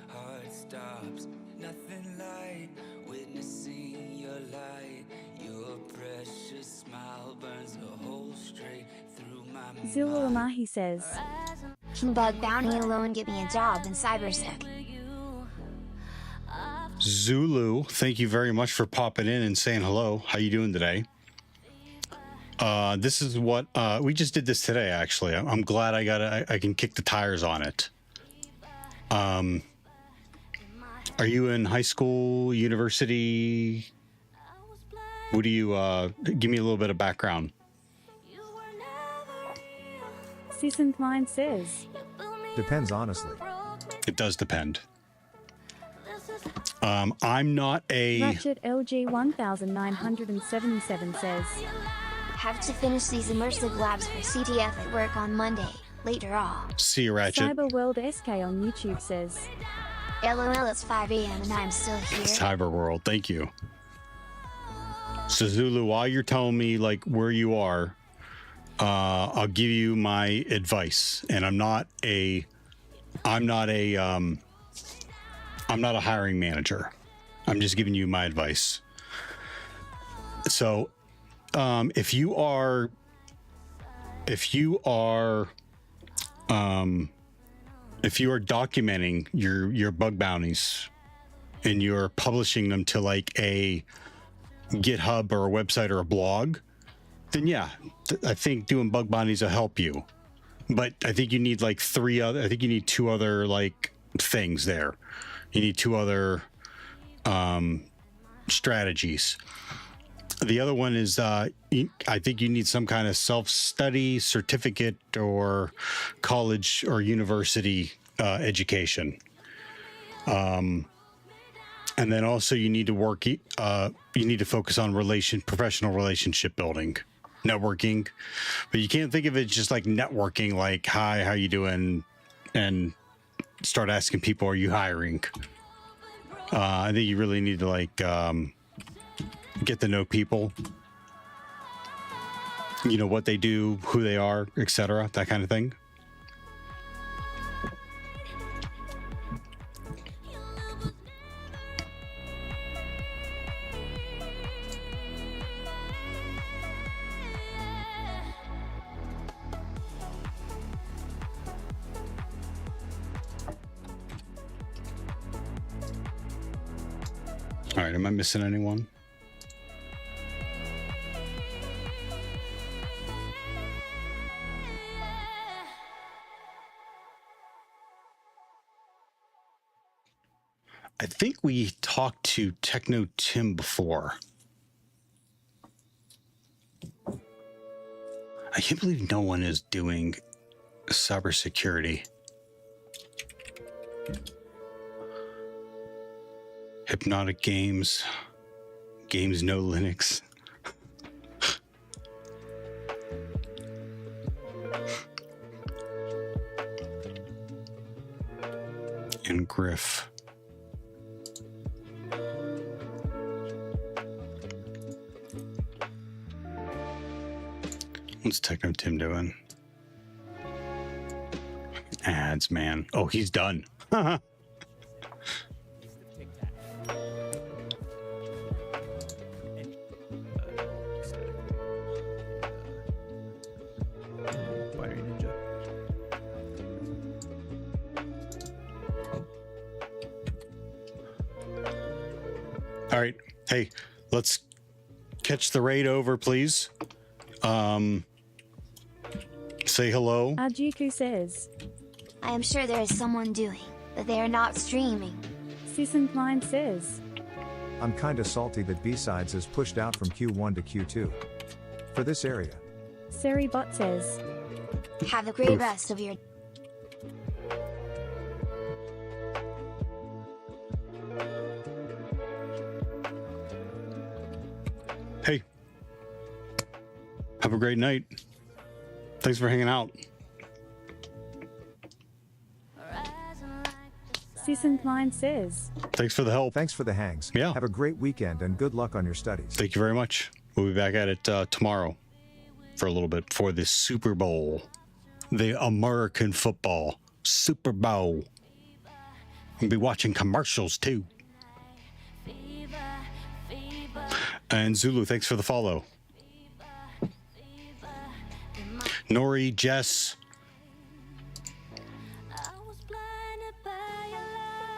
Heart stops, nothing like witnessing your light. Your precious smile burns a hole straight through my mind. Zilulamahi says. Can bug bounty alone get me a job in CyberSec? Zulu, thank you very much for popping in and saying hello. How you doing today? This is what we just did this today. Actually, I'm glad I can kick the tires on it. Are you in high school, university? What do you, give me a little bit of background. Sisson Klein says. Depends, honestly. It does depend. I'm not a... Ratchet LG 1977 says. Have to finish these immersive labs for CTF at work on Monday. Later all. See you, Ratchet. Cyber World SK on YouTube says. LOL, it's 5 a.m. and I'm still here. Cyber World, thank you. So Zulu, while you're telling me like where you are, I'll give you my advice. And I'm not a hiring manager. I'm just giving you my advice. So, if you are documenting your bug bounties and you're publishing them to like a GitHub or a website or a blog, then yeah, I think doing bug bounties will help you. But I think you need like two other like things there. You need two other strategies. The other one is I think you need some kind of self-study certificate or college or university education. And then also you need to work. You need to focus on professional relationship building, networking. But you can't think of it just like networking, like hi, how you doing, and start asking people, are you hiring? I think you really need to like get to know people, you know, what they do, who they are, etc., that kind of thing. All right, am I missing anyone? I think we talked to Techno Tim before. I can't believe no one is doing cybersecurity. Hypnotic Games. Games No Linux. And Griff. What's Techno Tim doing? Ads, man. Oh, he's done. All right. Hey, let's catch the raid over, please. Say hello. Ajuku says. I am sure there is someone doing, but they are not streaming. Sisson Klein says. I'm kinda salty that B-Sides is pushed out from Q1 to Q2. For this area. Seribot says. Have a great Oof. rest of your Hey, have a great night. Thanks for hanging out. Season Klein says, Thanks for the help. Thanks for the hangs. Yeah. Have a great weekend and good luck on your studies. Thank you very much. We'll be back at it tomorrow for a little bit for the Super Bowl, the American football Super Bowl. We'll be watching commercials too. And Zulu, thanks for the follow. Nori, Jess,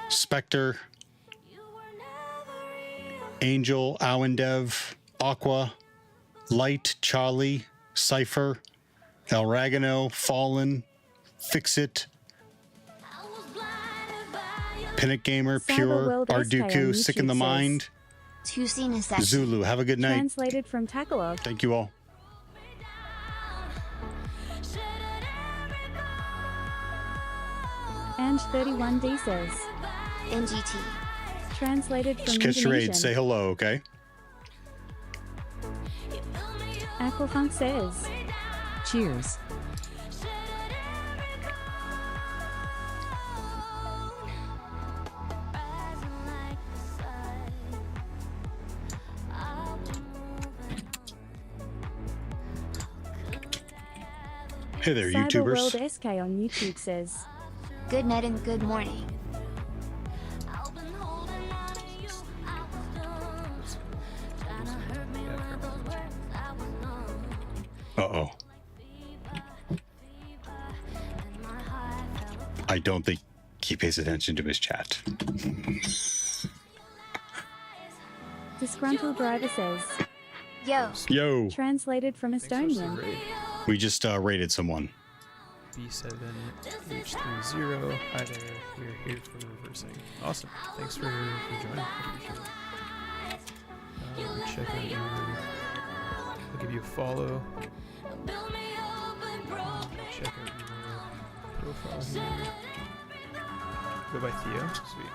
Spectre, Angel, Awendev, Aqua, Light, Charlie, Cypher, El Ragano, Fallen, Fixit, Pinnock Gamer, Pure, Cyberworld SK on Arduku, Sick in the YouTube Mind, two scene a session. Zulu. Have a good night. translated from Tagalog. Thank you all. And 31D says, NGT. translated from Just catch your aid. Indonesian. Say hello, okay? Aquafunk says, Cheers. Hey there, YouTubers. Cyberworld SK on YouTube says, Good night and good morning. Uh-oh. I don't think he pays attention to his chat. Disgruntled Driver says, Yo. Yo. translated from Estonian. We just raided someone. B7H30. Hi there. We're here for the reversing. Awesome. Thanks for joining. I appreciate it. Check out your. I'll give you a follow. Check out your profile here. Go by Theo. Sweet.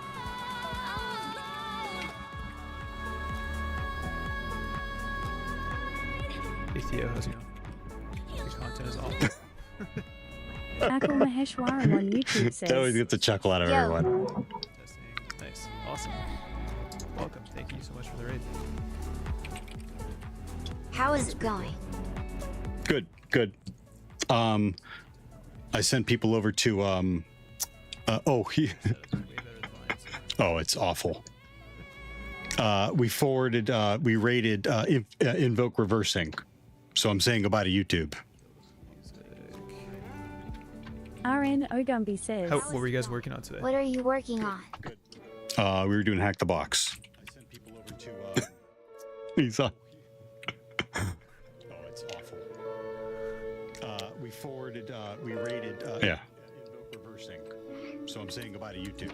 Hey Theo, how's it going? The content is awesome. Akil Maheshwaram on YouTube That always says, gets a chuckle out of everyone. Nice. Awesome. Welcome. Thank you so much for the raid. How is it going? Good. I sent people over to oh, it's awful. We forwarded we rated Invoke Reversing. So I'm saying goodbye to YouTube. RN Ogumbi says, What were you guys working on today? What are you working on? We were doing Hack the Box. I sent people over to he's on. Oh, it's awful. We forwarded we rated yeah. Invoke Reversing. So I'm saying goodbye to YouTube.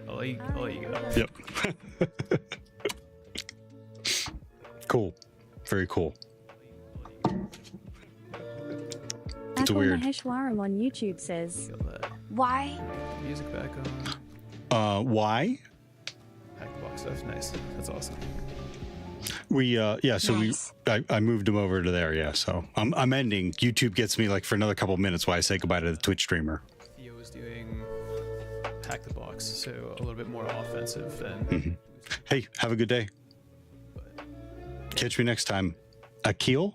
Alright, I'll let you go. Yep. Cool. Very cool. It's Akil weird. Maheshwaram on YouTube says, Why? Music back on. Why? Hack the box stuff. Nice. That's awesome. We yeah, so Nice. I moved him over to there, yeah. So I'm ending. YouTube gets me like for another couple minutes while I say goodbye to the Twitch streamer. Theo was doing Hack the Box, so a little bit more offensive than. Mhm. Hey, have a good day. Catch me next time. Akil?